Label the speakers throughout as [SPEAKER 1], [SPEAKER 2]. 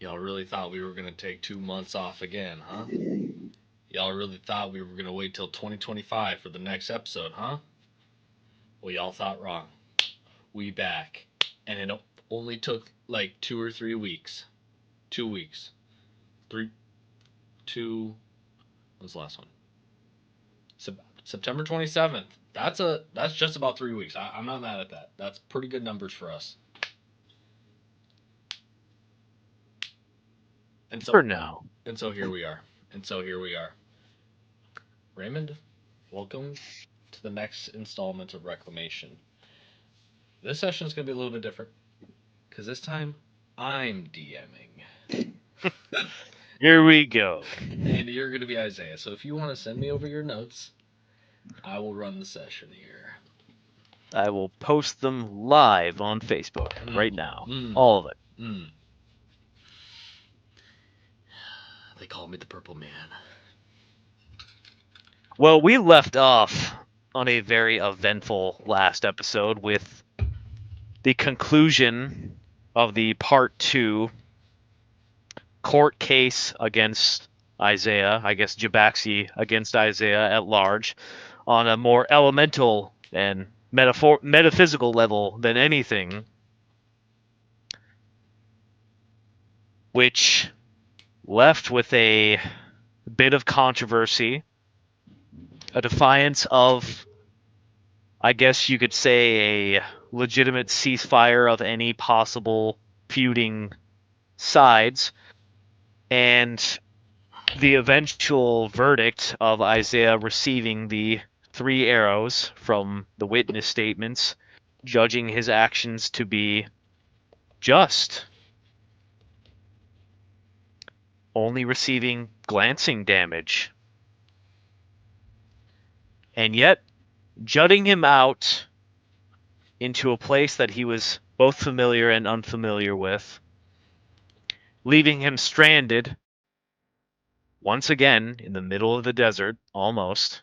[SPEAKER 1] Y'all really thought we were going to take 2 months off again, huh? Y'all really thought we were going to wait till 2025 for the next episode, huh? Well, y'all thought wrong. We back. And it only took like 2 or 3 weeks. 2 weeks. Three, two, when's the last one? September 27th. That's just about 3 weeks. I'm not mad at that. That's pretty good numbers for us. And so
[SPEAKER 2] For now.
[SPEAKER 1] and so here we are. And so here we are. Raymond, welcome to the next installment of Reclamation. This session is going to be a little bit different because this time I'm DMing.
[SPEAKER 2] Here we go.
[SPEAKER 1] And you're going to be Isaiah. So if you want to send me over your notes, I will run the session here.
[SPEAKER 2] I will post them live on Facebook right now. All of it.
[SPEAKER 1] They call me the Purple Man.
[SPEAKER 2] Well, we left off on a very eventful last episode with the conclusion of the part 2 court case against Isaiah, I guess Jabaxi against Isaiah at large, on a more elemental and metaphysical level than anything, which left with a bit of controversy, a defiance of, I guess you could say, a legitimate ceasefire of any possible feuding sides, and the eventual verdict of Isaiah receiving the 3 arrows from the witness statements, judging his actions to be just, only receiving glancing damage. And yet, jutting him out into a place that he was both familiar and unfamiliar with, leaving him stranded once again in the middle of the desert, almost,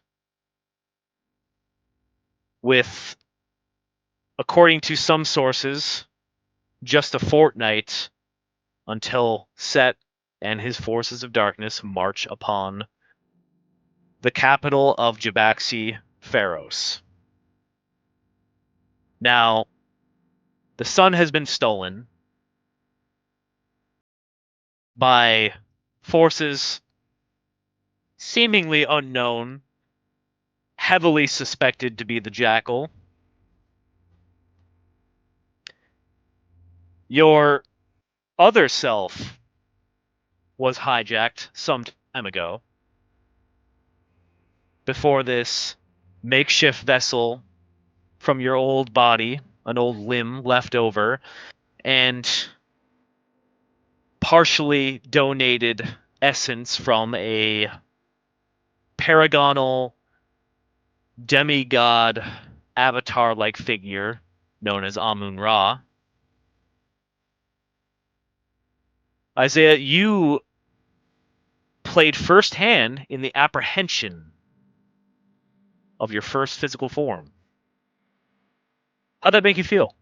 [SPEAKER 2] with, according to some sources, just a fortnight until Set and his forces of darkness march upon the capital of Jabaxi, Pharos. Now, the sun has been stolen by forces seemingly unknown, heavily suspected to be the Jackal. Your other self was hijacked some time ago, before this makeshift vessel from your old body, an old limb left over, and partially donated essence from a paragonal demigod avatar-like figure known as Amun-Ra. Isaiah, you played firsthand in the apprehension of your first physical form. How'd that make you feel?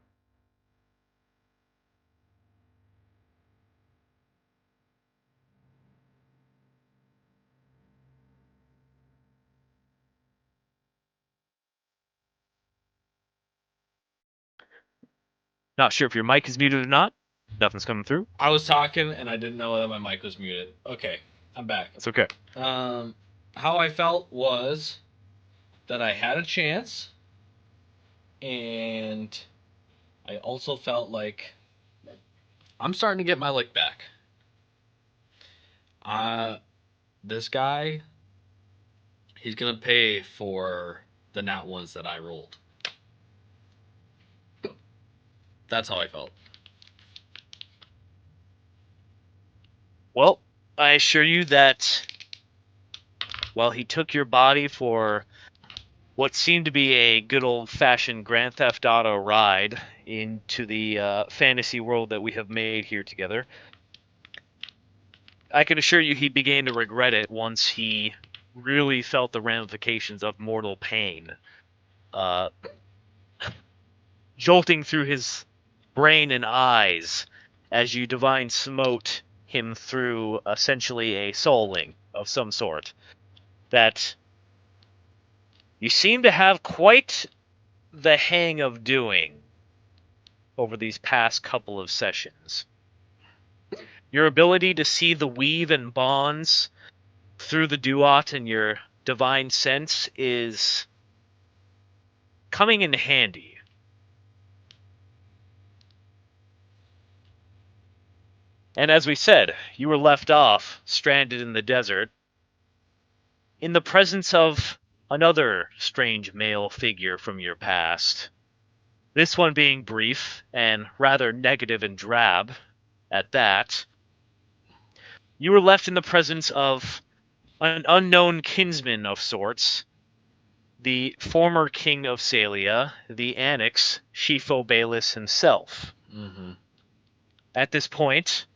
[SPEAKER 2] Not sure if your mic is muted or not. Nothing's coming through.
[SPEAKER 1] I was talking and I didn't know that my mic was muted. Okay, I'm back.
[SPEAKER 2] It's okay.
[SPEAKER 1] How I felt was that I had a chance, and I also felt like I'm starting to get my lick back. This guy, he's gonna pay for the nat ones that I rolled. That's how I felt.
[SPEAKER 2] Well, I assure you that while he took your body for what seemed to be a good old-fashioned Grand Theft Auto ride into the fantasy world that we have made here together, I can assure you he began to regret it once he really felt the ramifications of mortal pain jolting through his brain and eyes as you divine smote him through essentially a soul link of some sort that you seem to have quite the hang of doing over these past couple of sessions. Your ability to see the weave and bonds through the duat and your divine sense is coming in handy. And as we said, you were left off, stranded in the desert, in the presence of another strange male figure from your past. This one being brief and rather negative and drab at that. You were left in the presence of an unknown kinsman of sorts, the former king of Salia, the Annex, Shifo Bayless himself.
[SPEAKER 1] Mm-hmm.
[SPEAKER 2] At this point,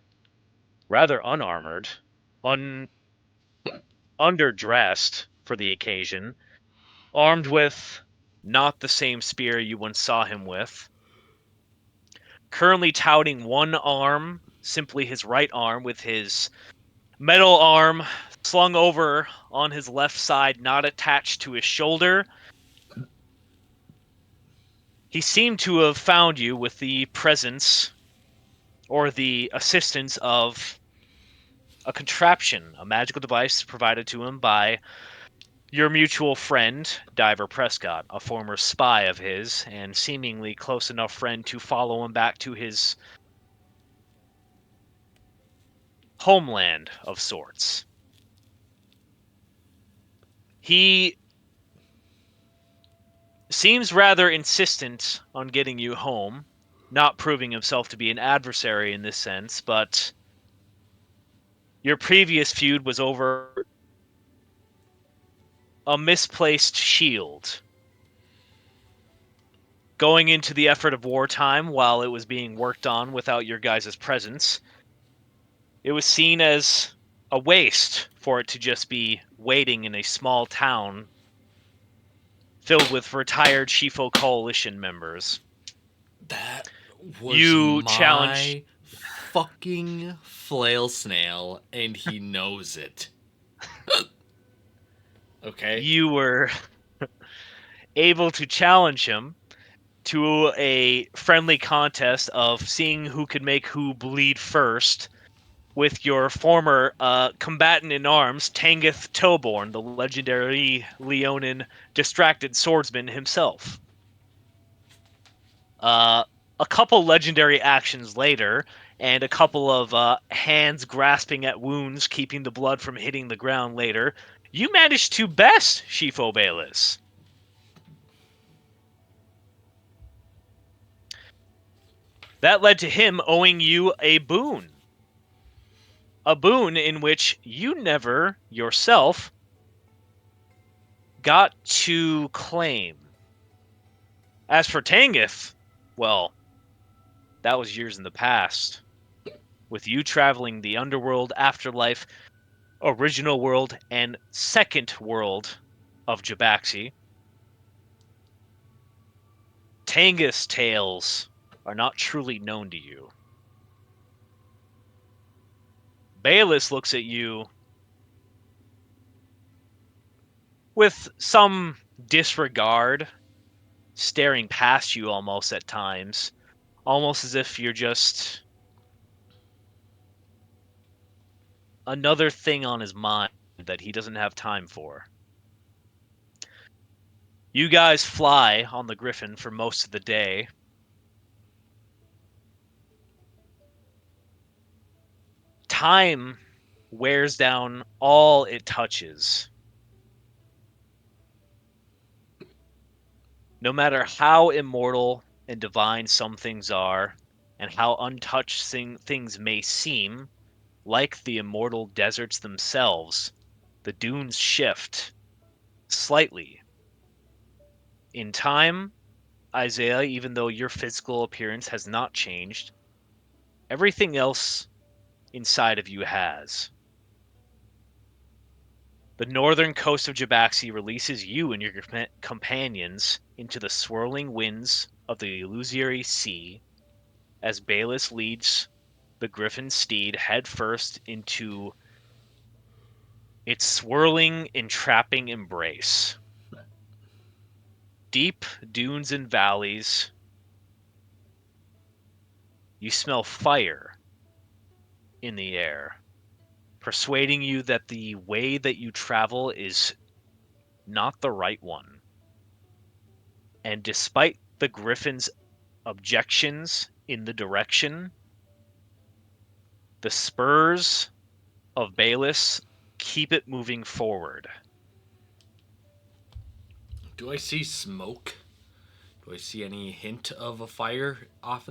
[SPEAKER 2] rather unarmored, underdressed for the occasion, armed with not the same spear you once saw him with, currently touting one arm, simply his right arm, with his metal arm slung over on his left side, not attached to his shoulder. He seemed to have found you with the presence or the assistance of a contraption, a magical device provided to him by your mutual friend, Diver Prescott, a former spy of his, and seemingly close enough friend to follow him back to his homeland of sorts. He seems rather insistent on getting you home, not proving himself to be an adversary in this sense, but your previous feud was over a misplaced shield. Going into the effort of wartime while it was being worked on without your guys' presence, it was seen as a waste for it to just be waiting in a small town filled with retired Shifo Coalition members.
[SPEAKER 1] That was
[SPEAKER 2] You challenged.
[SPEAKER 1] my fucking flail snail, and he knows it. Okay?
[SPEAKER 2] You were able to challenge him to a friendly contest of seeing who could make who bleed first with your former combatant in arms, Tangith Toborn, the legendary Leonin distracted swordsman himself. Uh, a couple legendary actions later, and a couple of hands grasping at wounds, keeping the blood from hitting the ground later, you managed to best Shifo Bayless. That led to him owing you a boon. A boon in which you never, yourself, got to claim. As for Tangith, well, that was years in the past. With you traveling the underworld, afterlife, original world, and second world of Jabaxi, Tangith's tales are not truly known to you. Bayless looks at you with some disregard, staring past you almost at times, almost as if you're just another thing on his mind that he doesn't have time for. You guys fly on the Griffin for most of the day. Time wears down all it touches. No matter how immortal and divine some things are, and how untouched things may seem, like the immortal deserts themselves, the dunes shift slightly. In time, Isaiah, even though your physical appearance has not changed, everything else inside of you has. The northern coast of Jabaxi releases you and your companions into the swirling winds of the illusory sea as Bayless leads the griffin steed headfirst into its swirling, entrapping embrace. Deep dunes and valleys. You smell fire in the air, persuading you that the way that you travel is not the right one. And despite the griffin's objections in the direction, the spurs of Bayless keep it moving forward.
[SPEAKER 1] Do I see smoke? Do I see any hint of a fire off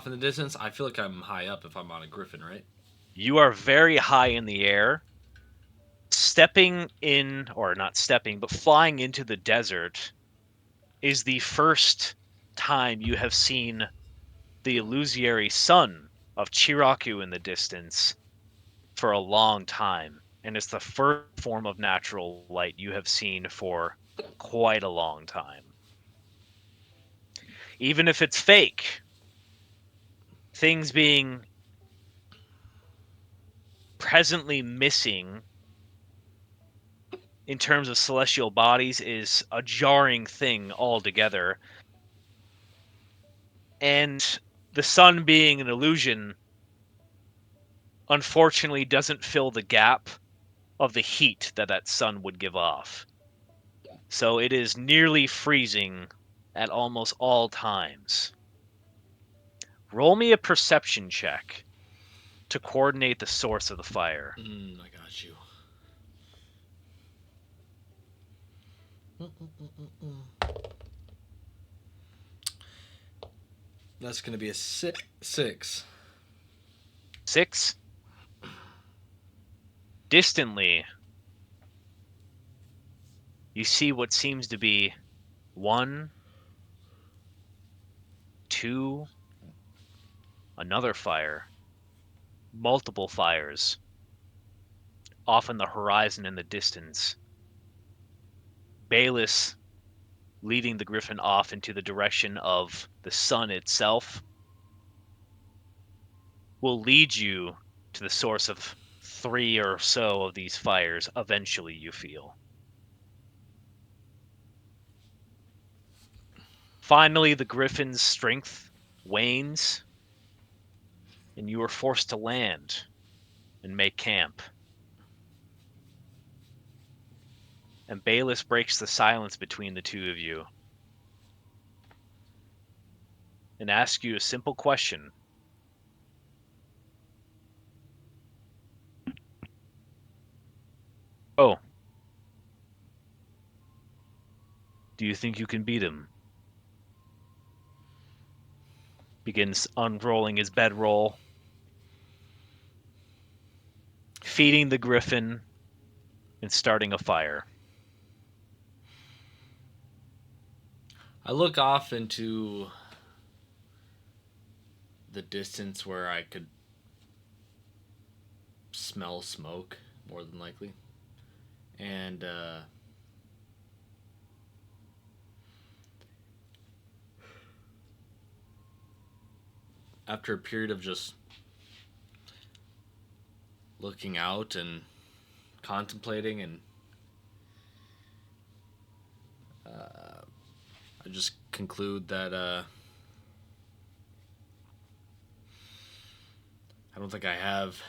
[SPEAKER 1] in the distance? I feel like I'm high up if I'm on a griffin, right?
[SPEAKER 2] You are very high in the air, stepping in, or not stepping, but flying into the desert is the first time you have seen the illusory sun of Chiraku in the distance for a long time. And it's the first form of natural light you have seen for quite a long time. Even if it's fake, things being presently missing in terms of celestial bodies is a jarring thing altogether. And the sun being an illusion, unfortunately, doesn't fill the gap of the heat that sun would give off. So it is nearly freezing at almost all times. Roll me a perception check to coordinate the source of the fire.
[SPEAKER 1] I got you. That's gonna be a six.
[SPEAKER 2] 6. Distantly, you see what seems to be 1, 2, another fire, multiple fires, off on the horizon in the distance. Bayless leading the griffin off into the direction of the sun itself will lead you to the source of 3 or so of these fires eventually, you feel. Finally, the griffin's strength wanes, and you are forced to land and make camp. And Bayless breaks the silence between the two of you and asks you a simple question. Oh, do you think you can beat him? Begins unrolling his bedroll, feeding the griffin, and starting a fire.
[SPEAKER 1] I look off into the distance where I could smell smoke, more than likely. And after a period of just looking out and contemplating, and I just conclude that I don't think I have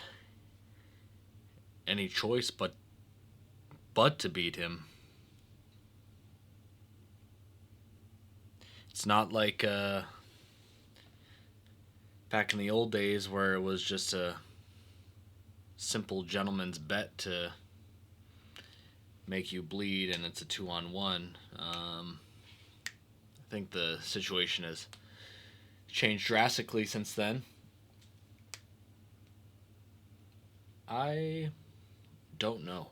[SPEAKER 1] any choice but to beat him. It's not like back in the old days where it was just a simple gentleman's bet to make you bleed and it's a 2-on-1. I think the situation has changed drastically since then. I don't know.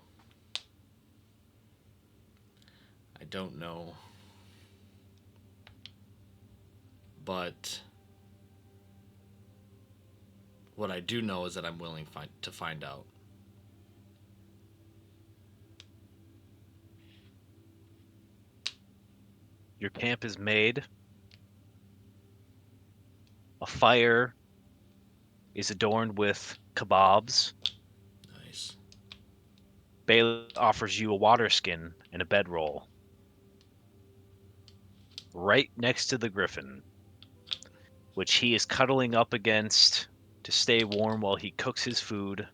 [SPEAKER 1] I don't know. But what I do know is that I'm willing to find out.
[SPEAKER 2] Your camp is made. A fire is adorned with kebabs.
[SPEAKER 1] Nice.
[SPEAKER 2] Bayless offers you a water skin and a bedroll right next to the griffin, which he is cuddling up against to stay warm while he cooks his food.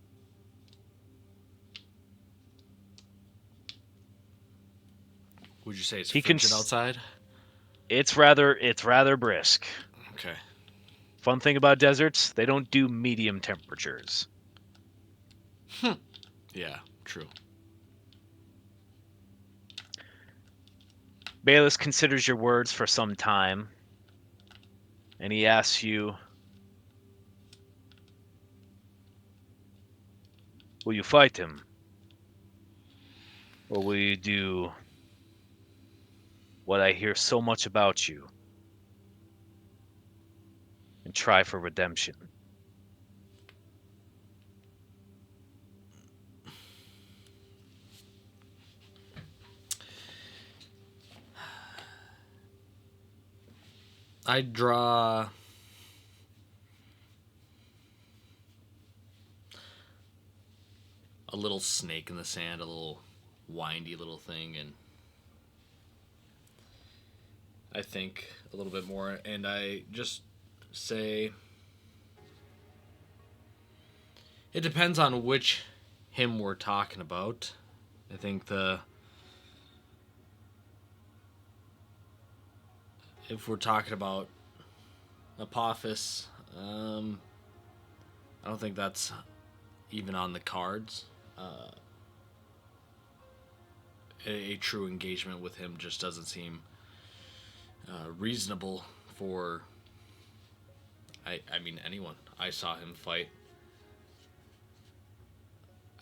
[SPEAKER 1] Would you say it's
[SPEAKER 2] He can.
[SPEAKER 1] frigid outside?
[SPEAKER 2] It's rather brisk.
[SPEAKER 1] Okay.
[SPEAKER 2] Fun thing about deserts, they don't do medium temperatures.
[SPEAKER 1] Yeah, true.
[SPEAKER 2] Bayless considers your words for some time, and he asks you, will you fight him? Or will you do what I hear so much about you and try for redemption?
[SPEAKER 1] I draw a little snake in the sand, a little windy little thing, and I think a little bit more, and I just say it depends on which him we're talking about. I think the if we're talking about Apophis, I don't think that's even on the cards. Uh, a true engagement with him just doesn't seem reasonable for. I mean anyone. I saw him fight.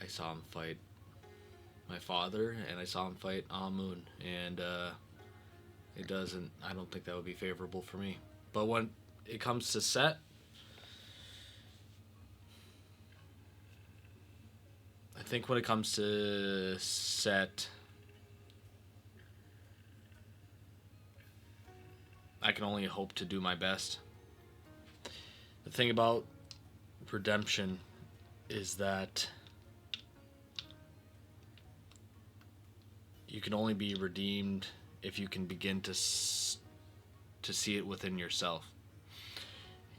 [SPEAKER 1] I saw him fight my father, and I saw him fight Amun, and it doesn't. I don't think that would be favorable for me. But when it comes to Set, I think when it comes to Set, I can only hope to do my best. The thing about redemption is that you can only be redeemed if you can begin to see it within yourself.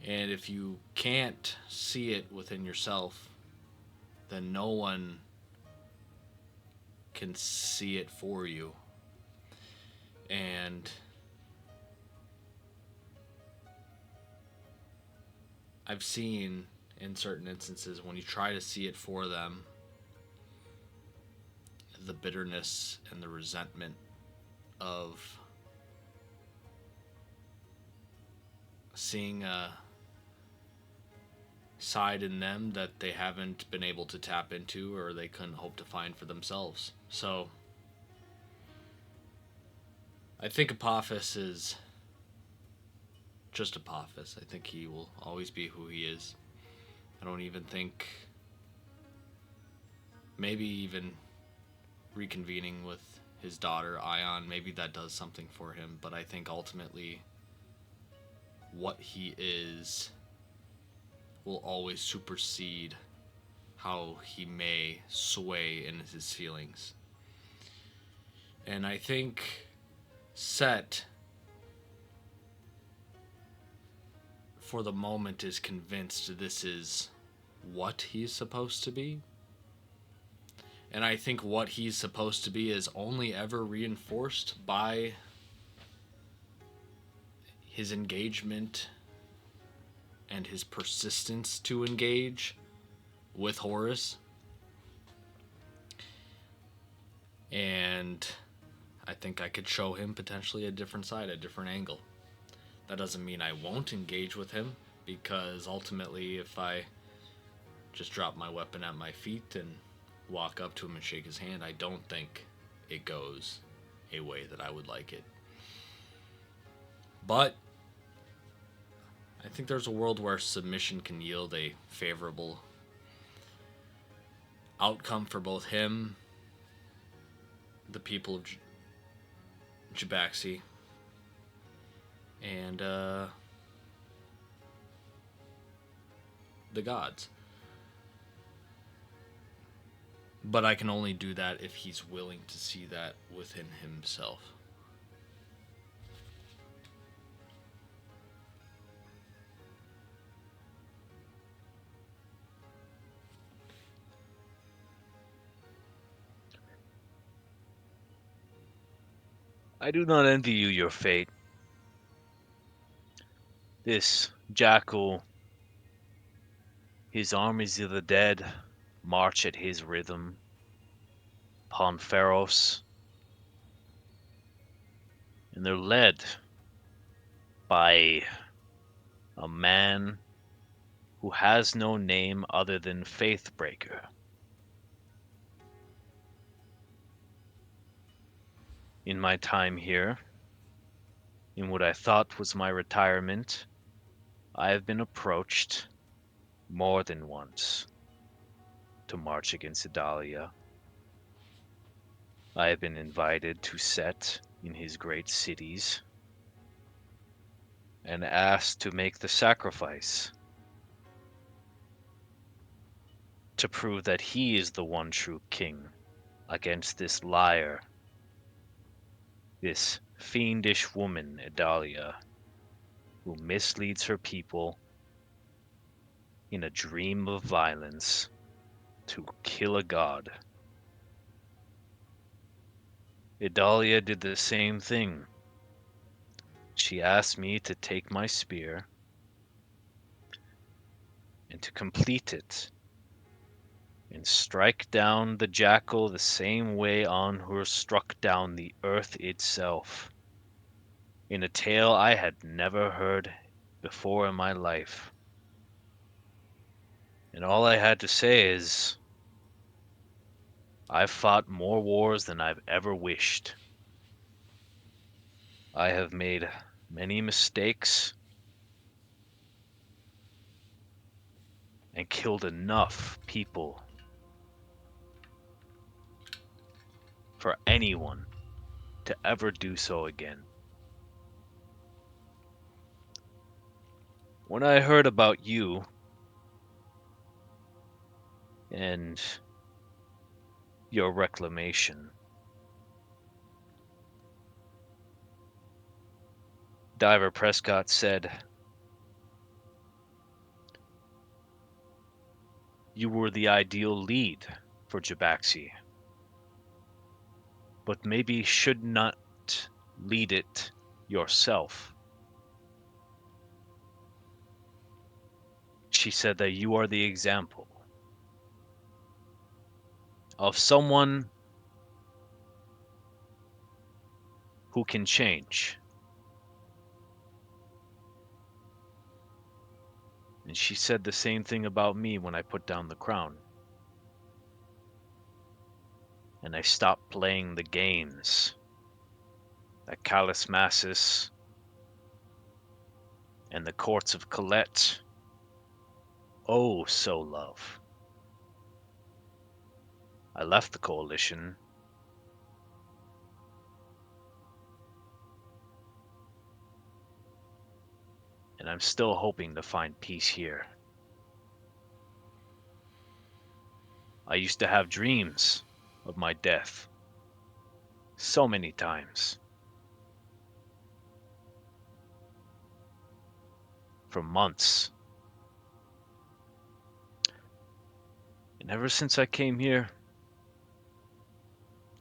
[SPEAKER 1] And if you can't see it within yourself, then no one can see it for you. And I've seen in certain instances when you try to see it for them, the bitterness and the resentment of seeing a side in them that they haven't been able to tap into or they couldn't hope to find for themselves. So I think Apophis is just Apophis. I think he will always be who he is. I don't even think maybe even reconvening with his daughter Ion, maybe that does something for him, but I think ultimately what he is will always supersede how he may sway in his feelings. And I think Set, for the moment, is convinced this is what he's supposed to be. And I think what he's supposed to be is only ever reinforced by his engagement and his persistence to engage with Horus. And I think I could show him potentially a different side, a different angle. That doesn't mean I won't engage with him, because ultimately, if I just drop my weapon at my feet and walk up to him and shake his hand, I don't think it goes a way that I would like it. But I think there's a world where submission can yield a favorable outcome for both him, the people of Jabaxi, and the gods. But I can only do that if he's willing to see that within himself.
[SPEAKER 2] I do not envy you your fate. This jackal, his armies of the dead, march at his rhythm upon Pharos, and they're led by a man who has no name other than Faithbreaker. In my time here, in what I thought was my retirement, I have been approached more than once to march against Idalia. I have been invited to set in his great cities and asked to make the sacrifice to prove that he is the one true king against this liar, this fiendish woman, Idalia, who misleads her people in a dream of violence to kill a god. Idalia did the same thing. She asked me to take my spear and to complete it and strike down the jackal the same way Anhur struck down the earth itself, in a tale I had never heard before in my life. And all I had to say is, I've fought more wars than I've ever wished. I have made many mistakes and killed enough people for anyone to ever do so again. When I heard about you and your reclamation, Diver Prescott said you were the ideal lead for Jabaxi, but maybe should not lead it yourself. She said that you are the example of someone who can change. And she said the same thing about me when I put down the crown. And I stopped playing the games that Callus Massus and the courts of Colette oh so love. I left the coalition and I'm still hoping to find peace here. I used to have dreams of my death so many times. For months. And ever since I came here,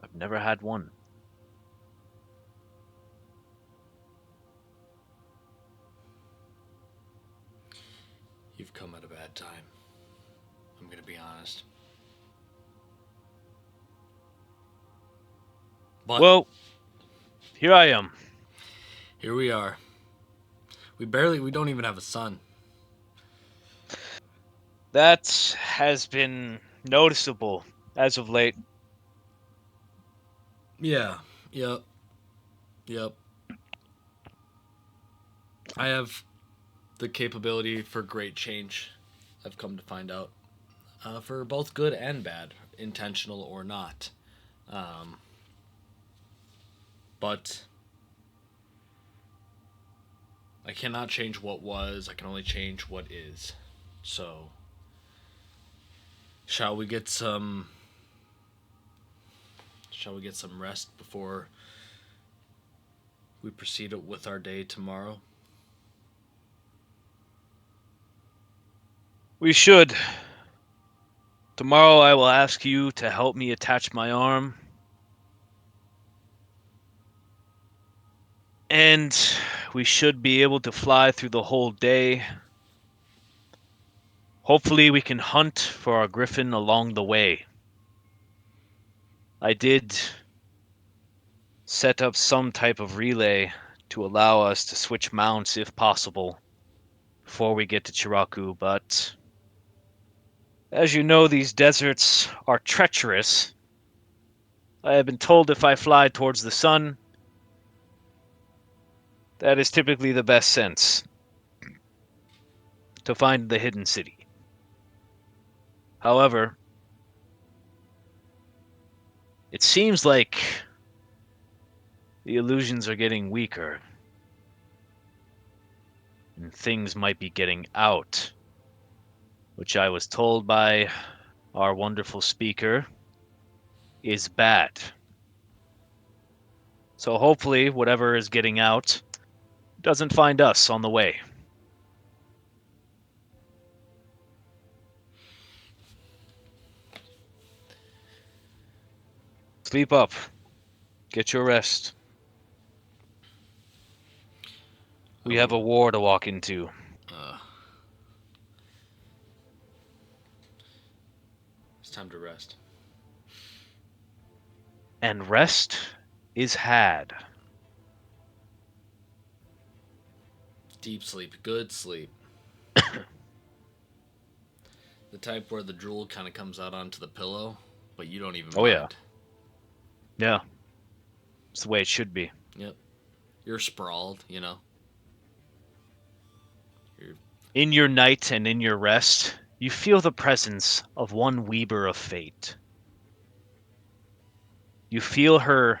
[SPEAKER 2] I've never had one.
[SPEAKER 1] You've come at a bad time. I'm going to be honest. But
[SPEAKER 2] Well, here I am.
[SPEAKER 1] here we are. We don't even have a son.
[SPEAKER 2] That has been noticeable as of late.
[SPEAKER 1] Yeah. Yep. Yep. I have the capability for great change. I've come to find out, for both good and bad, intentional or not. Um, but I cannot change what was. I can only change what is. So, shall we get some rest before we proceed with our day tomorrow?
[SPEAKER 2] We should. Tomorrow I will ask you to help me attach my arm. And we should be able to fly through the whole day. Hopefully we can hunt for our griffin along the way. I did set up some type of relay to allow us to switch mounts if possible before we get to Chiraku, but as you know, these deserts are treacherous. I have been told if I fly towards the sun, that is typically the best sense to find the hidden city. However, it seems like the illusions are getting weaker, and things might be getting out, which I was told by our wonderful speaker is bad. So hopefully, whatever is getting out doesn't find us on the way. Sleep up. Get your rest. We have a war to walk into.
[SPEAKER 1] Uh, it's time to rest.
[SPEAKER 2] And rest is had.
[SPEAKER 1] Deep sleep, good sleep. The type where the drool kind of comes out onto the pillow, but you don't even
[SPEAKER 2] Oh, yeah.
[SPEAKER 1] mind.
[SPEAKER 2] Yeah. It's the way it should be.
[SPEAKER 1] Yep. You're sprawled, You're
[SPEAKER 2] In your night and in your rest, you feel the presence of one Weaver of Fate. You feel her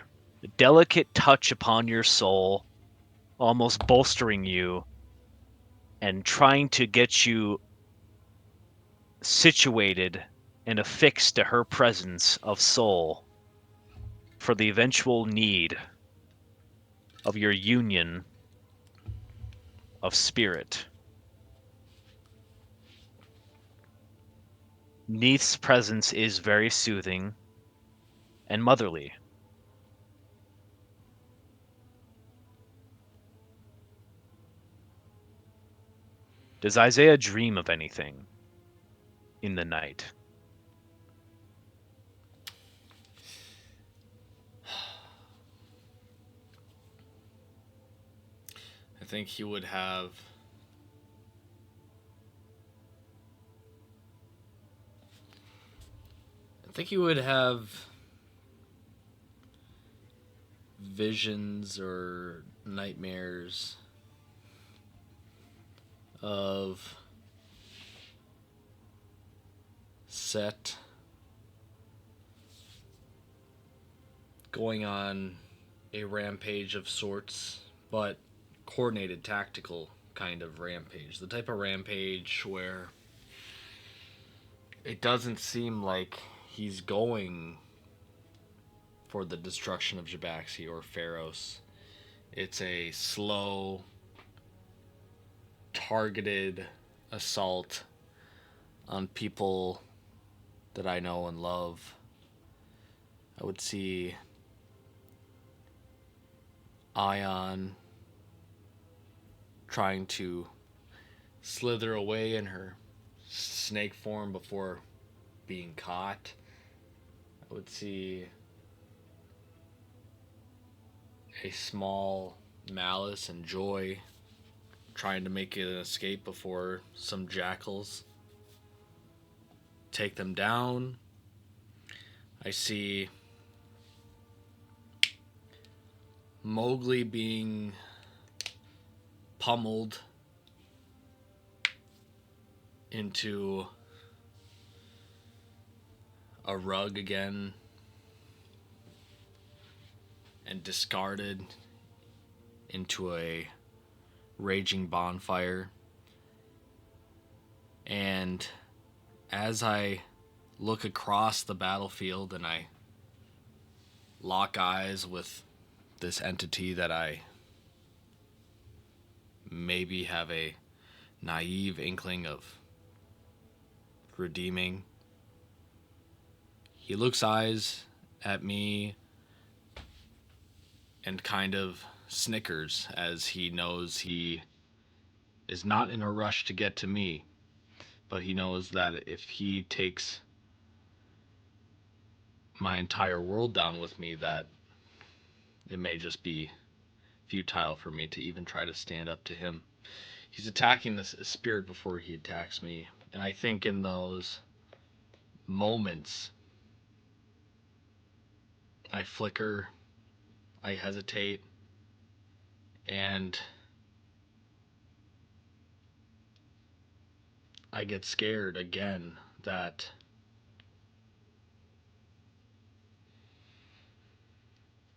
[SPEAKER 2] delicate touch upon your soul, almost bolstering you and trying to get you situated and affixed to her presence of soul for the eventual need of your union of spirit. Neith's presence is very soothing and motherly. Does Isaiah dream of anything in the night?
[SPEAKER 1] I think he would have. I think he would have visions or nightmares of Set going on a rampage of sorts, but coordinated tactical kind of rampage. The type of rampage where it doesn't seem like he's going for the destruction of Jabaxi or Pharos. It's a slow, targeted assault on people that I know and love. I would see Ion trying to slither away in her snake form before being caught. I would see a small Malice and Joy trying to make an escape before some jackals take them down. I see Mowgli being pummeled into a rug again and discarded into a raging bonfire. And as I look across the battlefield and I lock eyes with this entity that I maybe have a naive inkling of redeeming, he looks eyes at me and kind of snickers as he knows he is not in a rush to get to me, but he knows that if he takes my entire world down with me, that it may just be futile for me to even try to stand up to him. He's attacking this spirit before he attacks me, and I think in those moments I flicker, I hesitate, and I get scared again that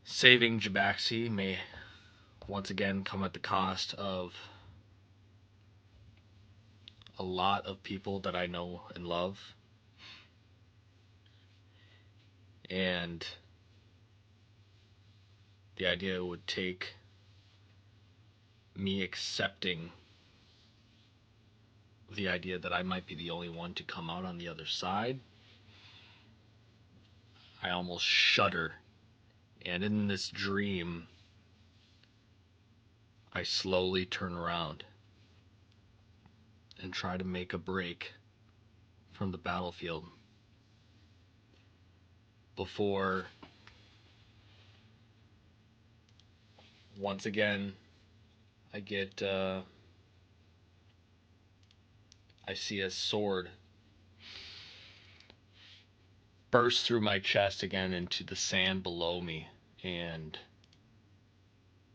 [SPEAKER 1] saving Jabaxi may once again come at the cost of a lot of people that I know and love. And the idea would take me accepting the idea that I might be the only one to come out on the other side. I almost shudder. And in this dream, I slowly turn around and try to make a break from the battlefield before once again I see a sword burst through my chest again into the sand below me, and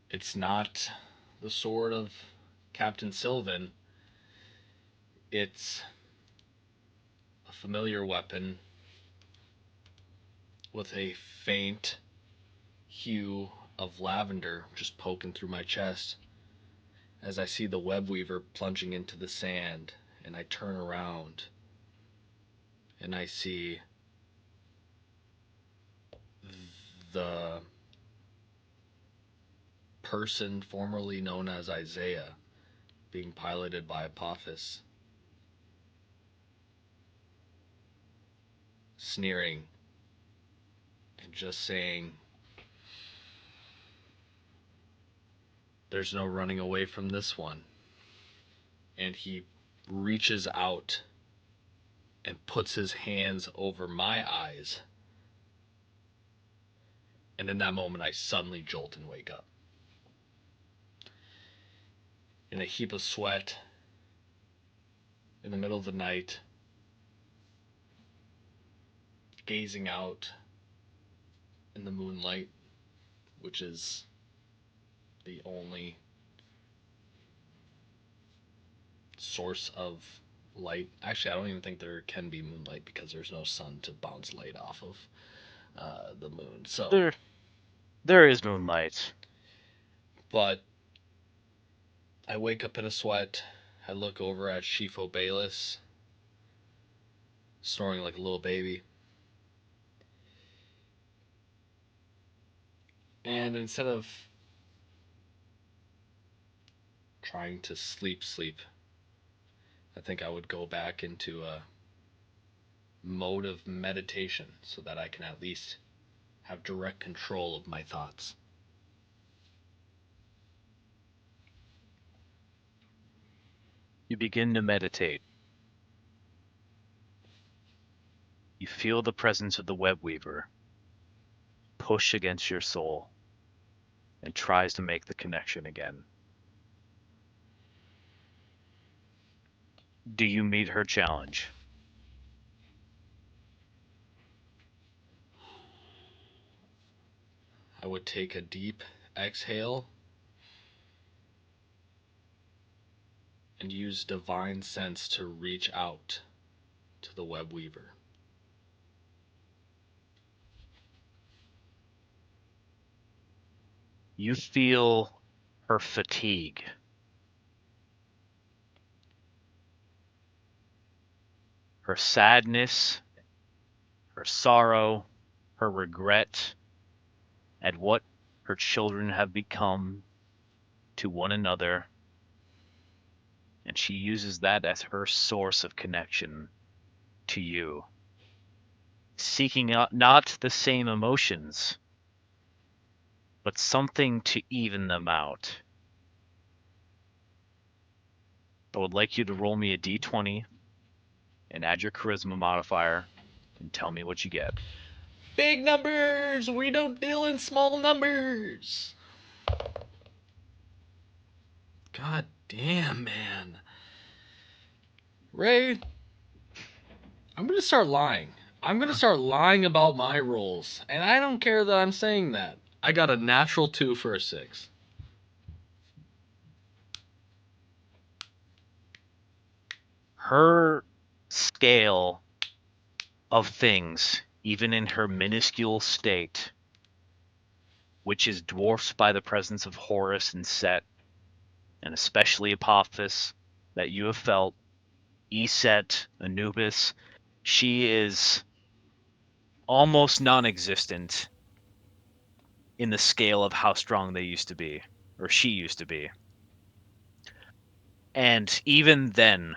[SPEAKER 1] it's not the sword of Captain Sylvan. It's a familiar weapon with a faint hue of lavender just poking through my chest as I see the web weaver plunging into the sand, and I turn around and I see the person formerly known as Isaiah being piloted by Apophis, sneering and just saying, "There's no running away from this one." And he reaches out and puts his hands over my eyes. And in that moment, I suddenly jolt and wake up. In a heap of sweat, in the middle of the night, gazing out in the moonlight, which is the only source of light. Actually, I don't even think there can be moonlight because there's no sun to bounce light off of the moon. So,
[SPEAKER 2] There is moonlight.
[SPEAKER 1] but I wake up in a sweat. I look over at Shifo Bayless, snoring like a little baby. And instead of trying to sleep, I think I would go back into a mode of meditation so that I can at least have direct control of my thoughts.
[SPEAKER 2] You begin to meditate. You feel the presence of the web weaver push against your soul and tries to make the connection again. Do you meet her challenge?
[SPEAKER 1] I would take a deep exhale and use divine sense to reach out to the web weaver.
[SPEAKER 2] You feel her fatigue. her sadness, her sorrow, her regret at what her children have become to one another, and she uses that as her source of connection to you, seeking out not the same emotions, but something to even them out. I would like you to roll me a d20 and add your charisma modifier and tell me what you get.
[SPEAKER 1] Big numbers! We don't deal in small numbers! God damn, man. Ray, I'm gonna start lying. I'm gonna start lying about my rolls. And I don't care that I'm saying that. I got a natural 2 for a 6.
[SPEAKER 2] Her scale of things, even in her minuscule state, which is dwarfed by the presence of Horus and Set, and especially Apophis, that you have felt, Eset, Anubis, she is almost non-existent in the scale of how strong they used to be, or she used to be. And even then,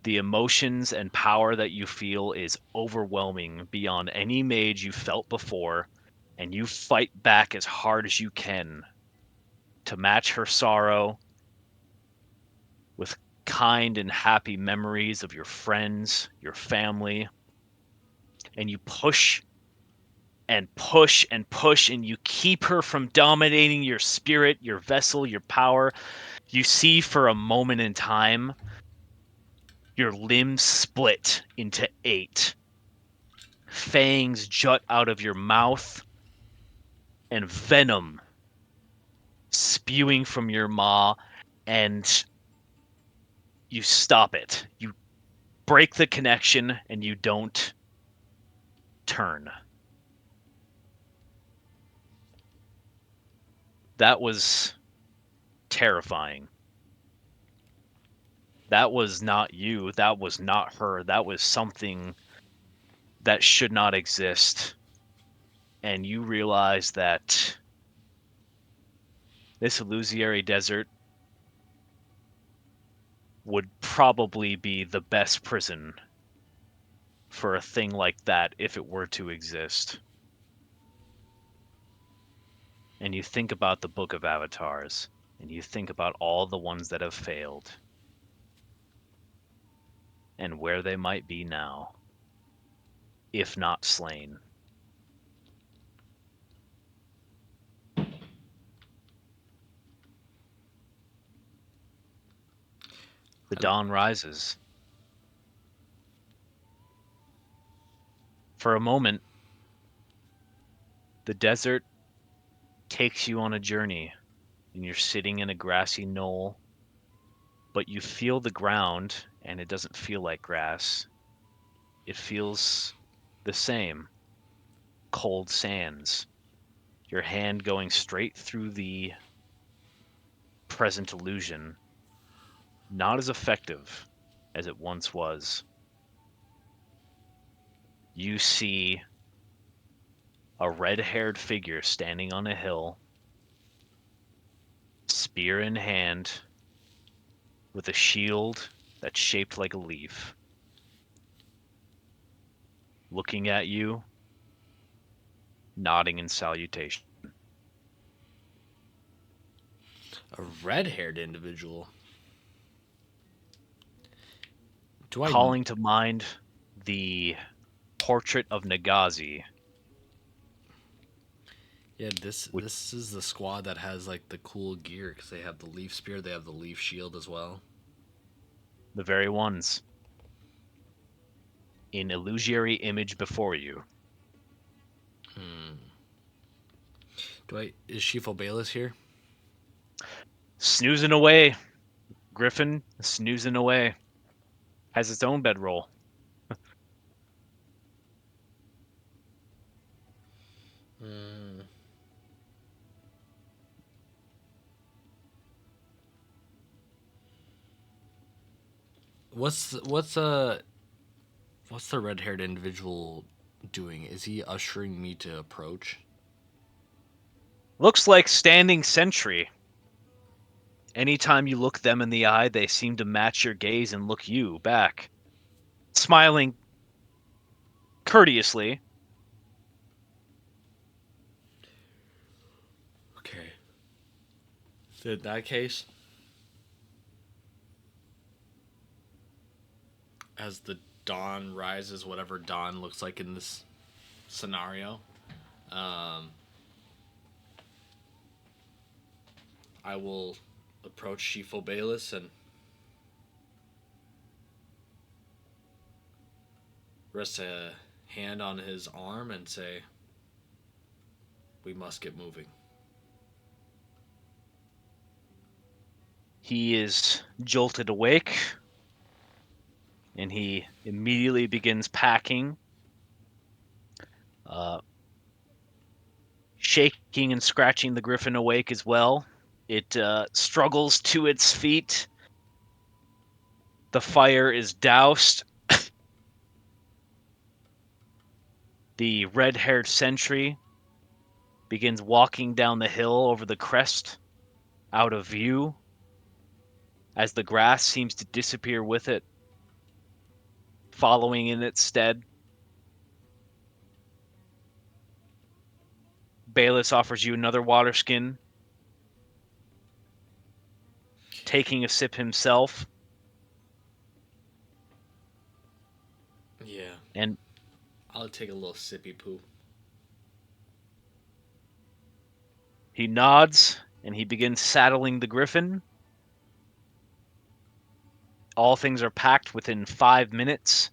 [SPEAKER 2] the emotions and power that you feel is overwhelming beyond any mage you felt before, and you fight back as hard as you can to match her sorrow with kind and happy memories of your friends, your family, and you push and push and push, and you keep her from dominating your spirit, your vessel, your power. You see for a moment in time your limbs split into 8. Fangs jut out of your mouth, and venom spewing from your maw, and you stop it. You break the connection, and you don't turn. That was terrifying. That was not you. That was not her. That was something that should not exist. And you realize that this illusory desert would probably be the best prison for a thing like that if it were to exist. And you think about the Book of Avatars, and you think about all the ones that have failed, and where they might be now, if not slain. The dawn rises. For a moment, the desert takes you on a journey, and you're sitting in a grassy knoll, but you feel the ground, and it doesn't feel like grass. It feels the same, cold sands. Your hand going straight through the present illusion, not as effective as it once was. You see a red-haired figure standing on a hill, spear in hand, with a shield that's shaped like a leaf, looking at you, nodding in salutation,
[SPEAKER 1] A red-haired individual. Do I?
[SPEAKER 2] calling to mind the portrait of Nagazi.
[SPEAKER 1] Yeah, this is the squad that has like the cool gear because they have the leaf spear, they have the leaf shield as well.
[SPEAKER 2] The very ones in illusory image before you.
[SPEAKER 1] Hmm. Do I? Is Shifo Bayless here?
[SPEAKER 2] Snoozing away. Griffin, snoozing away. Has its own bedroll.
[SPEAKER 1] Hmm. What's What's the red-haired individual doing? Is he ushering me to approach?
[SPEAKER 2] Looks like standing sentry. Anytime you look them in the eye, they seem to match your gaze and look you back, smiling courteously.
[SPEAKER 1] Okay. In that case, as the dawn rises, whatever dawn looks like in this scenario, um, I will approach Chief Obalis and rest a hand on his arm and say, "We must get moving."
[SPEAKER 2] He is jolted awake, and he immediately begins packing, uh, shaking and scratching the griffin awake as well. It struggles to its feet. The fire is doused. The red-haired sentry begins walking down the hill over the crest, out of view, as the grass seems to disappear with it, following in its stead. Bayless offers you another water skin, taking a sip himself,
[SPEAKER 1] Yeah,
[SPEAKER 2] and
[SPEAKER 1] I'll take a little sippy poo.
[SPEAKER 2] he nods and he begins saddling the griffin. All things are packed within 5 minutes,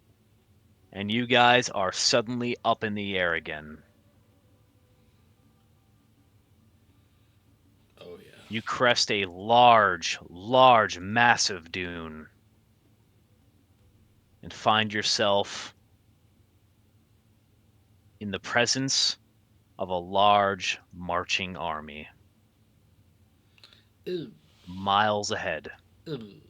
[SPEAKER 2] and you guys are suddenly up in the air again.
[SPEAKER 1] Oh yeah.
[SPEAKER 2] You crest a large, massive dune and find yourself in the presence of a large marching army
[SPEAKER 1] Ooh,
[SPEAKER 2] miles ahead.
[SPEAKER 1] ooh,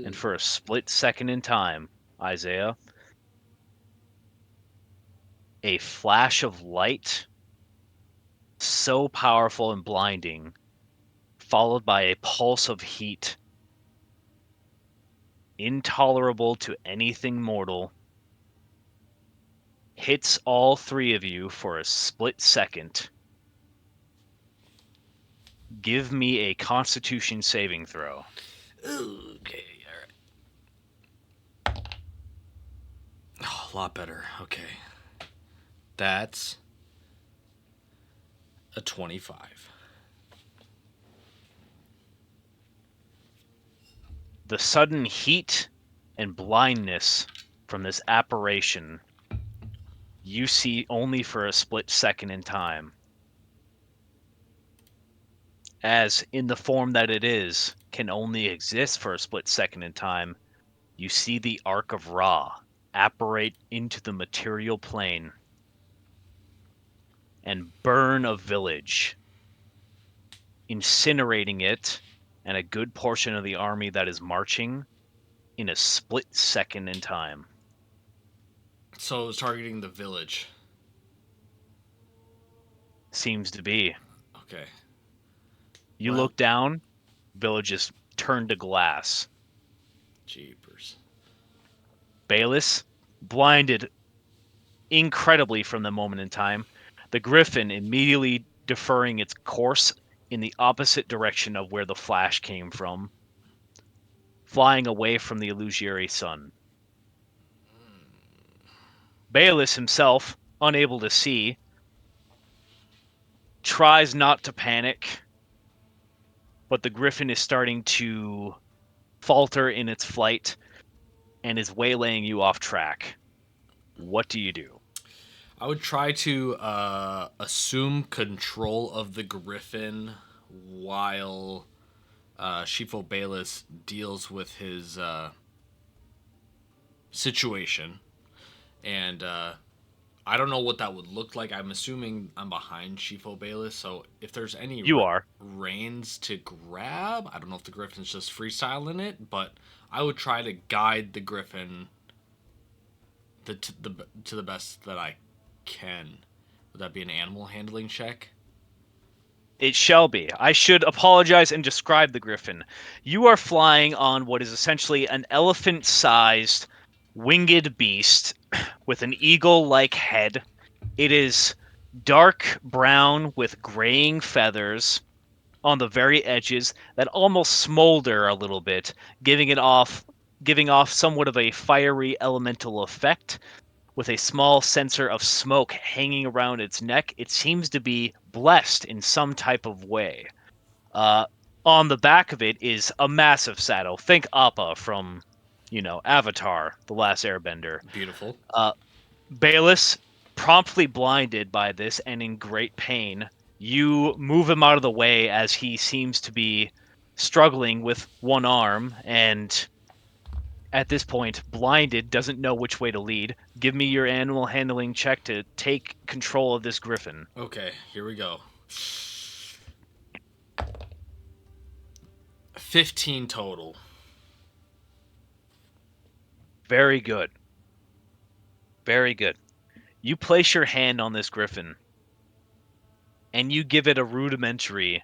[SPEAKER 2] And
[SPEAKER 1] ooh.
[SPEAKER 2] for a split second in time, Isaiah, a flash of light so powerful and blinding, followed by a pulse of heat intolerable to anything mortal, hits all three of you for a split second. Give me a Constitution saving throw.
[SPEAKER 1] Ooh, okay, all right. Oh, a lot better. Okay, that's a 25.
[SPEAKER 2] The sudden heat and blindness from this apparition you see only for a split second in time, as in the form that it is can only exist for a split second in time. You see the Ark of Ra apparate into the material plane and burn a village, incinerating it and a good portion of the army that is marching in a split second in time.
[SPEAKER 1] So it was targeting the village.
[SPEAKER 2] Seems to be.
[SPEAKER 1] Okay.
[SPEAKER 2] You
[SPEAKER 1] Well,
[SPEAKER 2] look down, village is turned to glass.
[SPEAKER 1] jeepers.
[SPEAKER 2] Bayless, blinded incredibly from the moment in time, the griffin immediately deferring its course in the opposite direction of where the flash came from, flying away from the illusory sun. Bayless himself, unable to see, tries not to panic, but the griffin is starting to falter in its flight and is waylaying you off track. What do you do?
[SPEAKER 1] I would try to assume control of the Griffin while Shifo Bayless deals with his situation. And I don't know what that would look like. I'm assuming I'm behind Shifo Bayless, so if there's any
[SPEAKER 2] You are.
[SPEAKER 1] reins to grab, I don't know if the Griffin's just freestyling it, but I would try to guide the Griffin to the best that I can. Would that be an animal handling check?
[SPEAKER 2] It shall be. I should apologize and describe the griffin. You are flying on what is essentially an elephant-sized winged beast with an eagle-like head. It is dark brown with graying feathers on the very edges that almost smolder a little bit, giving off somewhat of a fiery elemental effect. With a small sensor of smoke hanging around its neck, it seems to be blessed in some type of way. Uh, on the back of it is a massive saddle. Think Appa from, Avatar, The Last Airbender.
[SPEAKER 1] Beautiful.
[SPEAKER 2] Uh, Bayless, promptly blinded by this and in great pain, you move him out of the way as he seems to be struggling with one arm and at this point, blinded, doesn't know which way to lead. Give me your animal handling check to take control of this griffin.
[SPEAKER 1] Okay, here we go. 15 total.
[SPEAKER 2] Very good. Very good. You place your hand on this griffin and you give it a rudimentary,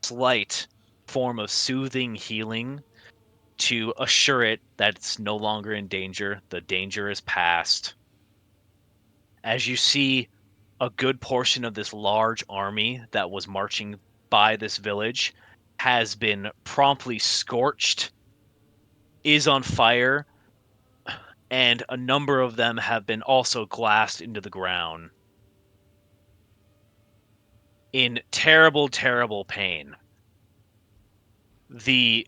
[SPEAKER 2] slight form of soothing healing to assure it that it's no longer in danger. The danger is past. As you see a good portion of this large army that was marching by this village has been promptly scorched, is on fire, and a number of them have been also glassed into the ground in terrible, terrible pain. The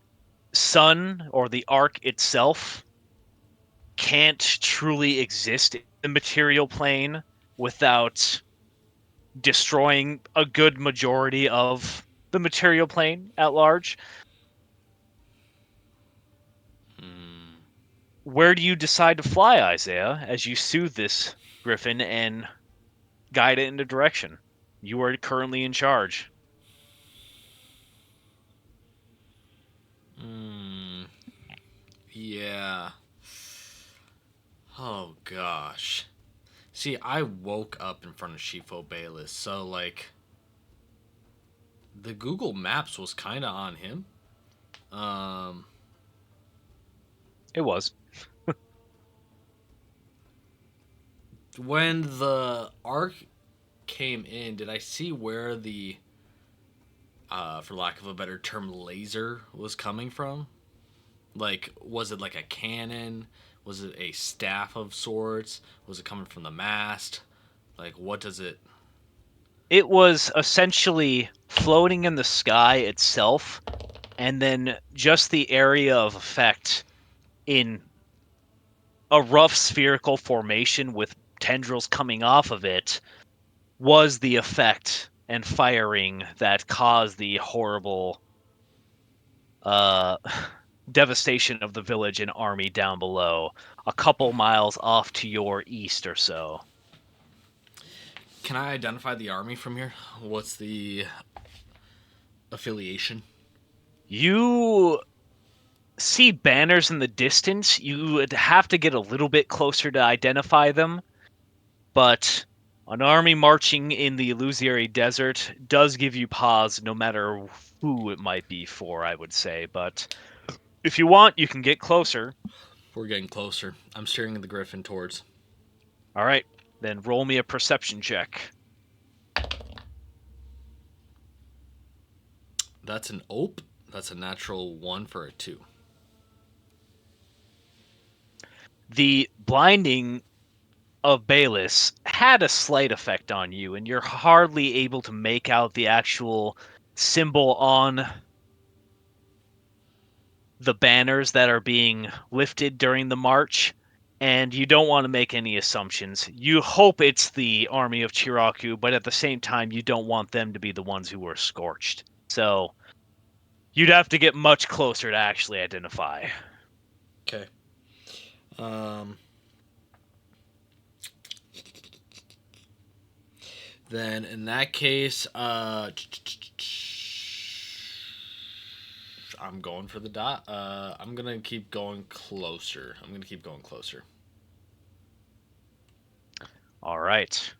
[SPEAKER 2] sun or the ark itself can't truly exist in the material plane without destroying a good majority of the material plane at large.
[SPEAKER 1] Hmm.
[SPEAKER 2] Where do you decide to fly, Isaiah, as you soothe this griffin and guide it in a direction? You are currently in charge.
[SPEAKER 1] Hmm. Yeah. Oh gosh. See, I woke up in front of Shifo Bayless, so like the Google Maps was kind of on him. Um,
[SPEAKER 2] It was.
[SPEAKER 1] when the arc came in, did I see where the, for lack of a better term, laser was coming from? Like, was it like a cannon? Was it a staff of sorts? Was it coming from the mast? Like, what does it?
[SPEAKER 2] It was essentially floating in the sky itself, and then just the area of effect in a rough spherical formation with tendrils coming off of it was the effect and firing that caused the horrible uh, devastation of the village and army down below, a couple miles off to your east or so.
[SPEAKER 1] Can I identify the army from here? What's the affiliation?
[SPEAKER 2] You see banners in the distance. You would have to get a little bit closer to identify them, but an army marching in the illusory desert does give you pause no matter who it might be for, I would say. But if you want, you can get closer.
[SPEAKER 1] We're getting closer. I'm steering the Griffin towards.
[SPEAKER 2] All right, then roll me a perception check.
[SPEAKER 1] That's an ope. That's a natural one for a two.
[SPEAKER 2] The blinding of Bayless had a slight effect on you, and you're hardly able to make out the actual symbol on the banners that are being lifted during the march, and you don't want to make any assumptions. You hope it's the army of Chiraku, but at the same time, you don't want them to be the ones who were scorched. So you'd have to get much closer to actually identify.
[SPEAKER 1] Okay. Um. Then in that case, I'm going for the dot. I'm gonna keep going closer. I'm gonna keep going closer.
[SPEAKER 2] All right.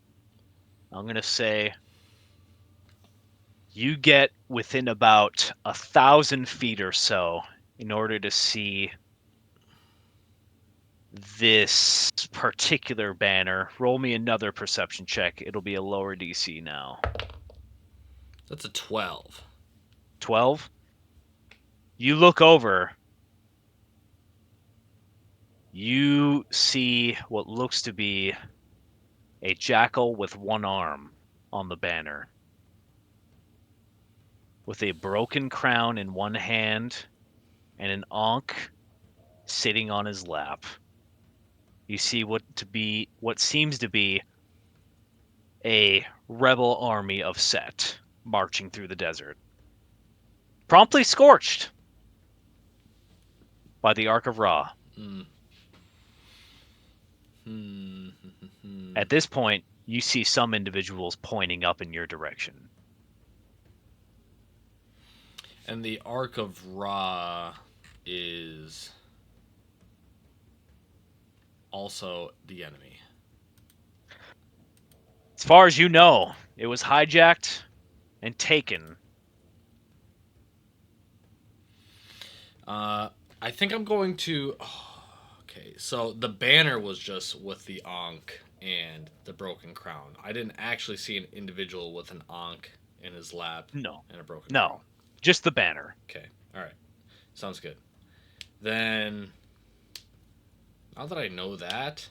[SPEAKER 2] I'm going to say you get within about 1,000 feet or so in order to see this particular banner. Roll me another perception check. It'll be a lower DC now.
[SPEAKER 1] That's a 12.
[SPEAKER 2] 12. You look over. You see what looks to be a jackal with one arm on the banner, with a broken crown in one hand and an ankh sitting on his lap. You see what seems to be a rebel army of Set marching through the desert, promptly scorched by the Ark of Ra.
[SPEAKER 1] Hmm. Hmm. Hmm.
[SPEAKER 2] At this point, you see some individuals pointing up in your direction.
[SPEAKER 1] And the Ark of Ra is also the enemy.
[SPEAKER 2] As far as you know, it was hijacked and taken.
[SPEAKER 1] I think I'm going to. Oh, okay, so the banner was just with the Ankh and the broken crown. I didn't actually see an individual with an Ankh in his lap
[SPEAKER 2] No,
[SPEAKER 1] and a broken crown.
[SPEAKER 2] no, just the banner.
[SPEAKER 1] Okay, all right, sounds good. Then, now that I know that,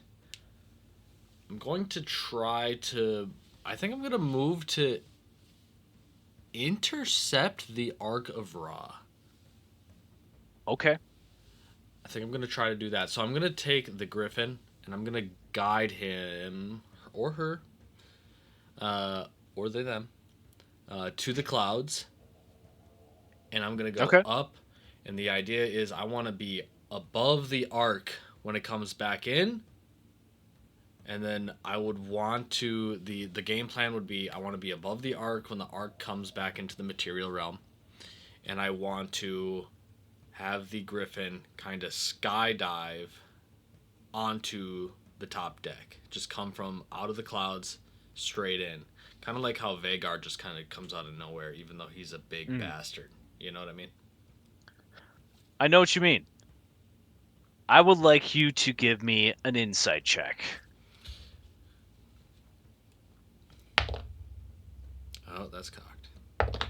[SPEAKER 1] I'm going to try to. I think I'm going to move to intercept the Ark of Ra.
[SPEAKER 2] Okay.
[SPEAKER 1] I think I'm going to try to do that. So I'm going to take the Griffin and I'm going to guide him or her, or they, them, to the clouds. And I'm going to go
[SPEAKER 2] Okay.
[SPEAKER 1] up. And the idea is I want to be above the arc when it comes back in. And then I would want to, the game plan would be I want to be above the arc when the arc comes back into the material realm. And I want to have the Griffin kind of skydive onto the top deck. Just come from out of the clouds straight in. Kind of like how Vagar just kind of comes out of nowhere, even though he's a big bastard. You know what I mean?
[SPEAKER 2] I know what you mean. I would like you to give me an insight check.
[SPEAKER 1] Oh, that's cocked.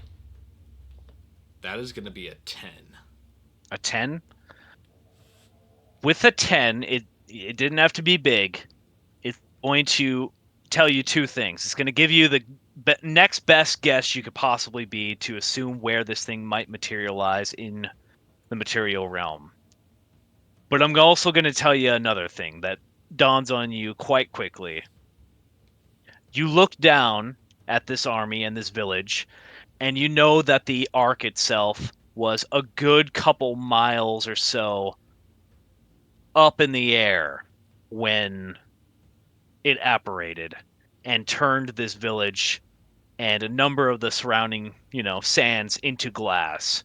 [SPEAKER 1] That is going to be a 10.
[SPEAKER 2] A 10? With a 10, it didn't have to be big. It's going to tell you two things. It's going to give you the next best guess you could possibly be to assume where this thing might materialize in the material realm. But I'm also going to tell you another thing that dawns on you quite quickly. You look down at this army and this village, and you know that the ark itself was a good couple miles or so up in the air when it apparated and turned this village and a number of the surrounding, sands into glass.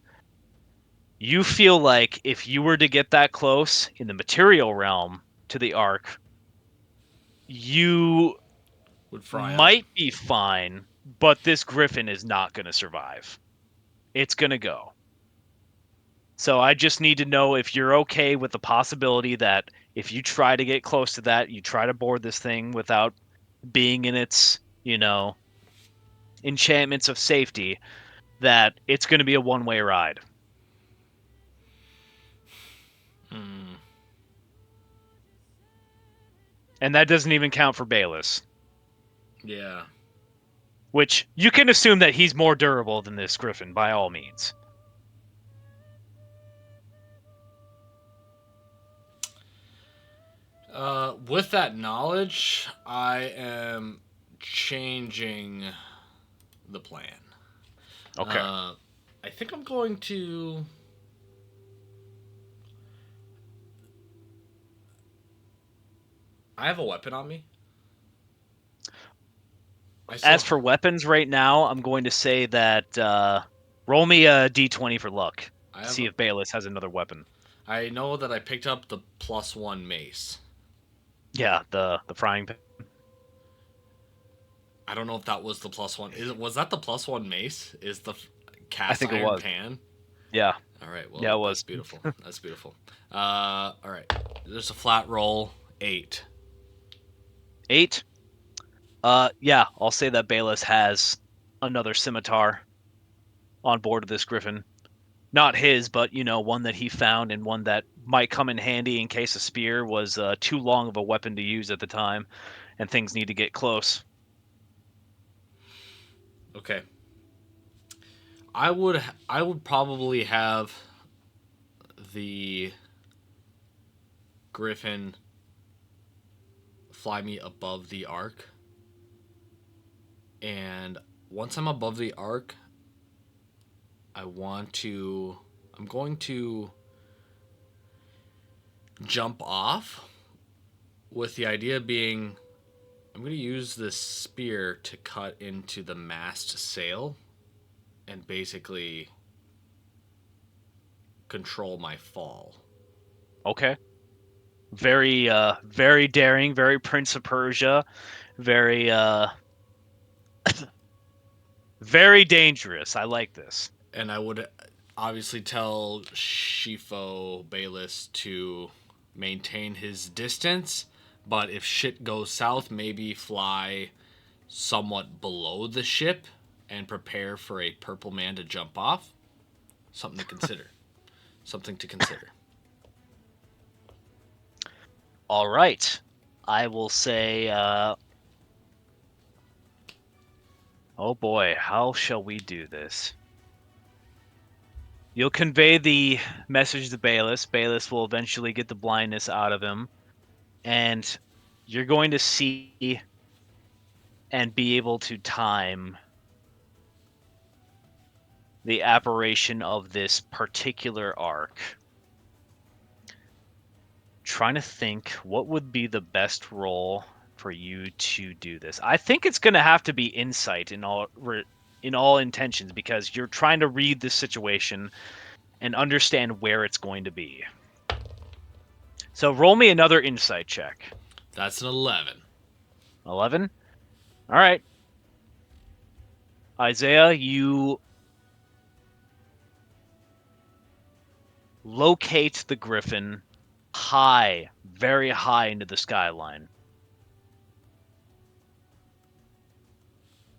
[SPEAKER 2] You feel like if you were to get that close in the material realm to the ark, you
[SPEAKER 1] Would fry up.
[SPEAKER 2] might be fine, but this griffin is not going to survive. It's going to go. So I just need to know if you're okay with the possibility that if you try to get close to that, you try to board this thing without being in its, enchantments of safety, that it's going to be a one-way ride.
[SPEAKER 1] Mm,
[SPEAKER 2] And that doesn't even count for Bayless,
[SPEAKER 1] yeah.
[SPEAKER 2] which you can assume that he's more durable than this Griffin by all means.
[SPEAKER 1] With that knowledge, I am changing the plan.
[SPEAKER 2] Okay.
[SPEAKER 1] I think I'm going to. I have a weapon on me. I still
[SPEAKER 2] As for weapons right now, I'm going to say that roll me a d20 for luck
[SPEAKER 1] I
[SPEAKER 2] to
[SPEAKER 1] have
[SPEAKER 2] see if Bayless has another weapon.
[SPEAKER 1] I know that I picked up the +1 mace.
[SPEAKER 2] Yeah, the frying pan.
[SPEAKER 1] I don't know if that was the +1. Was that the +1 mace? Is the
[SPEAKER 2] I
[SPEAKER 1] cast
[SPEAKER 2] think it
[SPEAKER 1] iron
[SPEAKER 2] was.
[SPEAKER 1] pan?
[SPEAKER 2] Yeah,
[SPEAKER 1] All right.
[SPEAKER 2] yeah,
[SPEAKER 1] Well,
[SPEAKER 2] it
[SPEAKER 1] that's
[SPEAKER 2] was.
[SPEAKER 1] beautiful. That's beautiful. All right. There's a flat roll 8.
[SPEAKER 2] 8. Yeah, I'll say that Bayless has another scimitar on board of this griffin. Not his, but one that he found and one that might come in handy in case a spear was too long of a weapon to use at the time, and things need to get close.
[SPEAKER 1] Okay. I would probably have the griffin fly me above the arc, and once I'm above the arc, I want to I'm going to jump off with the idea being I'm going to use this spear to cut into the mast sail and basically control my fall.
[SPEAKER 2] Okay. Very daring, very Prince of Persia, very very dangerous. I like this.
[SPEAKER 1] And I would obviously tell Shifo Bayless to maintain his distance, but if shit goes south, maybe fly somewhat below the ship and prepare for a purple man to jump off. Something to consider. Something to consider.
[SPEAKER 2] All right. I will say oh boy, how shall we do this? You'll convey the message to Bayless. Bayless will eventually get the blindness out of him, and you're going to see and be able to time the apparition of this particular arc. Trying to think what would be the best role for you to do this. I think it's going to have to be insight in all intentions because you're trying to read the situation and understand where it's going to be. So roll me another insight check.
[SPEAKER 1] That's an 11.
[SPEAKER 2] 11. All right. Isaiah, you locate the griffin high, very high into the skyline.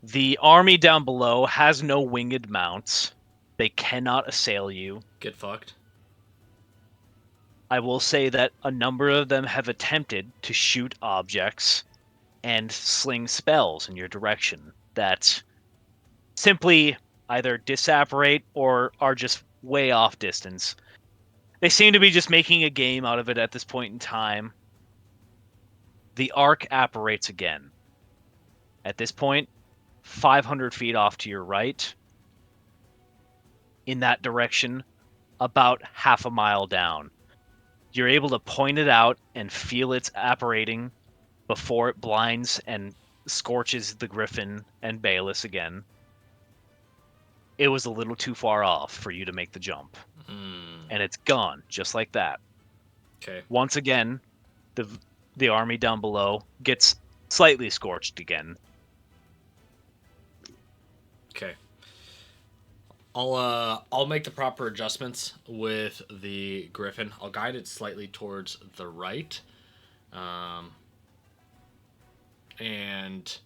[SPEAKER 2] The army down below has no winged mounts. They cannot assail you.
[SPEAKER 1] Get fucked.
[SPEAKER 2] I will say that a number of them have attempted to shoot objects and sling spells in your direction that simply either disapparate or are just way off distance. They seem to be just making a game out of it at this point in time. The arc apparates again. At this point, 500 feet off to your right, in that direction, about half a mile down. You're able to point it out and feel its apparating before it blinds and scorches the griffin and Bayless again. It was a little too far off for you to make the jump. And it's gone, just like that.
[SPEAKER 1] Okay.
[SPEAKER 2] Once again, the army down below gets slightly scorched again.
[SPEAKER 1] Okay. I'll make the proper adjustments with the griffin. I'll guide it slightly towards the right, um, and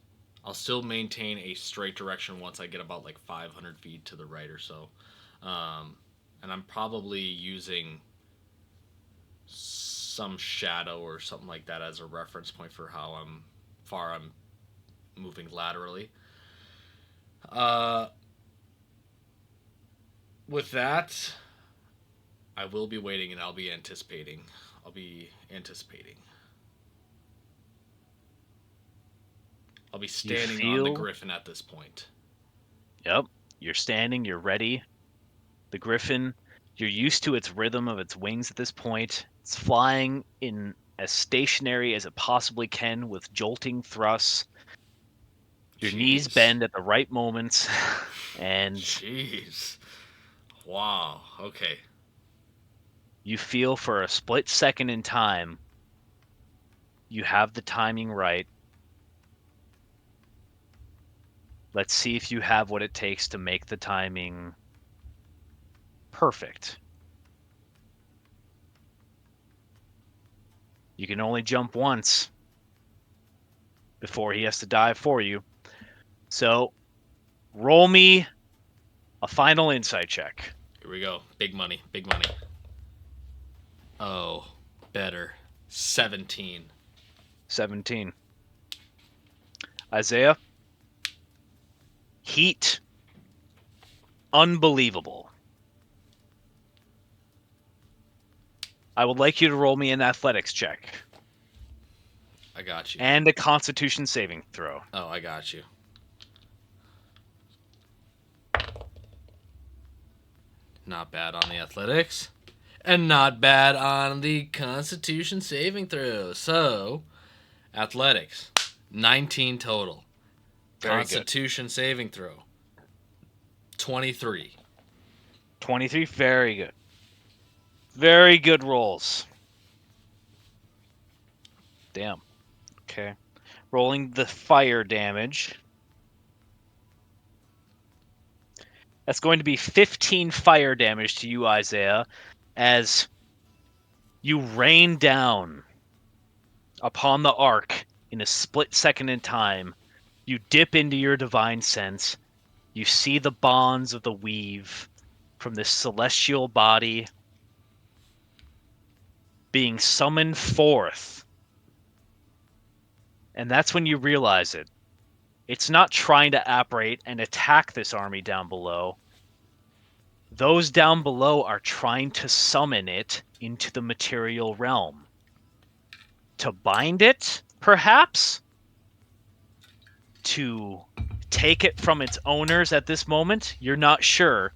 [SPEAKER 1] I'll still maintain a straight direction once I get about like 500 feet to the right or so. And I'm probably using some shadow or something like that as a reference point for how far I'm moving laterally. Uh, with that, I will be waiting and I'll be anticipating. I'll be anticipating. I'll be
[SPEAKER 2] You
[SPEAKER 1] standing on the
[SPEAKER 2] feel,
[SPEAKER 1] griffin at this point.
[SPEAKER 2] yep, you're standing, you're ready. The griffin, you're used to its rhythm of its wings at this point. It's flying in as stationary as it possibly can with jolting thrusts. Your knees
[SPEAKER 1] Jeez.
[SPEAKER 2] bend at the right moments, and
[SPEAKER 1] Jeez. Wow. Okay.
[SPEAKER 2] you feel for a split second in time you have the timing right. Let's see if you have what it takes to make the timing perfect. You can only jump once before he has to dive for you. So roll me a final insight check.
[SPEAKER 1] Here we go. Big money. Big money. Oh, better. 17.
[SPEAKER 2] 17. Isaiah, heat, unbelievable. I would like you to roll me an athletics check
[SPEAKER 1] I got you.
[SPEAKER 2] and a constitution saving throw.
[SPEAKER 1] Oh, I got you. Not bad on the athletics. And not bad on the constitution saving throw. So, athletics, 19 total.
[SPEAKER 2] Very good.
[SPEAKER 1] Constitution saving throw, 23.
[SPEAKER 2] 23, very good. Very good rolls. Damn. Okay. Rolling the fire damage. That's going to be 15 fire damage to you, Isaiah, as you rain down upon the ark in a split second in time. You dip into your divine sense. You see the bonds of the weave from this celestial body being summoned forth. And that's when you realize it. It's not trying to apparate and attack this army down below. Those down below are trying to summon it into the material realm. To bind it, perhaps? To take it from its owners at this moment? You're not sure.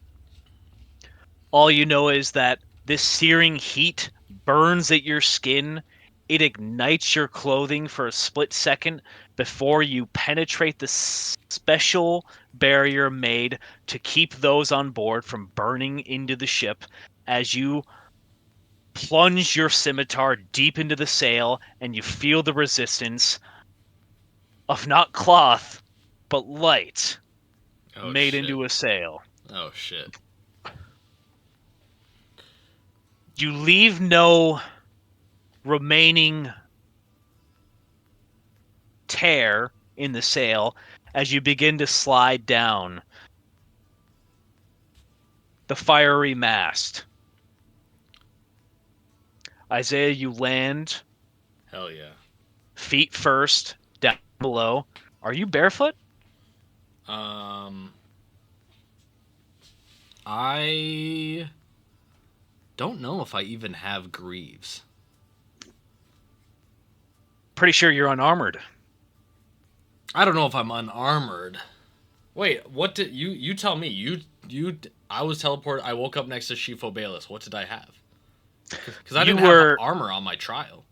[SPEAKER 2] All you know is that this searing heat burns at your skin. It ignites your clothing for a split second before you penetrate the special barrier made to keep those on board from burning into the ship as you plunge your scimitar deep into the sail and you feel the resistance of not cloth, but light
[SPEAKER 1] Oh,
[SPEAKER 2] made
[SPEAKER 1] shit.
[SPEAKER 2] into a sail.
[SPEAKER 1] Oh, shit.
[SPEAKER 2] You leave no remaining tear in the sail as you begin to slide down the fiery mast. Isaiah, you land
[SPEAKER 1] Hell yeah.
[SPEAKER 2] feet first down below. Are you barefoot?
[SPEAKER 1] I don't know if I even have greaves.
[SPEAKER 2] Pretty sure you're unarmored.
[SPEAKER 1] I don't know if I'm unarmored. Wait, what did you tell me? I was teleported. I woke up next to Shifo Bayless. What did I have? Because I
[SPEAKER 2] You
[SPEAKER 1] didn't
[SPEAKER 2] were
[SPEAKER 1] have armor on my trial.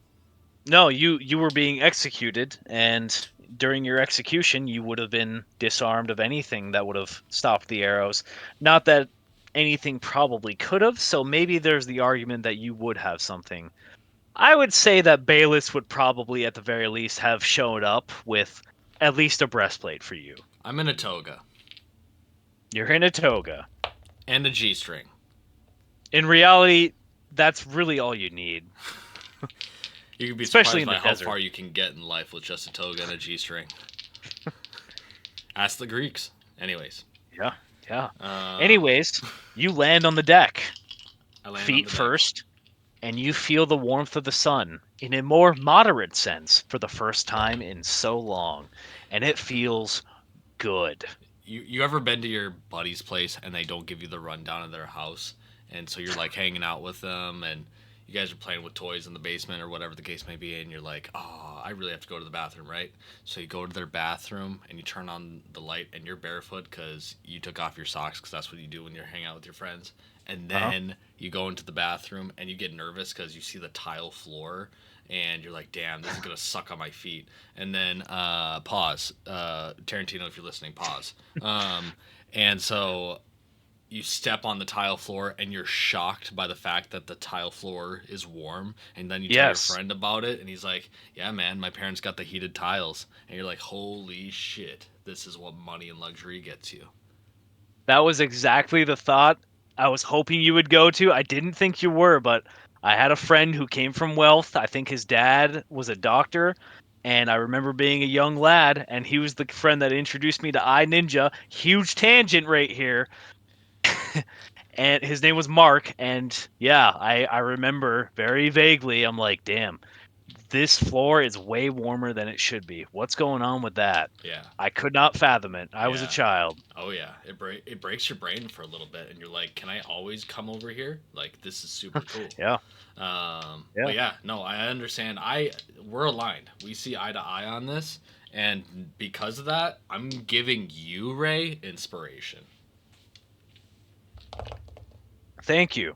[SPEAKER 2] No, you were being executed, and during your execution, you would have been disarmed of anything that would have stopped the arrows. Not that anything probably could have, so maybe there's the argument that you would have something. I would say that Bayless would probably, at the very least, have showed up with at least a breastplate for you.
[SPEAKER 1] I'm in a toga
[SPEAKER 2] You're in a toga.
[SPEAKER 1] and a G-string.
[SPEAKER 2] In reality, that's really all you need.
[SPEAKER 1] You could be
[SPEAKER 2] Especially
[SPEAKER 1] surprised
[SPEAKER 2] in
[SPEAKER 1] by
[SPEAKER 2] the
[SPEAKER 1] how
[SPEAKER 2] desert.
[SPEAKER 1] far you can get in life with just a toga and a G-string. Ask the Greeks. Anyways.
[SPEAKER 2] Yeah. Anyways, you land on the deck,
[SPEAKER 1] I land on
[SPEAKER 2] feet
[SPEAKER 1] the deck.
[SPEAKER 2] first, and you feel the warmth of the sun in a more moderate sense for the first time in so long, and it feels good.
[SPEAKER 1] You ever been to your buddy's place and they don't give you the rundown of their house, and so you're like hanging out with them and you guys are playing with toys in the basement or whatever the case may be, and you're like, oh, I really have to go to the bathroom, right? So you go to their bathroom and you turn on the light and you're barefoot because you took off your socks because that's what you do when you're hanging out with your friends, and
[SPEAKER 2] Uh-huh.
[SPEAKER 1] then you go into the bathroom and you get nervous because you see the tile floor and you're like, damn, this is gonna suck on my feet. And then pause, Tarantino, if you're listening, pause. Um, and so you step on the tile floor and you're shocked by the fact that the tile floor is warm, and then you tell your
[SPEAKER 2] Yes.
[SPEAKER 1] friend about it and he's like, yeah man, my parents got the heated tiles, and you're like, holy shit, this is what money and luxury gets you.
[SPEAKER 2] That was exactly the thought I was hoping you would go to. I didn't think you were, but I had a friend who came from wealth. I think his dad was a doctor, and I remember being a young lad, and he was the friend that introduced me to iNinja. Huge tangent right here. And his name was Mark, and yeah, I remember very vaguely. I'm like, damn, this floor is way warmer than it should be. What's going on with that?
[SPEAKER 1] Yeah.
[SPEAKER 2] I could not fathom it. I was a
[SPEAKER 1] Yeah.
[SPEAKER 2] child.
[SPEAKER 1] Oh yeah, it breaks your brain for a little bit, and you're like, "Can I always come over here? Like, this is super cool."
[SPEAKER 2] Yeah,
[SPEAKER 1] But
[SPEAKER 2] yeah.
[SPEAKER 1] yeah, no, I understand. We're aligned. We see eye to eye on this, and because of that, I'm giving you, Ray, inspiration.
[SPEAKER 2] Thank you.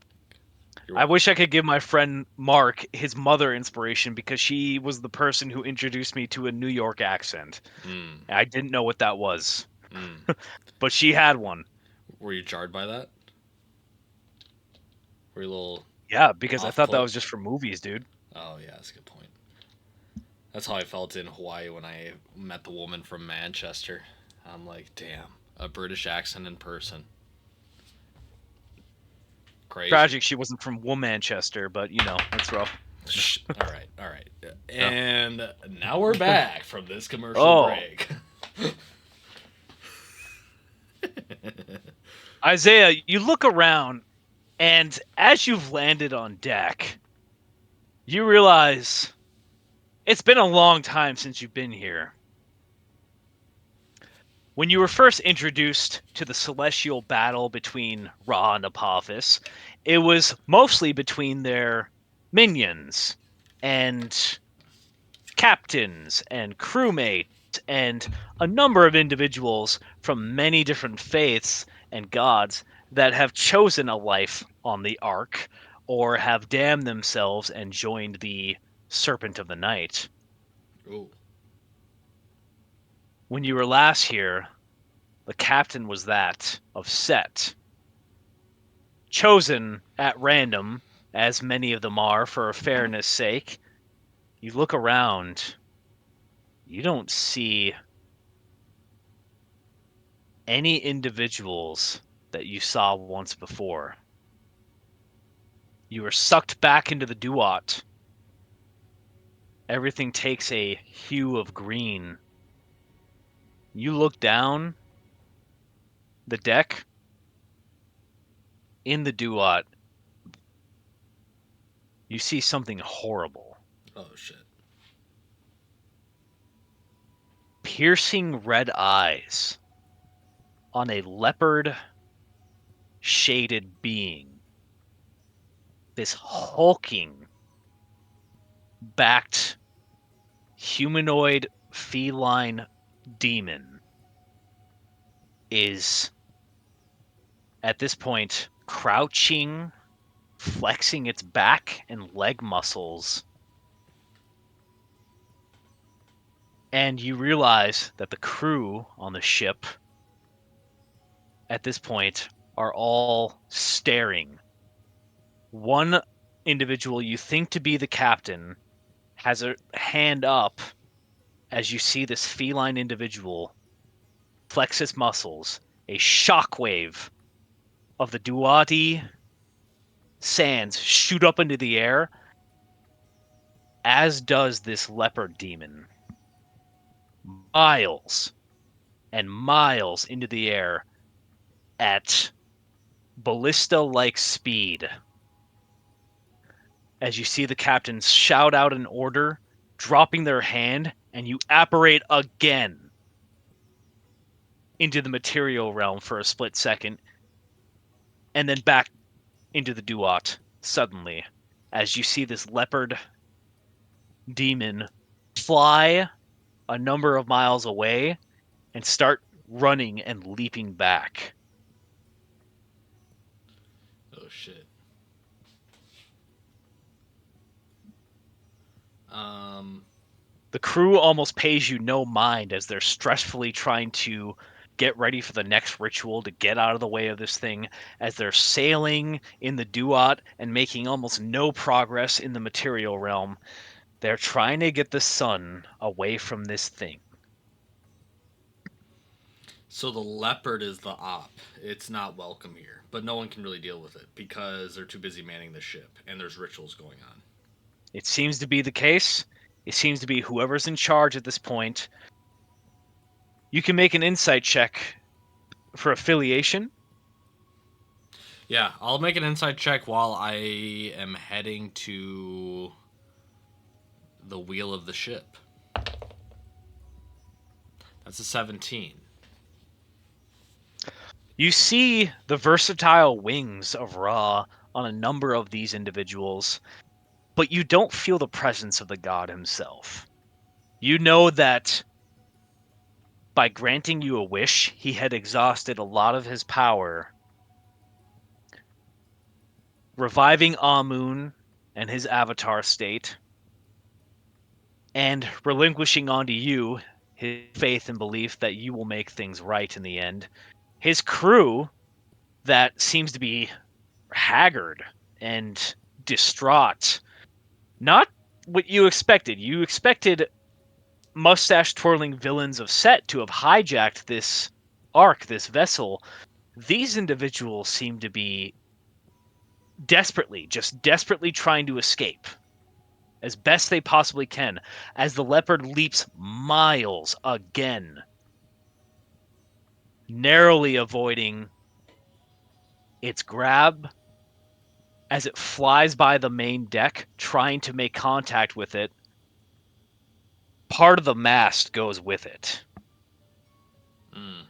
[SPEAKER 1] You're
[SPEAKER 2] I
[SPEAKER 1] welcome.
[SPEAKER 2] wish I could give my friend Mark his mother inspiration because she was the person who introduced me to a New York accent.
[SPEAKER 1] Mm,
[SPEAKER 2] I didn't know what that was,
[SPEAKER 1] mm.
[SPEAKER 2] but she had one.
[SPEAKER 1] Were you jarred by that? Were you a little
[SPEAKER 2] Yeah, because I
[SPEAKER 1] off
[SPEAKER 2] thought that
[SPEAKER 1] put?
[SPEAKER 2] was just for movies, dude.
[SPEAKER 1] Oh yeah, that's a good point. That's how I felt in Hawaii when I met the woman from Manchester. I'm like, damn, a British accent in person. Crazy.
[SPEAKER 2] Tragic she wasn't from Womanchester, but it's rough.
[SPEAKER 1] Shh. All right, all right.
[SPEAKER 2] Yeah.
[SPEAKER 1] And now we're back from this commercial
[SPEAKER 2] Oh,
[SPEAKER 1] break.
[SPEAKER 2] Isaiah, you look around, and as you've landed on deck, you realize it's been a long time since you've been here. When you were first introduced to the celestial battle between Ra and Apophis, it was mostly between their minions and captains and crewmates and a number of individuals from many different faiths and gods that have chosen a life on the Ark or have damned themselves and joined the Serpent of the Night.
[SPEAKER 1] Ooh.
[SPEAKER 2] When you were last here, the captain was that of Set, chosen at random, as many of them are for fairness sake. You look around, you don't see any individuals that you saw once before. You are sucked back into the Duat. Everything takes a hue of green. You look down the deck in the Duat. You see something horrible.
[SPEAKER 1] Oh shit.
[SPEAKER 2] Piercing red eyes on a leopard shaded being. This hulking, backed, humanoid feline demon is at this point crouching, flexing its back and leg muscles. And you realize that the crew on the ship at this point are all staring. One individual you think to be the captain has a hand up as you see this feline individual flex his muscles. A shockwave of the Duati sands shoot up into the air, as does this leopard demon. Miles and miles into the air at ballista like speed. As you see the captains shout out an order, dropping their hand, and you apparate again into the material realm for a split second, and then back into the Duat suddenly, as you see this leopard demon fly a number of miles away and start running and leaping back.
[SPEAKER 1] Oh Oh shit. Um.
[SPEAKER 2] The crew almost pays you no mind as they're stressfully trying to get ready for the next ritual to get out of the way of this thing, as they're sailing in the duat and making almost no progress in the material realm. They're trying to get the sun away from this thing.
[SPEAKER 1] So the leopard is the op. It's not welcome here, but no one can really deal with it because they're too busy manning the ship and there's rituals going on.
[SPEAKER 2] It seems to be the case. It seems to be whoever's in charge at this point. You can make an insight check for affiliation.
[SPEAKER 1] Yeah, I'll make an inside check while I am heading to the wheel of the ship. That's a 17.
[SPEAKER 2] You see the versatile wings of Ra on a number of these individuals, but you don't feel the presence of the god himself. You know that by granting you a wish, he had exhausted a lot of his power, reviving Amun and his avatar state, and relinquishing onto you his faith and belief that you will make things right in the end. His crew, that seems to be haggard and distraught, not what you expected. You expected mustache twirling villains of Set to have hijacked this ark, this vessel. These individuals seem to be desperately trying to escape as best they possibly can as the leopard leaps miles again, narrowly avoiding its grab as it flies by the main deck, trying to make contact with it. Part of the mast goes with it.
[SPEAKER 1] Mm.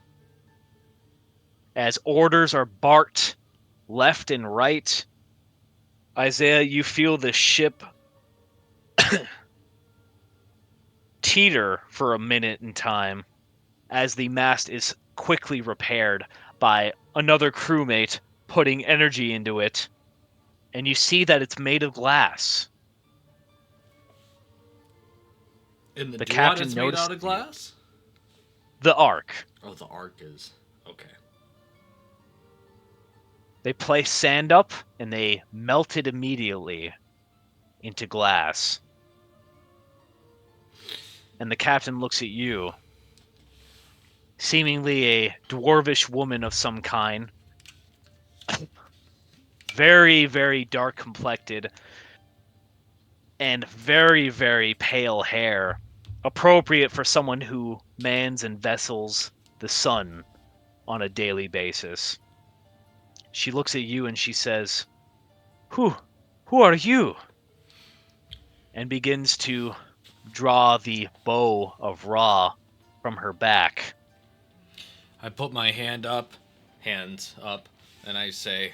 [SPEAKER 2] As orders are barked left and right, Isaiah, you feel the ship teeter for a minute in time as the mast is quickly repaired by another crewmate putting energy into it, and you see that it's made of glass.
[SPEAKER 1] And the
[SPEAKER 2] The
[SPEAKER 1] duat
[SPEAKER 2] captain
[SPEAKER 1] is made
[SPEAKER 2] notices
[SPEAKER 1] out of
[SPEAKER 2] you.
[SPEAKER 1] glass?
[SPEAKER 2] The ark.
[SPEAKER 1] Oh, the arc is. Okay.
[SPEAKER 2] They place sand up and they melt it immediately into glass. And the captain looks at you, seemingly a dwarvish woman of some kind, very, very dark complected, and very, very pale hair, appropriate for someone who mans and vessels the sun on a daily basis. She looks at you and she says, Who are you? And begins to draw the bow of Ra from her back.
[SPEAKER 1] I put my hands up, and I say,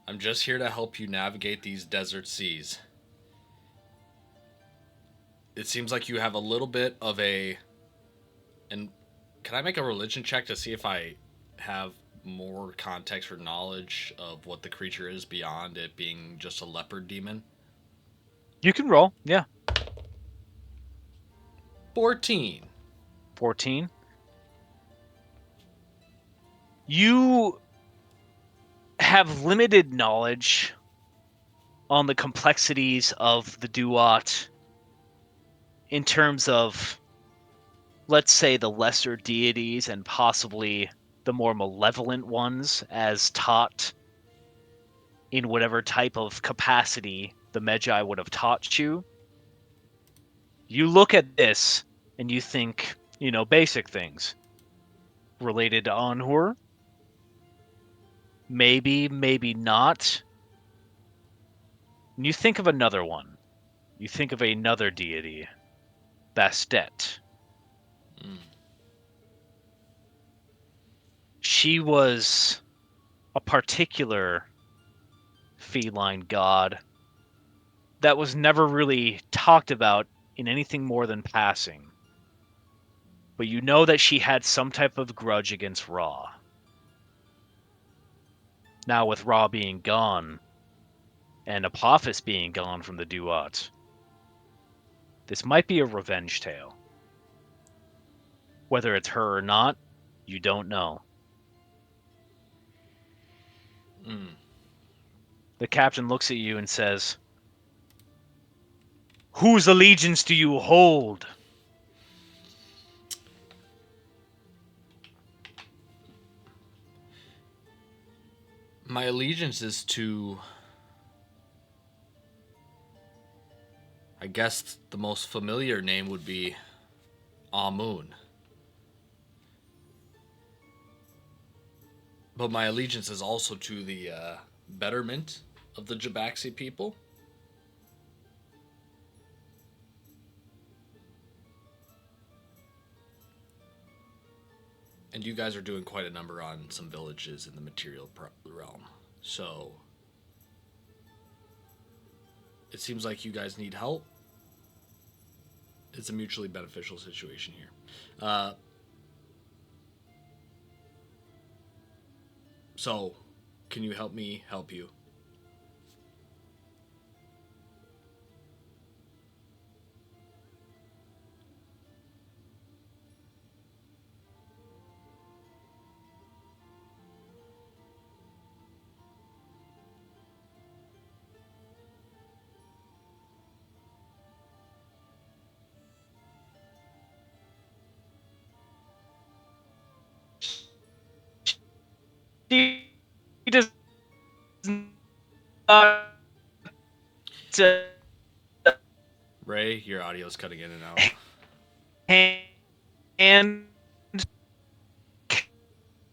[SPEAKER 1] I'm just here to help you navigate these desert seas. It seems like you have a little bit of a. And can I make a religion check to see if I have more context or knowledge of what the creature is beyond it being just a leopard demon?
[SPEAKER 2] You can roll, yeah.
[SPEAKER 1] 14.
[SPEAKER 2] 14. You have limited knowledge on the complexities of the Duat in terms of, let's say, the lesser deities and possibly the more malevolent ones as taught in whatever type of capacity the Magi would have taught you. You look at this and you think, basic things related to Anhur. Maybe, maybe not. And you think of another one. You think of another deity, Bastet.
[SPEAKER 1] Mm.
[SPEAKER 2] She was a particular feline god that was never really talked about in anything more than passing. But you know that she had some type of grudge against Ra. Now, with Ra being gone and Apophis being gone from the Duat, this might be a revenge tale. Whether it's her or not, you don't know.
[SPEAKER 1] Mm.
[SPEAKER 2] The captain looks at you and says, "Whose allegiance do you hold?"
[SPEAKER 1] My allegiance is to, I guess the most familiar name would be Amun. But my allegiance is also to the betterment of the Jabaxi people. And you guys are doing quite a number on some villages in the material realm. So it seems like you guys need help. It's a mutually beneficial situation here. So, can you help me help you?
[SPEAKER 2] She does not
[SPEAKER 1] Ray, your audio's cutting in and out.
[SPEAKER 2] hand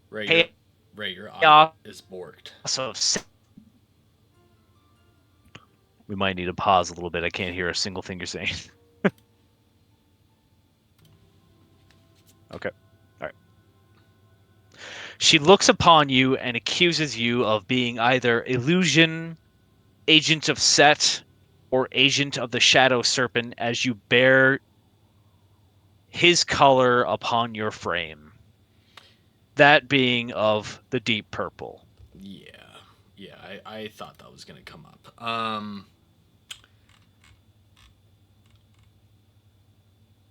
[SPEAKER 1] Ray, your
[SPEAKER 2] chaos
[SPEAKER 1] Ray, your audio is borked.
[SPEAKER 2] of. We might need to pause a little bit. I can't hear a single thing you're saying. Okay. All right. She looks upon you and accuses you of being either illusion, agent of Set, or agent of the Shadow Serpent as you bear his color upon your frame. That being of the deep purple.
[SPEAKER 1] Yeah, yeah, I thought that was gonna come up.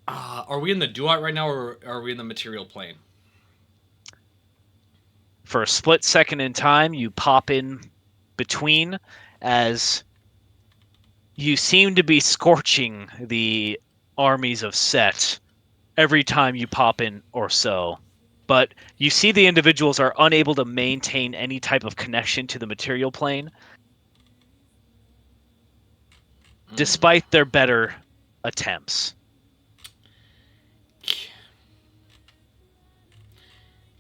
[SPEAKER 1] Are we in the duat right now, or are we in the material plane?
[SPEAKER 2] For a split second in time, you pop in between as you seem to be scorching the armies of Set every time you pop in or so. But you see the individuals are unable to maintain any type of connection to the material plane,
[SPEAKER 1] Mm.
[SPEAKER 2] despite their better attempts.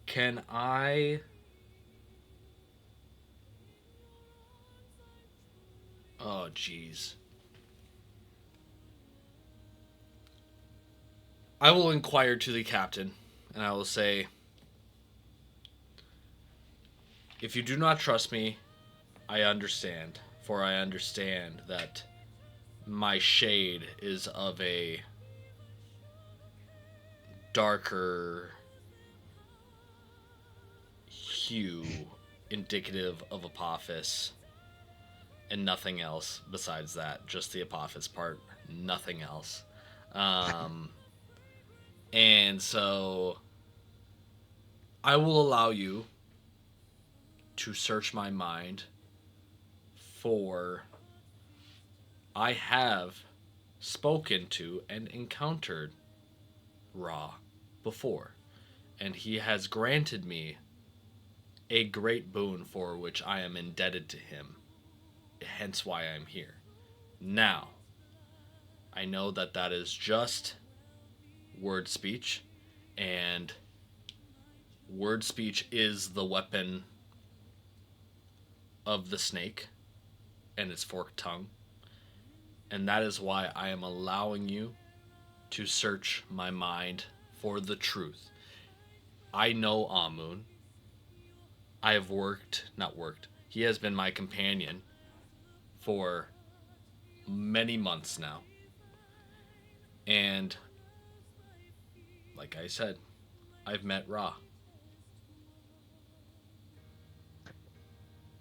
[SPEAKER 1] Can I? Oh, jeez. I will inquire to the captain, and I will say, if you do not trust me, I understand. For I understand that my shade is of a darker hue, indicative of Apophis, and nothing else besides that. Just the Apophis part, nothing else. Um, and so I will allow you to search my mind for. I have spoken to and encountered Ra before, and he has granted me a great boon for which I am indebted to him, hence why I'm here. Now, I know that that is just word speech, and word speech is the weapon of the snake and its forked tongue, and that is why I am allowing you to search my mind for the truth. I know Amun. I have not worked. He has been my companion for many months now. And like I said, I've met Ra.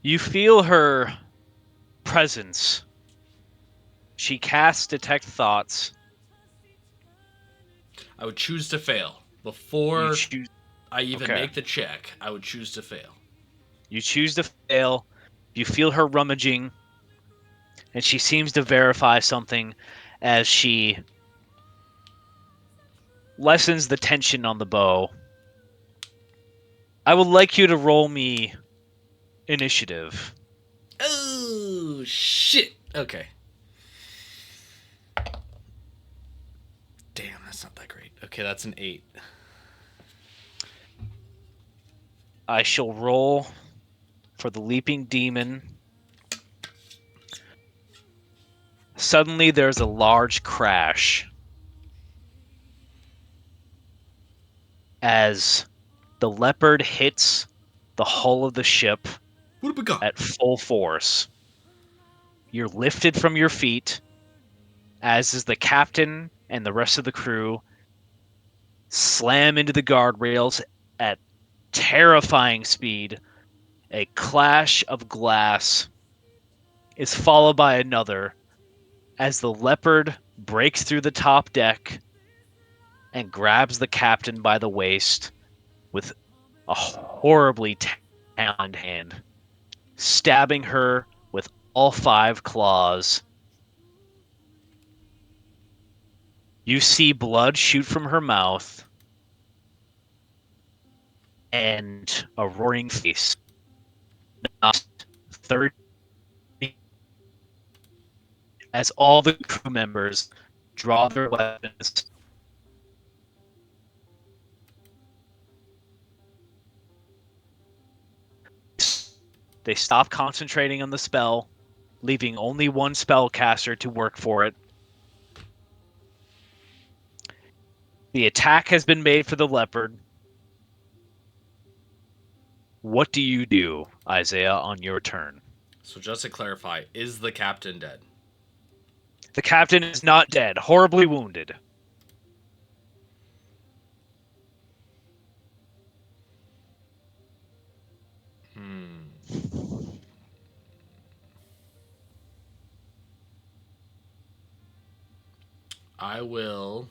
[SPEAKER 2] You feel her presence. She casts Detect Thoughts.
[SPEAKER 1] I would choose to fail.
[SPEAKER 2] You
[SPEAKER 1] Before
[SPEAKER 2] choose.
[SPEAKER 1] I even
[SPEAKER 2] Okay.
[SPEAKER 1] make the check, I would choose to fail.
[SPEAKER 2] You choose to fail. You feel her rummaging, and she seems to verify something as she lessens the tension on the bow. I would like you to roll me initiative.
[SPEAKER 1] Oh, shit. Okay. Damn, that's not that great. Okay, that's an 8.
[SPEAKER 2] I shall roll for the leaping demon. Suddenly, there's a large crash as the leopard hits the hull of the ship
[SPEAKER 1] What have we got?
[SPEAKER 2] at full force. You're lifted from your feet, as is the captain and the rest of the crew, slam into the guardrails at terrifying speed. A clash of glass is followed by another as the leopard breaks through the top deck and grabs the captain by the waist with a horribly taloned hand, stabbing her with all 5 claws. You see blood shoot from her mouth and a roaring face. Not 30 as all the crew members draw their weapons. They stop concentrating on the spell, leaving only one spellcaster to work for it. The attack has been made for the leopard. What do you do, Isaiah, on your turn?
[SPEAKER 1] So just to clarify, is the captain dead?
[SPEAKER 2] The captain is not dead, horribly wounded.
[SPEAKER 1] Hmm. I will.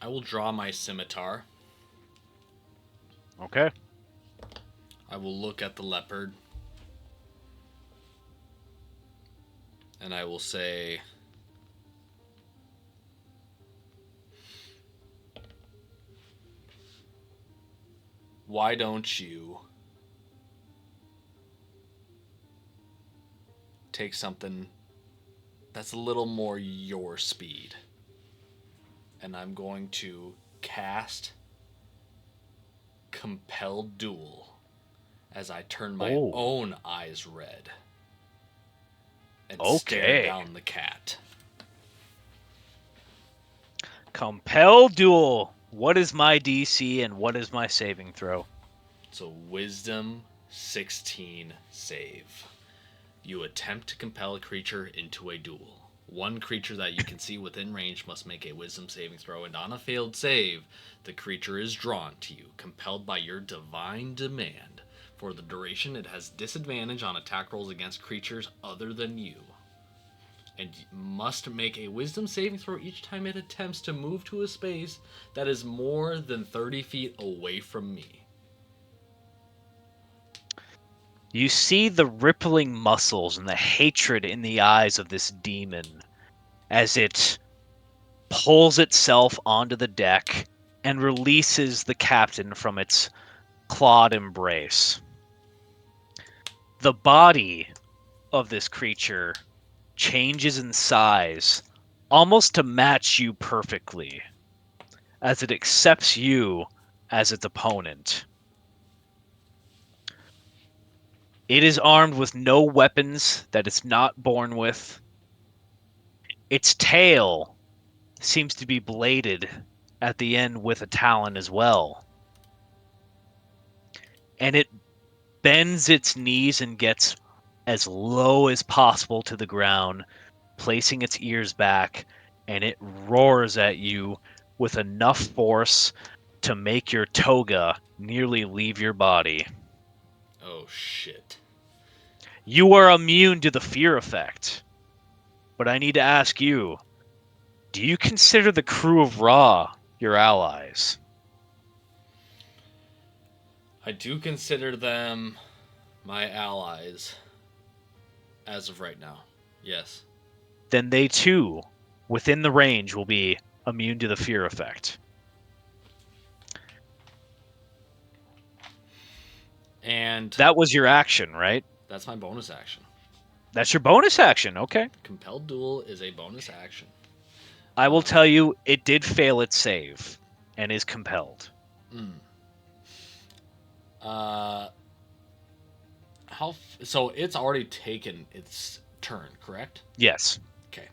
[SPEAKER 1] I will draw my scimitar.
[SPEAKER 2] Okay.
[SPEAKER 1] I will look at the leopard. And I will say, why don't you take something that's a little more your speed? And I'm going to cast Compelled Duel as I turn my
[SPEAKER 2] Oh,
[SPEAKER 1] own eyes red and stare
[SPEAKER 2] okay.
[SPEAKER 1] down the cat.
[SPEAKER 2] Compel duel. What is my DC and what is my saving throw?
[SPEAKER 1] So, Wisdom 16 save. You attempt to compel a creature into a duel. One creature that you can see within range must make a wisdom saving throw, and on a failed save, the creature is drawn to you, compelled by your divine demand. For the duration, it has disadvantage on attack rolls against creatures other than you, and must make a wisdom saving throw each time it attempts to move to a space that is more than 30 feet away from me.
[SPEAKER 2] You see the rippling muscles and the hatred in the eyes of this demon as it pulls itself onto the deck and releases the captain from its clawed embrace. The body of this creature changes in size almost to match you perfectly as it accepts you as its opponent. It is armed with no weapons that it's not born with. Its tail seems to be bladed at the end with a talon as well. and it bends its knees and gets as low as possible to the ground, placing its ears back, and it roars at you with enough force to make your toga nearly leave your body.
[SPEAKER 1] Oh, shit.
[SPEAKER 2] You are immune to the fear effect. But I need to ask you, do you consider the crew of Ra your allies?
[SPEAKER 1] I do consider them my allies as of right now. Yes.
[SPEAKER 2] Then they too, within the range, will be immune to the fear effect.
[SPEAKER 1] And
[SPEAKER 2] That was your action, right?
[SPEAKER 1] that's my bonus action.
[SPEAKER 2] That's your bonus action. Okay.
[SPEAKER 1] Compelled Duel is a bonus action.
[SPEAKER 2] I will tell you, it did fail its save and is compelled.
[SPEAKER 1] Uh, so it's already taken its turn, correct?
[SPEAKER 2] Yes.
[SPEAKER 1] Okay.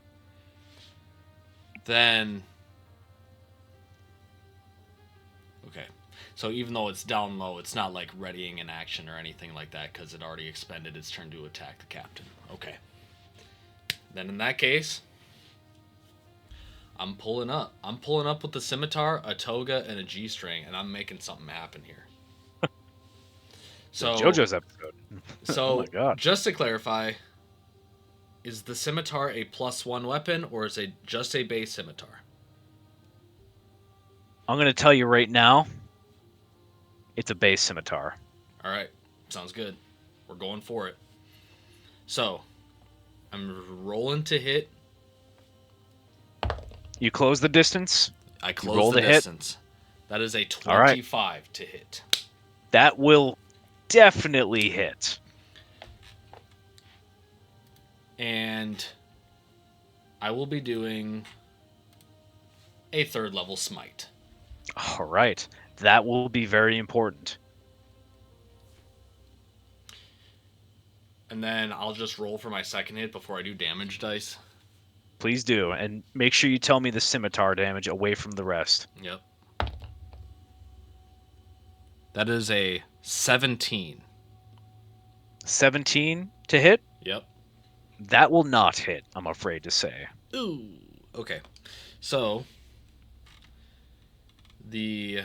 [SPEAKER 1] Then. Okay. So even though it's down low, it's not like readying an action or anything like that because it already expended its turn to attack the captain. Okay. Then in that case, I'm pulling up. I'm pulling up with the scimitar, a toga, and a G-string, and I'm making something happen here.
[SPEAKER 2] So
[SPEAKER 1] So,
[SPEAKER 2] JoJo's episode. Oh my god.
[SPEAKER 1] just to clarify, is the scimitar a +1 weapon or is it just a base scimitar?
[SPEAKER 2] I'm going to tell you right now, it's a base scimitar.
[SPEAKER 1] All right, sounds good. We're going for it. So, I'm rolling to hit.
[SPEAKER 2] You close the distance.
[SPEAKER 1] I
[SPEAKER 2] You roll
[SPEAKER 1] close the
[SPEAKER 2] to hit.
[SPEAKER 1] distance. That is a
[SPEAKER 2] All right.
[SPEAKER 1] 25 to hit.
[SPEAKER 2] That will definitely hit.
[SPEAKER 1] And I will be doing a 3rd level smite.
[SPEAKER 2] All right. That will be very important.
[SPEAKER 1] And then I'll just roll for my second hit before I do damage dice.
[SPEAKER 2] Please do. And make sure you tell me the scimitar damage away from the rest.
[SPEAKER 1] Yep. That is a 17.
[SPEAKER 2] 17 to hit?
[SPEAKER 1] Yep.
[SPEAKER 2] That will not hit, I'm afraid to say.
[SPEAKER 1] Ooh. Okay. So, the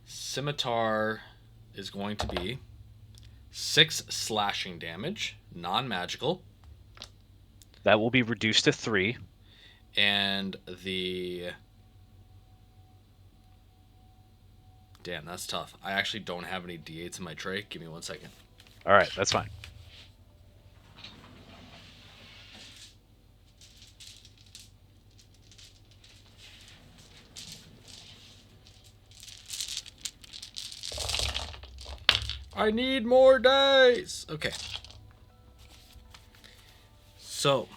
[SPEAKER 1] scimitar is going to be 6 slashing damage, non-magical.
[SPEAKER 2] That will be reduced to 3.
[SPEAKER 1] And the... Damn, that's tough. I actually don't have any d8s in my tray. Give me 1 second.
[SPEAKER 2] All right, that's fine.
[SPEAKER 1] I need more dice. Okay. So,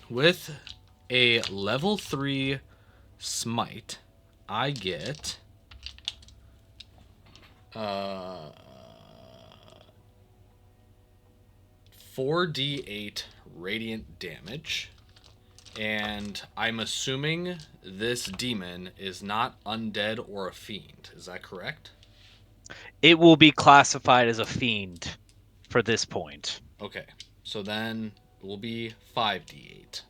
[SPEAKER 1] with a level 3 smite, I get 4d8 radiant damage. And I'm assuming this demon is not undead or a fiend. Is that correct?
[SPEAKER 2] It will be classified as a fiend for this point.
[SPEAKER 1] Okay. So then it will be 5d8.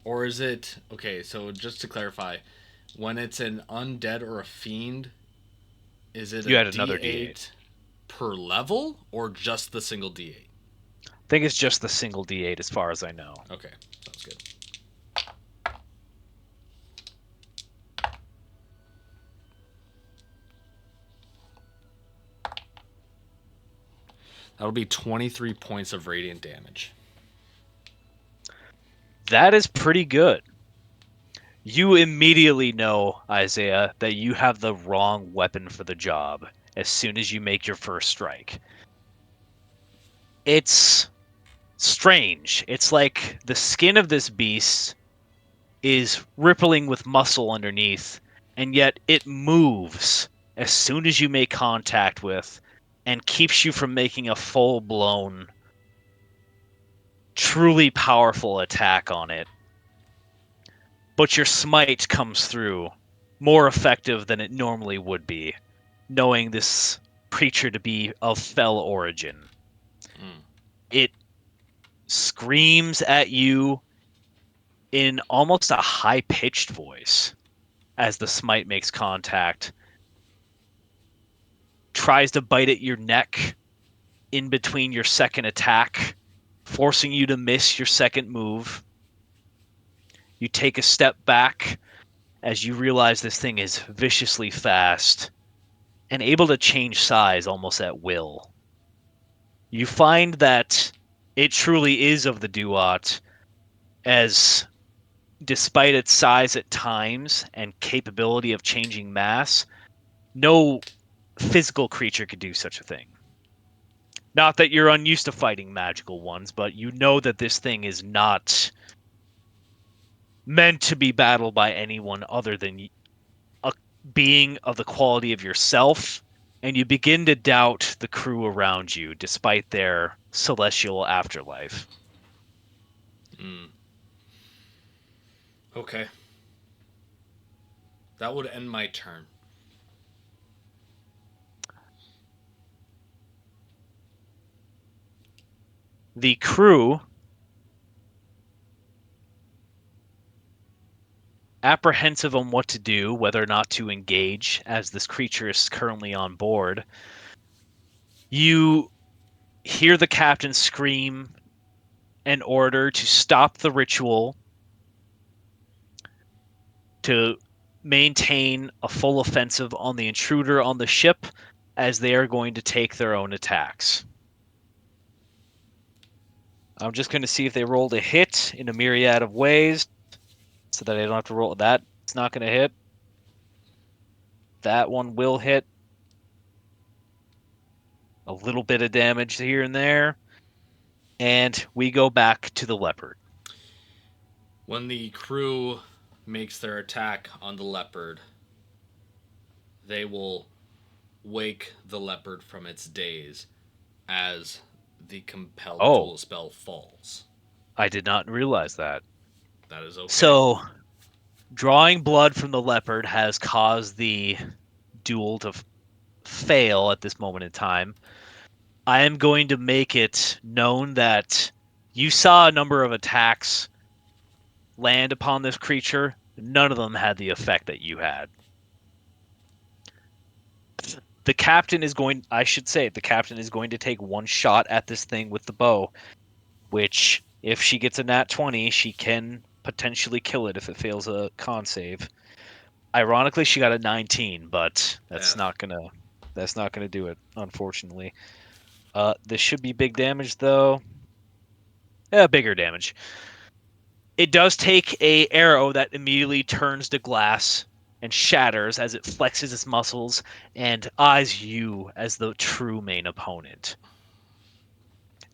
[SPEAKER 1] Or is it... Okay, so just to clarify, when it's an undead or a fiend, is it
[SPEAKER 2] You
[SPEAKER 1] a
[SPEAKER 2] add another
[SPEAKER 1] d8 per level or just the single d8?
[SPEAKER 2] I think it's just the single D8 as far as I know.
[SPEAKER 1] Okay, sounds good. That'll be 23 points of radiant damage.
[SPEAKER 2] That is pretty good. You immediately know, Isaiah, that you have the wrong weapon for the job as soon as you make your first strike. It's strange. It's like the skin of this beast is rippling with muscle underneath, and yet it moves as soon as you make contact with and keeps you from making a full-blown, truly powerful attack on it. But your smite comes through more effective than it normally would be, knowing this creature to be of fell origin.
[SPEAKER 1] Mm.
[SPEAKER 2] It screams at you in almost a high-pitched voice as the smite makes contact, tries to bite at your neck in between your second attack, forcing you to miss your second move. You take a step back as you realize this thing is viciously fast and able to change size almost at will. You find that it truly is of the Duat, as despite its size at times and capability of changing mass, no physical creature could do such a thing. Not that you're unused to fighting magical ones, but you know that this thing is not meant to be battled by anyone other than a being of the quality of yourself, and you begin to doubt the crew around you despite their celestial afterlife.
[SPEAKER 1] Mm. Okay. That would end my turn.
[SPEAKER 2] The crew, apprehensive on what to do, whether or not to engage, as this creature is currently on board, you hear the captain scream an order to stop the ritual, to maintain a full offensive on the intruder on the ship, as they are going to take their own attacks. I'm just going to see if they rolled a hit in a myriad of ways so that I don't have to roll that. It's not going to hit. That one will hit. A little bit of damage here and there. And we go back to the leopard.
[SPEAKER 1] When the crew makes their attack on the leopard, they will wake the leopard from its daze as the compel
[SPEAKER 2] Oh,
[SPEAKER 1] duel spell falls.
[SPEAKER 2] I did not realize that.
[SPEAKER 1] That is okay.
[SPEAKER 2] So, drawing blood from the leopard has caused the duel to fail at this moment in time. I am going to make it known that you saw a number of attacks land upon this creature. None of them had the effect that you had. The captain is going, I should say, the captain is going to take one shot at this thing with the bow, which, if she gets a nat 20, she can potentially kill it if it fails a con save. Ironically, she got a 19, but
[SPEAKER 1] F.
[SPEAKER 2] that's not gonna do it, unfortunately. This should be big damage though. Yeah, bigger damage. It does take a arrow that immediately turns to glass and shatters as it flexes its muscles and eyes you as the true main opponent.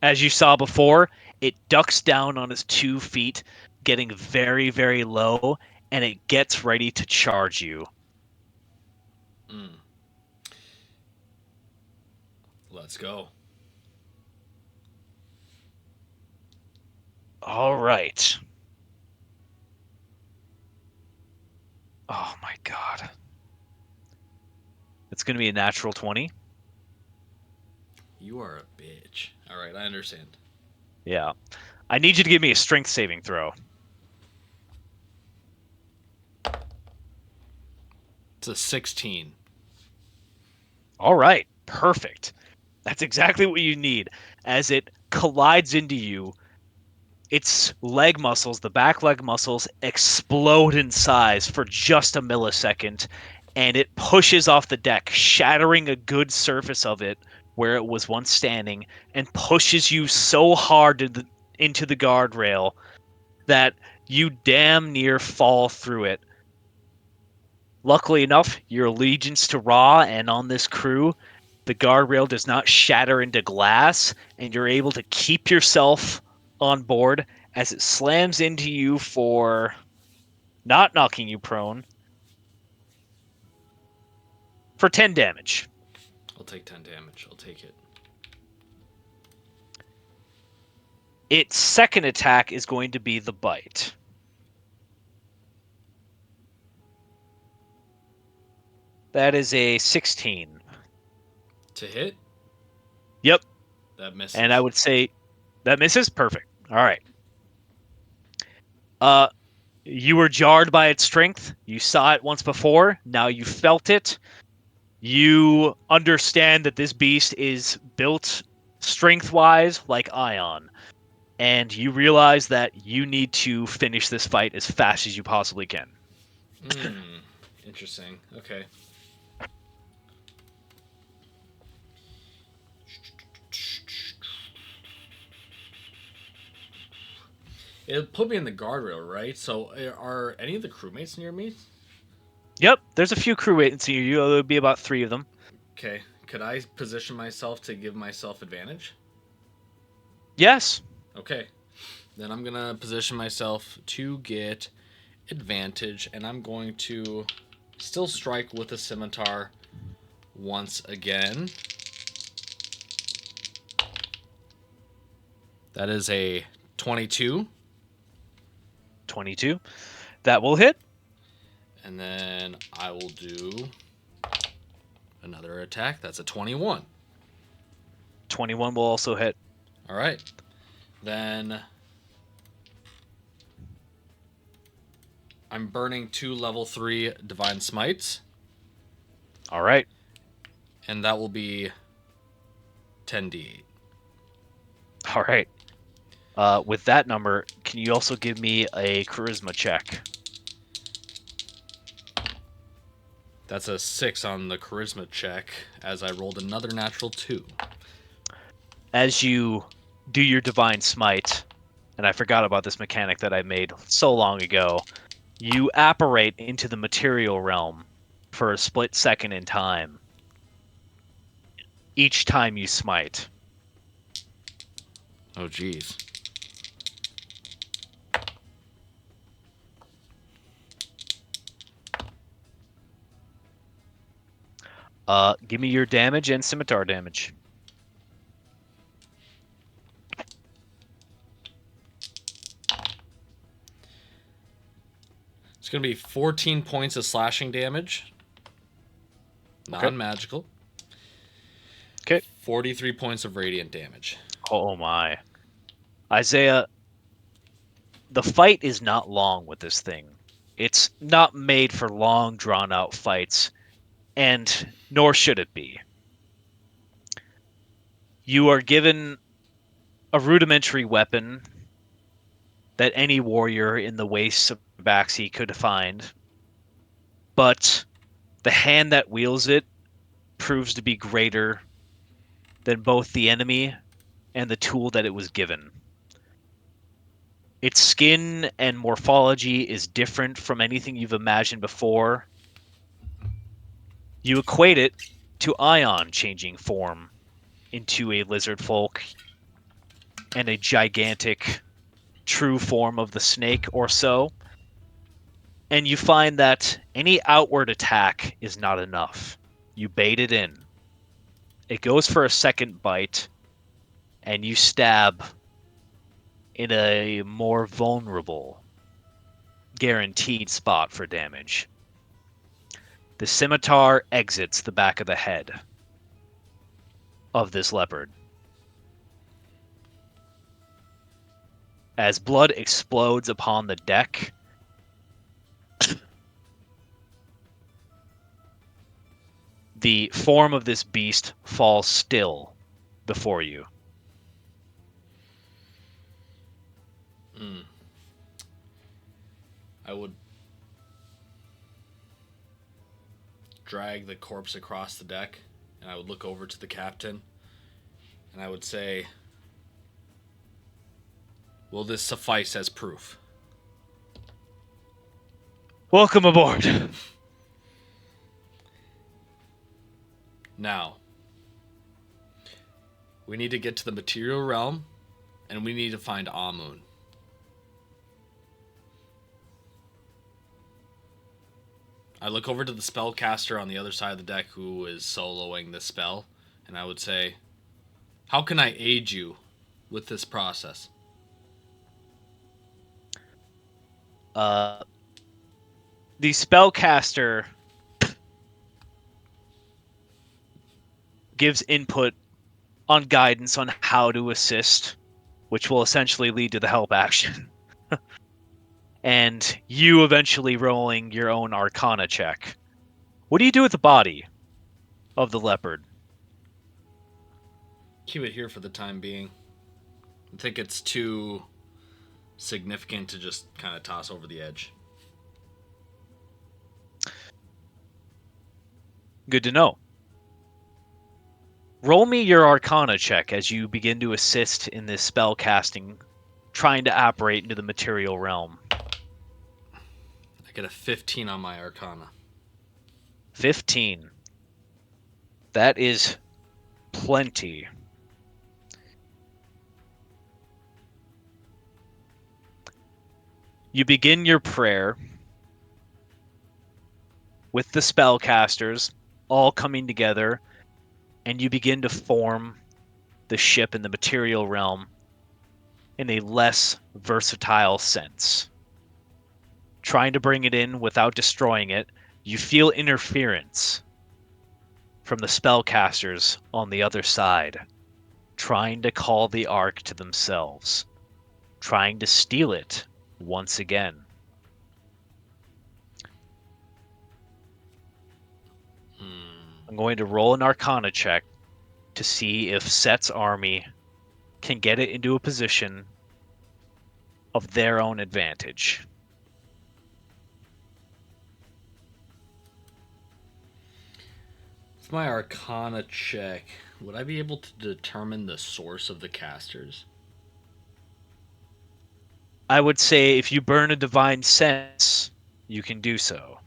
[SPEAKER 2] As you saw before, it ducks down on its 2 feet, getting very, very low, and it gets ready to charge you.
[SPEAKER 1] Mm. Let's go.
[SPEAKER 2] All right. Oh my god. It's going to be a natural 20.
[SPEAKER 1] You are a bitch. All right, I understand.
[SPEAKER 2] Yeah. I need you to give me a strength saving throw.
[SPEAKER 1] It's a 16.
[SPEAKER 2] All right. Perfect. That's exactly what you need. As it collides into you, its leg muscles, the back leg muscles, explode in size for just a millisecond, and it pushes off the deck, shattering a good surface of it where it was once standing, and pushes you so hard into the guardrail that you damn near fall through it. Luckily enough, your allegiance to Ra and on this crew, the guardrail does not shatter into glass, and you're able to keep yourself on board as it slams into you for not knocking you prone for 10 damage.
[SPEAKER 1] I'll take 10 damage. I'll take it.
[SPEAKER 2] Its second attack is going to be the bite. That is a 16.
[SPEAKER 1] To hit?
[SPEAKER 2] Yep.
[SPEAKER 1] That
[SPEAKER 2] And I
[SPEAKER 1] misses.
[SPEAKER 2] would say that misses. Perfect. All right. Uh, you were jarred by its strength. You saw it once before. Now you felt it. You understand that this beast is built strength-wise like Ion, and you realize that you need to finish this fight as fast as you possibly can.
[SPEAKER 1] Hmm. Interesting. Okay. It put me in the guardrail, right? So, are any of the crewmates near me?
[SPEAKER 2] Yep, there's a few crewmates near you. There'll be about 3 of them.
[SPEAKER 1] Okay. Could I position myself to give myself advantage?
[SPEAKER 2] Yes.
[SPEAKER 1] Okay. Then I'm gonna position myself to get advantage, and I'm going to still strike with a scimitar once again. That is a 22.
[SPEAKER 2] 22. That will hit.
[SPEAKER 1] And then I will do another attack. That's a 21.
[SPEAKER 2] 21 will also hit.
[SPEAKER 1] All right. Then I'm burning 2 level 3 Divine Smites,
[SPEAKER 2] All right.
[SPEAKER 1] and that will be 10d8.
[SPEAKER 2] All right. With that number, can you also give me a charisma check?
[SPEAKER 1] That's a 6 on the charisma check, as I rolled another natural 2.
[SPEAKER 2] As you do your divine smite, and I forgot about this mechanic that I made so long ago, you apparate into the material realm for a split second in time each time you smite.
[SPEAKER 1] Oh, geez.
[SPEAKER 2] Give me your damage and scimitar damage.
[SPEAKER 1] It's going to be 14 points of slashing damage,
[SPEAKER 2] Okay.
[SPEAKER 1] non-magical.
[SPEAKER 2] Okay.
[SPEAKER 1] 43 points of radiant damage.
[SPEAKER 2] Oh my. Isaiah, the fight is not long with this thing. It's not made for long, drawn out fights, and nor should it be. You are given a rudimentary weapon that any warrior in the wastes of Baxi could find, but the hand that wields it proves to be greater than both the enemy and the tool that it was given. Its skin and morphology is different from anything you've imagined before. You equate it to Ion changing form into a lizard folk and a gigantic true form of the snake or so. And you find that any outward attack is not enough. You bait it in. It goes for a second bite, and you stab in a more vulnerable, guaranteed spot for damage. The scimitar exits the back of the head of this leopard. As blood explodes upon the deck, the form of this beast falls still before you.
[SPEAKER 1] Mm. I would drag the corpse across the deck, and I would look over to the captain, and I would say, will this suffice as proof?
[SPEAKER 2] Welcome aboard.
[SPEAKER 1] Now, we need to get to the material realm, and we need to find Amun. I look over to the spellcaster on the other side of the deck who is soloing this spell, and I would say, how can I aid you with this process?
[SPEAKER 2] Uh, the spellcaster gives input on guidance on how to assist, which will essentially lead to the help action. And you eventually rolling your own Arcana check. What do you do with the body of the leopard?
[SPEAKER 1] Keep it here for the time being. I think it's too significant to just kind of toss over the edge.
[SPEAKER 2] Good to know. Roll me your Arcana check as you begin to assist in this spell casting, trying to apparate into the material realm.
[SPEAKER 1] I get a 15 on my Arcana.
[SPEAKER 2] 15. That is plenty. You begin your prayer with the spellcasters all coming together, and you begin to form the ship in the material realm in a less versatile sense. Trying to bring it in without destroying it, you feel interference from the spellcasters on the other side, trying to call the Ark to themselves, trying to steal it once again. I'm going to roll an Arcana check to see if Set's army can get it into a position of their own advantage.
[SPEAKER 1] With my Arcana check, would I be able to determine the source of the casters?
[SPEAKER 2] I would say if you burn a divine sense, you can do so.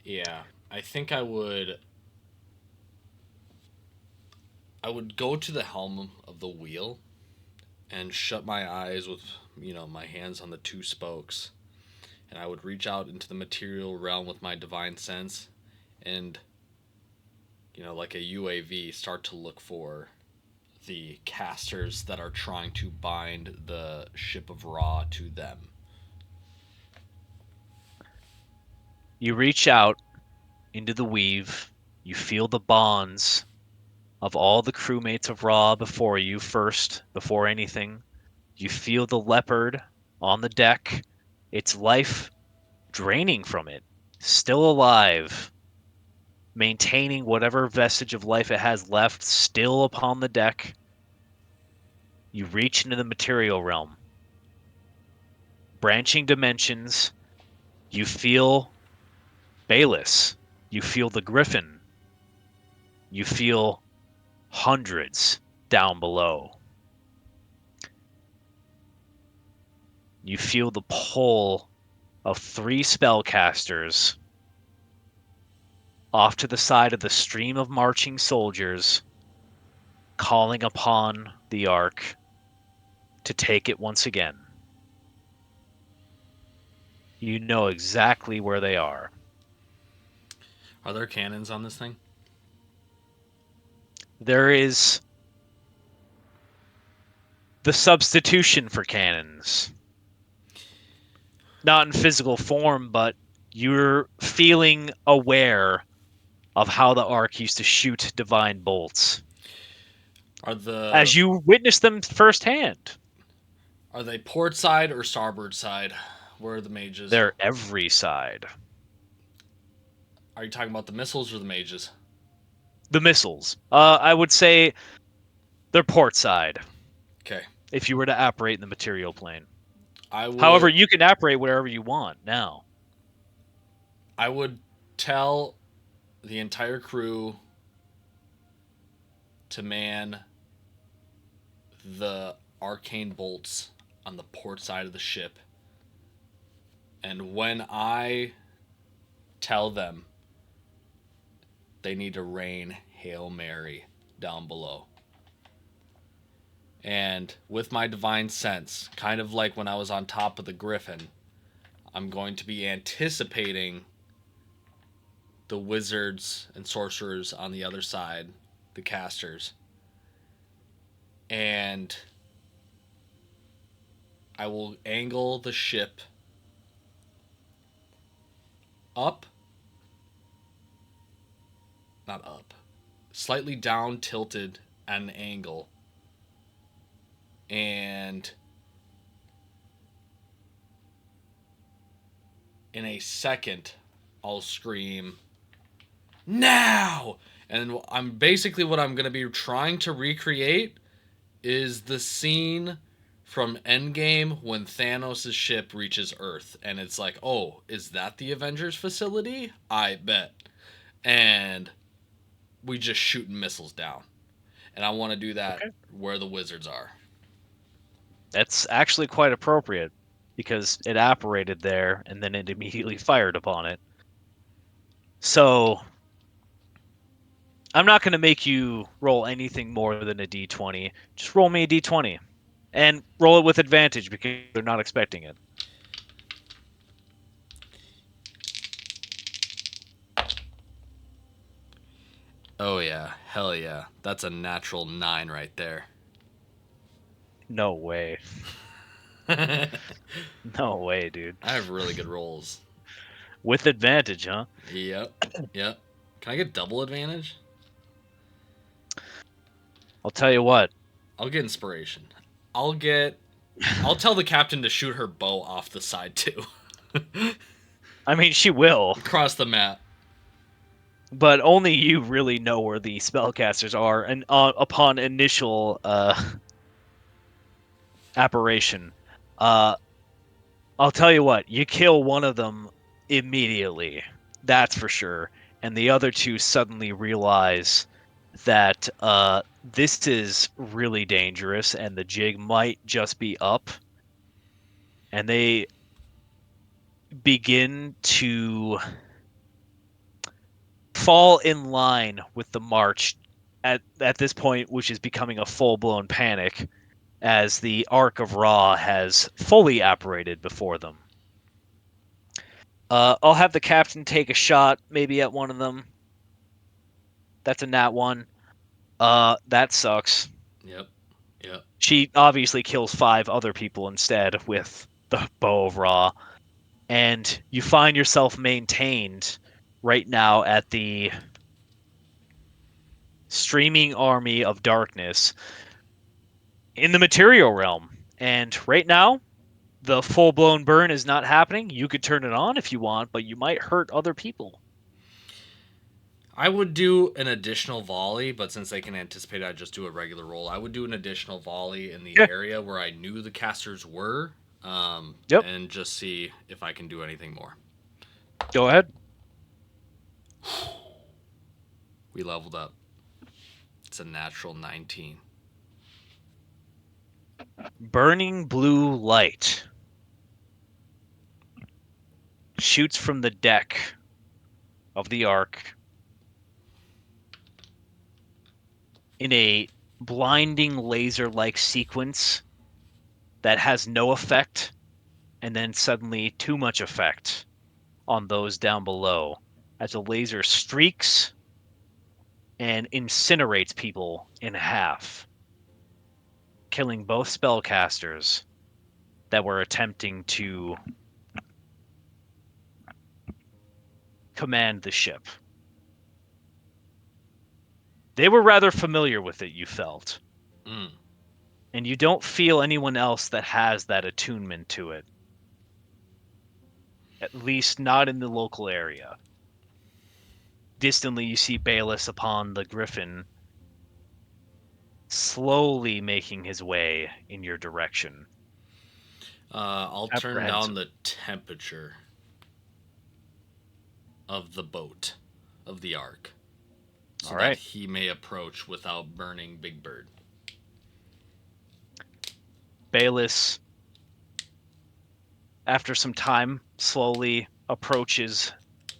[SPEAKER 1] Yeah, I think I would. I would go to the helm of the wheel and shut my eyes with, my hands on the two spokes, and I would reach out into the material realm with my divine sense, and like a UAV, start to look for the casters that are trying to bind the ship of Ra to them.
[SPEAKER 2] You reach out into the weave, you feel the bonds of all the crewmates of Ra before you first, before anything. You feel the leopard on the deck, its life draining from it, still alive, maintaining whatever vestige of life it has left, still upon the deck. You reach into the material realm. Branching dimensions, you feel Bayless. You feel the Griffin. You feel hundreds down below. You feel the pull of 3 spellcasters off to the side of the stream of marching soldiers, calling upon the Ark to take it once again. You know exactly where they are.
[SPEAKER 1] Are there cannons on this thing?
[SPEAKER 2] There is the substitution for cannons. Not in physical form, but you're feeling aware of how the Ark used to shoot divine bolts,
[SPEAKER 1] Are
[SPEAKER 2] as
[SPEAKER 1] the
[SPEAKER 2] you witnessed them firsthand.
[SPEAKER 1] are they port side or starboard side? Where are the mages?
[SPEAKER 2] They're every side.
[SPEAKER 1] Are you talking about the missiles or the mages?
[SPEAKER 2] The missiles. I would say they're port side,
[SPEAKER 1] Okay.
[SPEAKER 2] if you were to operate in the material plane.
[SPEAKER 1] I
[SPEAKER 2] However,
[SPEAKER 1] would
[SPEAKER 2] you can operate wherever you want now.
[SPEAKER 1] I would tell the entire crew to man the arcane bolts on the port side of the ship. And when I tell them, they need to rain Hail Mary down below. And with my divine sense, kind of like when I was on top of the Griffin, I'm going to be anticipating the wizards and sorcerers on the other side, the casters. And I will angle the ship up slightly down tilted at an angle, and in a second, I'll scream, now! And I'm basically what I'm going to be trying to recreate is the scene from Endgame when Thanos' ship reaches Earth. And it's like, oh, is that the Avengers facility? I bet. And we just shooting missiles down. And I want to do that
[SPEAKER 2] Okay.
[SPEAKER 1] where the wizards are.
[SPEAKER 2] That's actually quite appropriate because it apparated there and then it immediately fired upon it. So I'm not going to make you roll anything more than a d20. Just roll me a d20 and roll it with advantage because they're not expecting it.
[SPEAKER 1] Oh, yeah. Hell yeah. That's a natural 9 right there.
[SPEAKER 2] No way.
[SPEAKER 1] I
[SPEAKER 2] No way, dude.
[SPEAKER 1] have really good rolls.
[SPEAKER 2] With advantage, huh?
[SPEAKER 1] Yep. Yep. Can I get double advantage?
[SPEAKER 2] I'll tell you what.
[SPEAKER 1] I'll get inspiration. I'll get. I'll tell the captain to shoot her bow off the side too.
[SPEAKER 2] I mean, she will,
[SPEAKER 1] Across the map.
[SPEAKER 2] but only you really know where the spellcasters are, and upon initial apparition, uh, I'll tell you what. You kill one of them immediately. That's for sure. And the other two suddenly realize that this is really dangerous, and the jig might just be up, and they begin to fall in line with the march at this point, which is becoming a full blown panic as the arc of Ra has fully apparated before them. I'll have the captain take a shot, maybe at one of them. That's a nat one. That sucks.
[SPEAKER 1] Yep. Yep.
[SPEAKER 2] She obviously kills 5 other people instead with the bow of Ra, and you find yourself maintained right now at the streaming army of darkness in the material realm. And right now, the full blown burn is not happening. You could turn it on if you want, but you might hurt other people.
[SPEAKER 1] I would do an additional volley, but since they can anticipate I'd just do a regular roll, I would do an additional volley in the
[SPEAKER 2] Yeah.
[SPEAKER 1] area where I knew the casters were,
[SPEAKER 2] Yep.
[SPEAKER 1] and just see if I can do anything more.
[SPEAKER 2] Go ahead.
[SPEAKER 1] We leveled up. It's a natural 19.
[SPEAKER 2] Burning blue light shoots from the deck of the Ark in a blinding laser like sequence that has no effect and then suddenly too much effect on those down below as a laser streaks and incinerates people in half, killing both spellcasters that were attempting to command the ship. They were rather familiar with it, you felt,
[SPEAKER 1] Mm.
[SPEAKER 2] and you don't feel anyone else that has that attunement to it, at least not in the local area. Distantly, you see Bayless upon the Griffin, slowly making his way in your direction.
[SPEAKER 1] I'll turn down
[SPEAKER 2] Apprehensive.
[SPEAKER 1] the temperature of the boat, of the ark, so
[SPEAKER 2] All
[SPEAKER 1] that
[SPEAKER 2] right.
[SPEAKER 1] he may approach without burning Big Bird.
[SPEAKER 2] Bayless, after some time, slowly approaches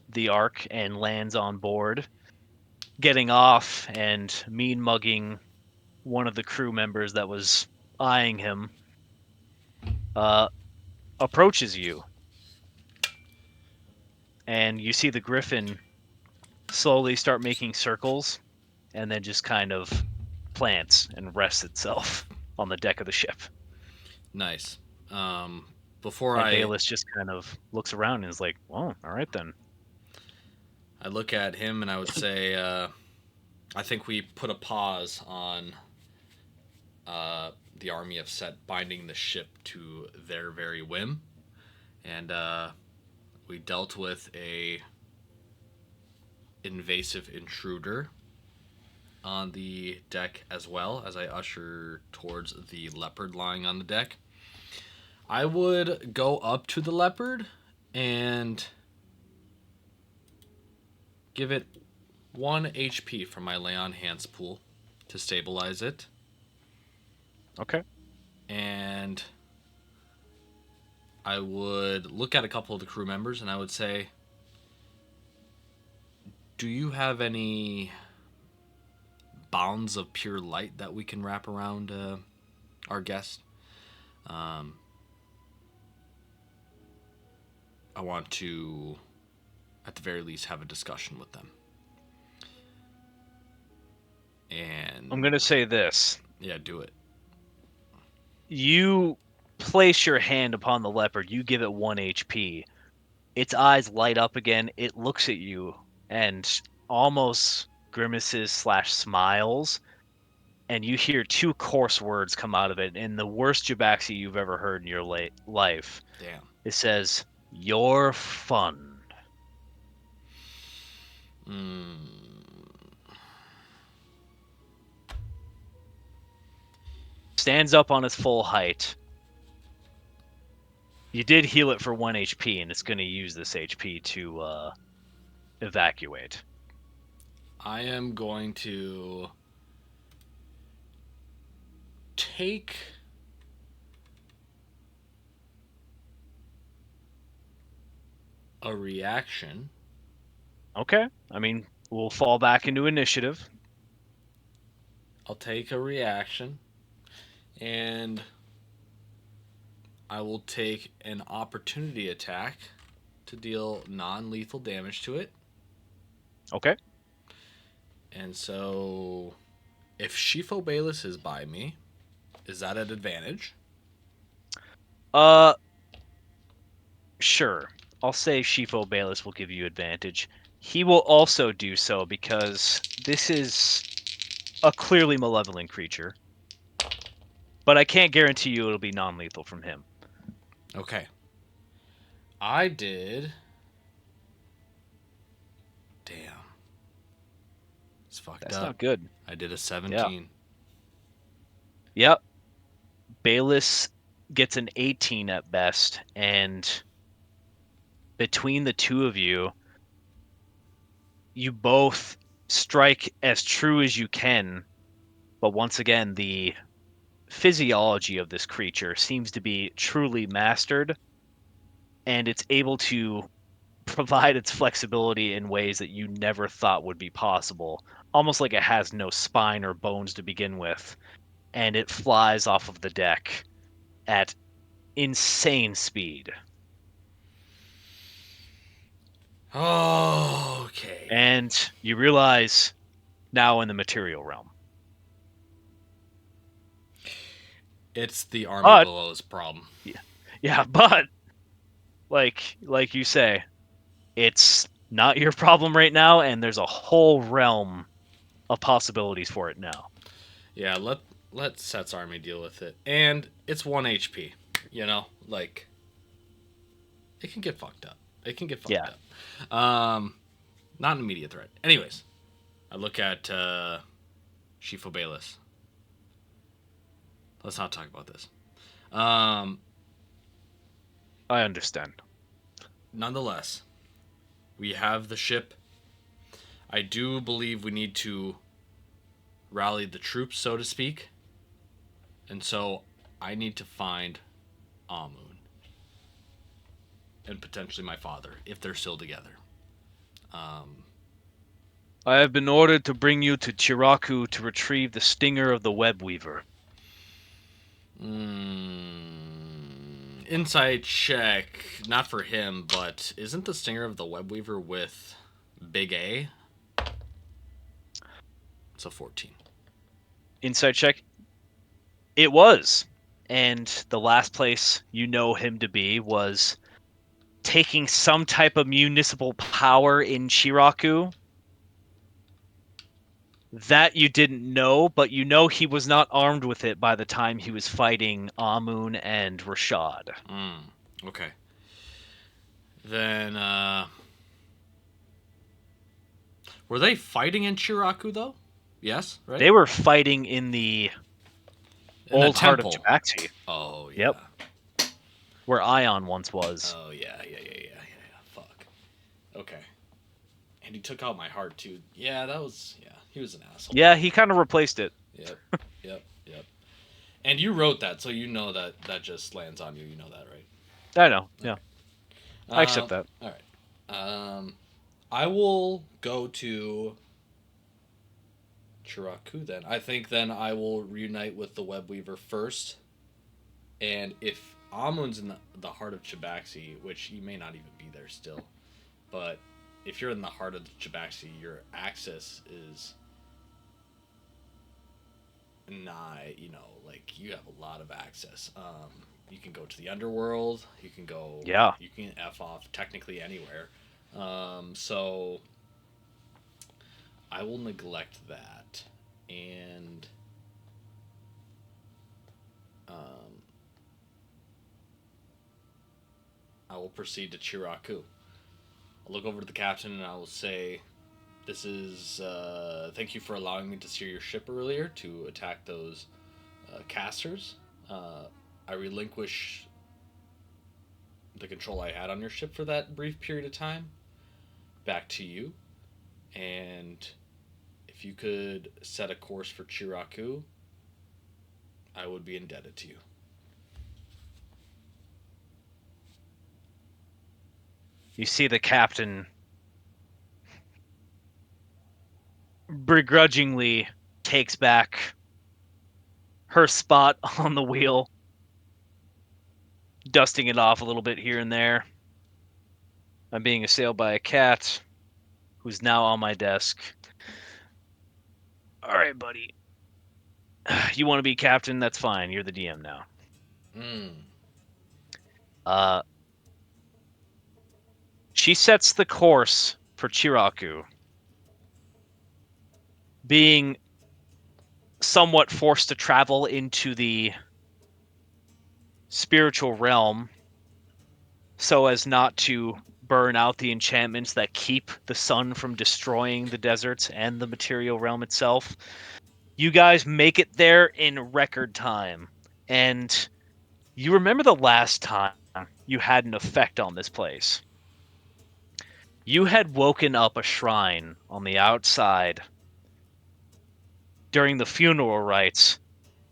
[SPEAKER 2] the Ark and lands on board, getting off and mean mugging one of the crew members that was eyeing him. Uh, Approaches you, and you see the Griffin slowly start making circles and then just kind of plants and rests itself on the deck of the ship.
[SPEAKER 1] Nice. Um, before
[SPEAKER 2] And
[SPEAKER 1] I
[SPEAKER 2] Bayless just kind of looks around and is like, "Oh, all right then."
[SPEAKER 1] I look at him and I would say, I think we put a pause on the army of Set binding the ship to their very whim, and we dealt with a invasive intruder on the deck as well as I usher towards the leopard lying on the deck. I would go up to the leopard and give it 1 HP from my lay on hands pool to stabilize it.
[SPEAKER 2] Okay.
[SPEAKER 1] And I would look at a couple of the crew members and I would say, do you have any bounds of pure light that we can wrap around our guest? Um, I want to, at the very least, have a discussion with them. And
[SPEAKER 2] I'm going to say this.
[SPEAKER 1] yeah, do it.
[SPEAKER 2] You place your hand upon the leopard, you give it 1 HP. Its eyes light up again. It looks at you and almost grimaces slash smiles. And you hear 2 coarse words come out of it in the worst Jabaxi you've ever heard in your life.
[SPEAKER 1] Damn.
[SPEAKER 2] It says, "You're fun." Stands up on its full height. You did heal it for 1 HP, and it's going to use this HP to evacuate.
[SPEAKER 1] I am going to take a reaction.
[SPEAKER 2] Okay. I mean, we'll fall back into initiative.
[SPEAKER 1] I'll take a reaction and I will take an opportunity attack to deal non-lethal damage to it.
[SPEAKER 2] Okay.
[SPEAKER 1] And so if Shifo Bayless is by me, is that an advantage?
[SPEAKER 2] Sure. I'll say Shifo Bayless will give you advantage. He will also do so because this is a clearly malevolent creature. But I can't guarantee you it'll be non-lethal from him.
[SPEAKER 1] Okay. I did. Damn. It's fucked
[SPEAKER 2] That's
[SPEAKER 1] up.
[SPEAKER 2] not good.
[SPEAKER 1] I did a 17.
[SPEAKER 2] Yep. Bayless gets an 18 at best, and between the two of you, you both strike as true as you can, but once again, the physiology of this creature seems to be truly mastered, and it's able to provide its flexibility in ways that you never thought would be possible. Almost like it has no spine or bones to begin with, and it flies off of the deck at insane speed.
[SPEAKER 1] Okay.
[SPEAKER 2] And you realize now in the material realm.
[SPEAKER 1] It's the army
[SPEAKER 2] But
[SPEAKER 1] below's problem.
[SPEAKER 2] yeah, but like you say, it's not your problem right now, and there's a whole realm of possibilities for it now.
[SPEAKER 1] Yeah, let Set's army deal with it. And it's 1 HP. You know, like it can get fucked up. It can get fucked
[SPEAKER 2] Yeah.
[SPEAKER 1] up. Not an immediate threat. Anyways, I look at Shifo Bayless. Let's not talk about this.
[SPEAKER 2] I understand.
[SPEAKER 1] Nonetheless, we have the ship. I do believe we need to rally the troops, so to speak. And so I need to find Amun and potentially my father, if they're still together.
[SPEAKER 2] I have been ordered to bring you to Chiraku to retrieve the stinger of the web weaver.
[SPEAKER 1] Inside check, not for him, but isn't the stinger of the web weaver with Big A? It's a 14.
[SPEAKER 2] Inside check. It was. And the last place you know him to be was taking some type of municipal power in Chiraku. That you didn't know, but you know he was not armed with it by the time he was fighting Amun and Rashad.
[SPEAKER 1] Okay. Then, were they fighting in Chiraku though? Yes, right?
[SPEAKER 2] They were fighting in the
[SPEAKER 1] In the
[SPEAKER 2] old heart of
[SPEAKER 1] temple.
[SPEAKER 2] Tabaxi.
[SPEAKER 1] Oh
[SPEAKER 2] Yep,
[SPEAKER 1] yeah.
[SPEAKER 2] where Ion once was.
[SPEAKER 1] Oh yeah. Fuck. Okay. And he took out my heart too. Yeah, that was yeah. He was an asshole.
[SPEAKER 2] Yeah, he kind of replaced it.
[SPEAKER 1] Yep. Yep. And you wrote that, so you know that that just lands on you. You know that, right?
[SPEAKER 2] I know.
[SPEAKER 1] All
[SPEAKER 2] Yeah, I
[SPEAKER 1] right.
[SPEAKER 2] accept that.
[SPEAKER 1] All right. I will go to Chiraku then. I think then I will reunite with the Web Weaver first. And if Amun's in the heart of Chibaxi, which he may not even be there still, but if you're in the heart of the Chibaxi, your access is nigh, like you have a lot of access. You can go to the underworld,
[SPEAKER 2] Yeah,
[SPEAKER 1] you can F off technically anywhere. So I will neglect that. And um, I will proceed to Chiraku. I'll look over to the captain and I will say, "This is thank you for allowing me to steer your ship earlier to attack those casters. Uh, I relinquish the control I had on your ship for that brief period of time back to you. And if you could set a course for Chiraku, I would be indebted to you."
[SPEAKER 2] you see the captain begrudgingly takes back her spot on the wheel, dusting it off a little bit here and there. I'm being assailed by a cat who's now on my desk. All right, buddy. You want to be captain? That's fine. You're the DM now.
[SPEAKER 1] Mm.
[SPEAKER 2] Uh, she sets the course for Chiraku, being somewhat forced to travel into the spiritual realm so as not to burn out the enchantments that keep the sun from destroying the deserts and the material realm itself. You guys make it there in record time. And you remember the last time you had an effect on this place. You had woken up a shrine on the outside during the funeral rites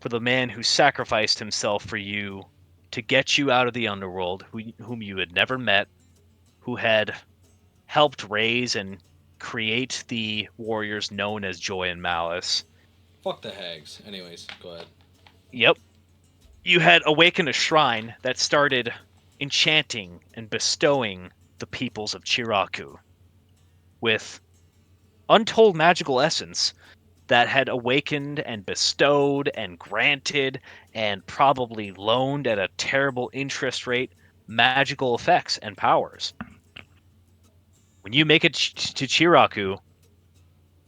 [SPEAKER 2] for the man who sacrificed himself for you to get you out of the underworld, whom you had never met, who had helped raise and create the warriors known as Joy and Malice.
[SPEAKER 1] Fuck the hags. Anyways, go ahead.
[SPEAKER 2] Yep. You had awakened a shrine that started enchanting and bestowing the peoples of Chiraku with untold magical essence that had awakened and bestowed and granted and probably loaned at a terrible interest rate magical effects and powers. When you make it to Chiraku,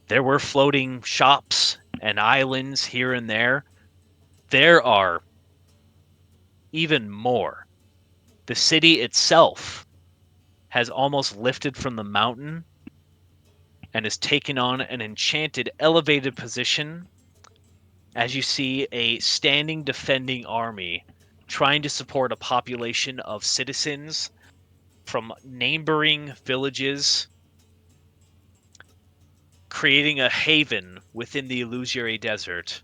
[SPEAKER 2] there were floating shops and islands here and there. There are even more. The city itself has almost lifted from the mountain and has taken on an enchanted, elevated position as you see a standing defending army trying to support a population of citizens from neighboring villages, creating a haven within the illusory desert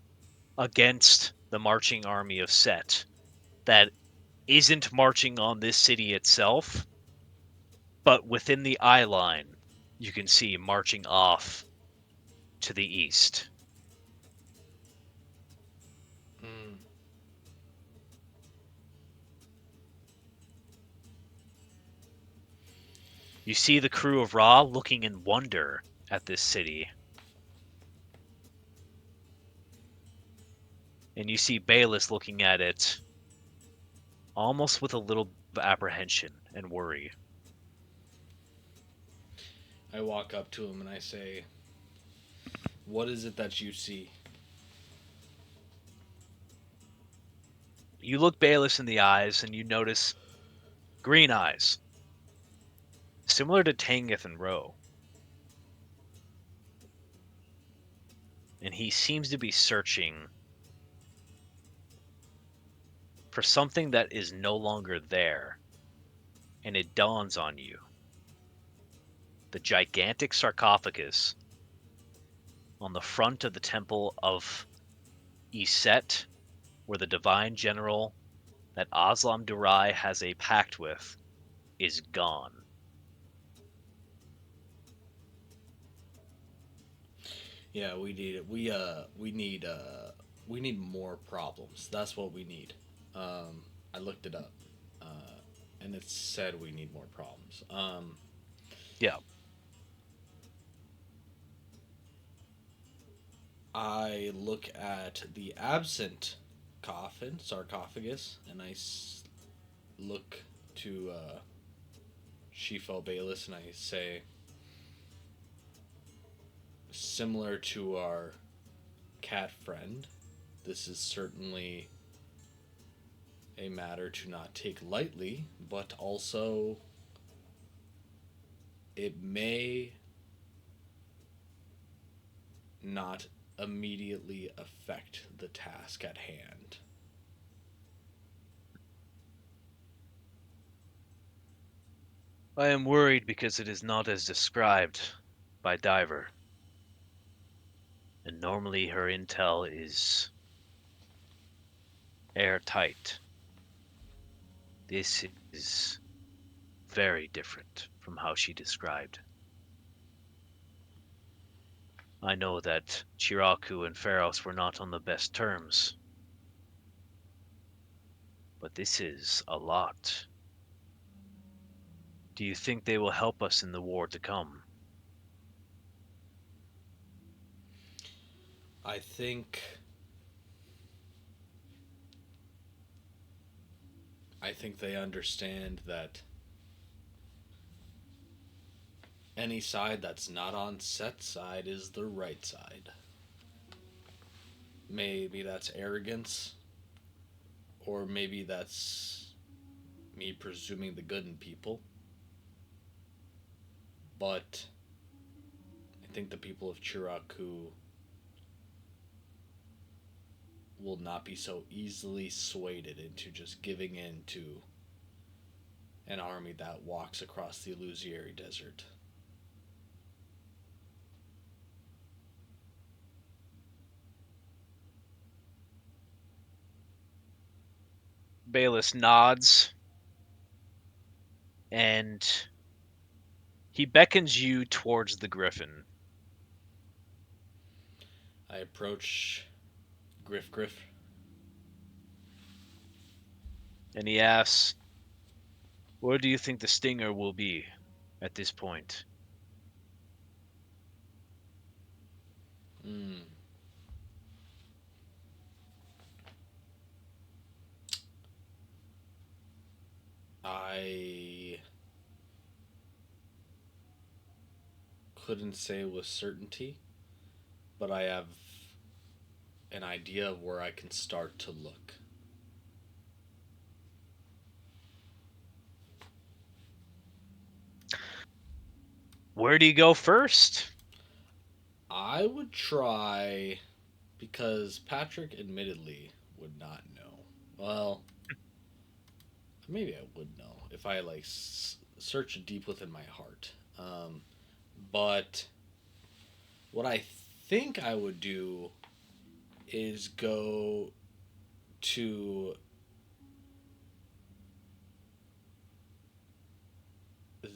[SPEAKER 2] against the marching army of Set that isn't marching on this city itself, but within the eye line, you can see marching off to the east.
[SPEAKER 1] Mm.
[SPEAKER 2] You see the crew of Ra looking in wonder at this city, and you see Bayless looking at it almost with a little of apprehension and worry.
[SPEAKER 1] I walk up to him and I say, What is it that you see?
[SPEAKER 2] You look Bayless in the eyes and you notice green eyes, similar to Tangeth and Roe. And he seems to be searching for something that is no longer there. And it dawns on you. The gigantic sarcophagus on the front of the temple of Iset, where the divine general that Aslam Durai has a pact with, is gone.
[SPEAKER 1] Yeah, we need more problems. That's what we need. I looked it up, and it said we need more problems.
[SPEAKER 2] Yeah.
[SPEAKER 1] I look at the absent coffin sarcophagus, and look to Shifo Bayless, and I say, similar to our cat friend, this is certainly a matter to not take lightly, but also it may not immediately affect the task at hand.
[SPEAKER 2] I am worried because it is not as described by Diver. And normally her intel is airtight. This is very different from how she described. I know that Chiraku and Pharos were not on the best terms, but this is a lot. Do you think they will help us in the war to come?
[SPEAKER 1] I think I think they understand that any side that's not on set side is the right side. Maybe that's arrogance, or maybe that's me presuming the good in people. But I think the people of Chiraku will not be so easily swayed into just giving in to an army that walks across the Illusory Desert.
[SPEAKER 2] Bayless nods and he beckons you towards the griffin.
[SPEAKER 1] I approach Griff Griff.
[SPEAKER 2] And he asks, where do you think the stinger will be at this point?
[SPEAKER 1] Mm, I couldn't say with certainty, but I have an idea of where I can start to look.
[SPEAKER 2] Where do you go first?
[SPEAKER 1] I would try because Patrick admittedly would not know. Well, maybe I would know if I search deep within my heart. But what I think I would do is go to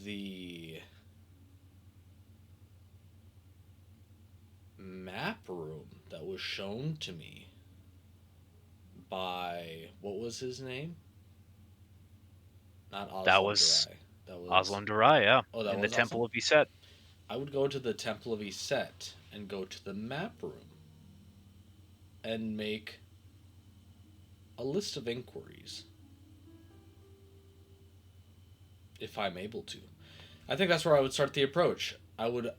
[SPEAKER 1] the map room that was shown to me by what was his name? Not
[SPEAKER 2] That
[SPEAKER 1] Aslam
[SPEAKER 2] was
[SPEAKER 1] Durai. That was
[SPEAKER 2] Aslan Durai, yeah,
[SPEAKER 1] oh, that
[SPEAKER 2] in the
[SPEAKER 1] was Aslam.
[SPEAKER 2] Temple of Iset.
[SPEAKER 1] I would go to the Temple of Iset and go to the map room and make a list of inquiries if I'm able to. I think that's where I would start the approach. I would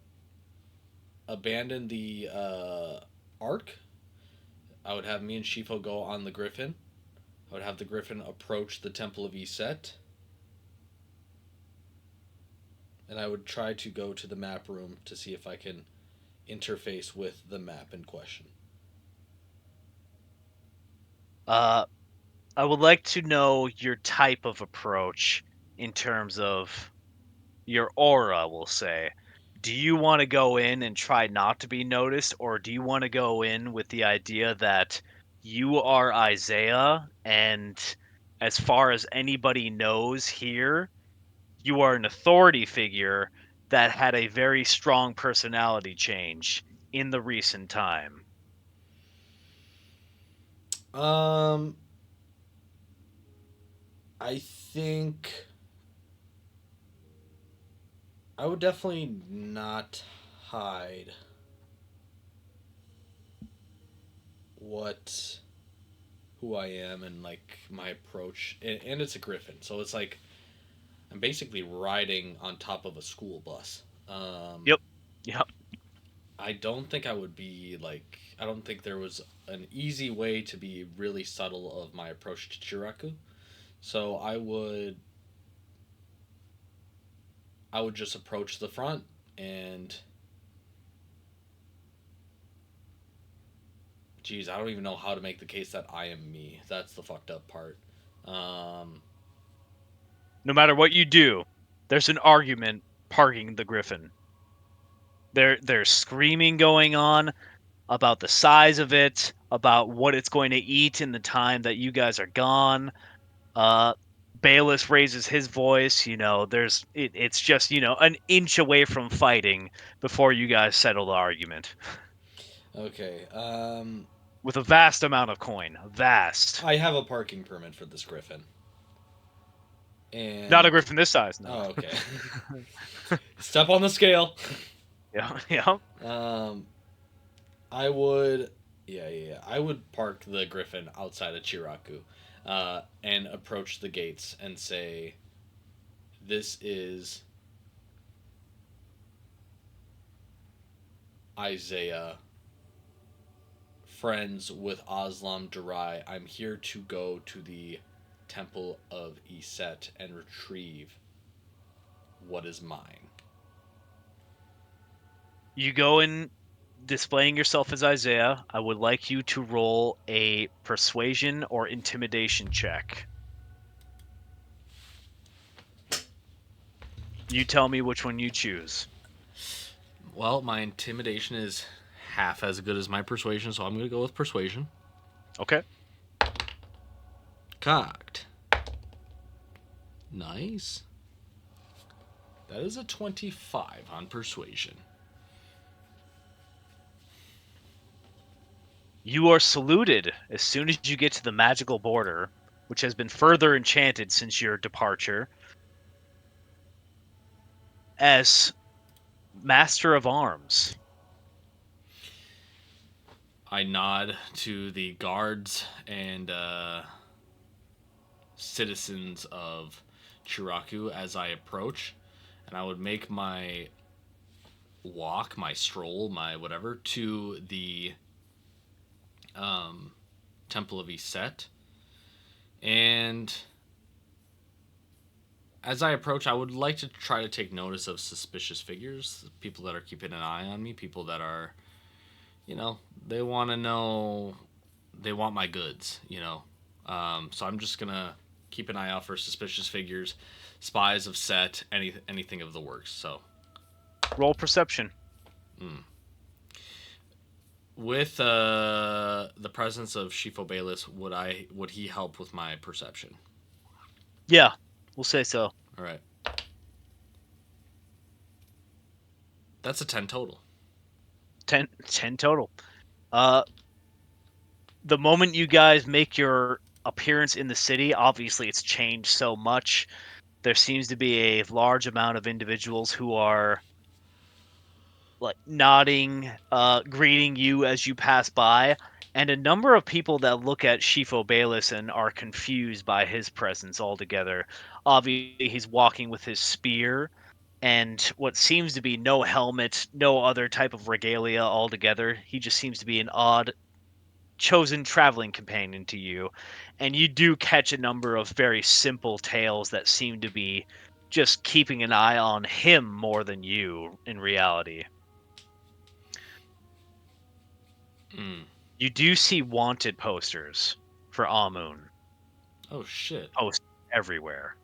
[SPEAKER 1] abandon the ark. I would have me and Shifo go on the Griffin. I would have the Griffin approach the Temple of Iset, and I would try to go to the map room to see if I can interface with the map in question.
[SPEAKER 2] Uh, I would like to know your type of approach in terms of your aura, we'll say. Do you want to go in and try not to be noticed, or do you want to go in with the idea that you are Isaiah, and as far as anybody knows here, you are an authority figure that had a very strong personality change in the recent time?
[SPEAKER 1] Um, I think I would definitely not hide what who I am and like my approach, and it's a Griffin, so it's like I'm basically riding on top of a school bus.
[SPEAKER 2] Yep. Yep.
[SPEAKER 1] I don't think I would be like I don't think there was an easy way to be really subtle of my approach to Chiraku. So I would just approach the front and geez, I don't even know how to make the case that I am me. That's the fucked up part. Um,
[SPEAKER 2] No matter what you do, there's an argument parking the Griffin. There's screaming going on about the size of it, about what it's going to eat in the time that you guys are gone. Uh, Bayless raises his voice. It's just an inch away from fighting before you guys settle the argument
[SPEAKER 1] okay.
[SPEAKER 2] with a vast amount of coin. Vast.
[SPEAKER 1] I have a parking permit for this Griffin,
[SPEAKER 2] Not a
[SPEAKER 1] and
[SPEAKER 2] Griffin this size, no.
[SPEAKER 1] oh, okay. Step on the scale.
[SPEAKER 2] Yeah, yeah.
[SPEAKER 1] Um, I would, yeah. I would park the Griffin outside of Chiraku, and approach the gates and say, "This is Isaiah, friends with Aslam Durai. I'm here to go to the Temple of Iset and retrieve what is mine."
[SPEAKER 2] You go in displaying yourself as Isaiah. I would like you to roll a persuasion or intimidation check. You tell me which one you choose.
[SPEAKER 1] Well, my intimidation is half as good as my persuasion, so I'm going to go with persuasion.
[SPEAKER 2] Okay.
[SPEAKER 1] Cocked. Nice. That is a 25 on persuasion.
[SPEAKER 2] You are saluted as soon as you get to the magical border, which has been further enchanted since your departure, as Master of Arms.
[SPEAKER 1] I nod to the guards and citizens of Chiraku as I approach, and I would make my walk, my stroll, my whatever, to the Temple of Iset. And as I approach, I would like to try to take notice of suspicious figures, people that are keeping an eye on me, people that are, they want to know, they want my goods. So I'm just gonna keep an eye out for suspicious figures, spies of Set, anything of the works. So
[SPEAKER 2] Roll perception.
[SPEAKER 1] with the presence of Shifo Bayless, would he help with my perception?
[SPEAKER 2] Yeah, we'll say so.
[SPEAKER 1] All right, that's a 10 total.
[SPEAKER 2] 10 total. Uh, the moment you guys make your appearance in the city, obviously it's changed so much. There seems to be a large amount of individuals who are like nodding, greeting you as you pass by, and a number of people that look at Shifo Bayless and are confused by his presence altogether. Obviously, he's walking with his spear, and what seems to be no helmet, no other type of regalia altogether. He just seems to be an odd chosen traveling companion to you, and you do catch a number of very simple tales that seem to be just keeping an eye on him more than you in reality.
[SPEAKER 1] Mm.
[SPEAKER 2] You do see wanted posters for Amun
[SPEAKER 1] Oh shit.
[SPEAKER 2] posted everywhere.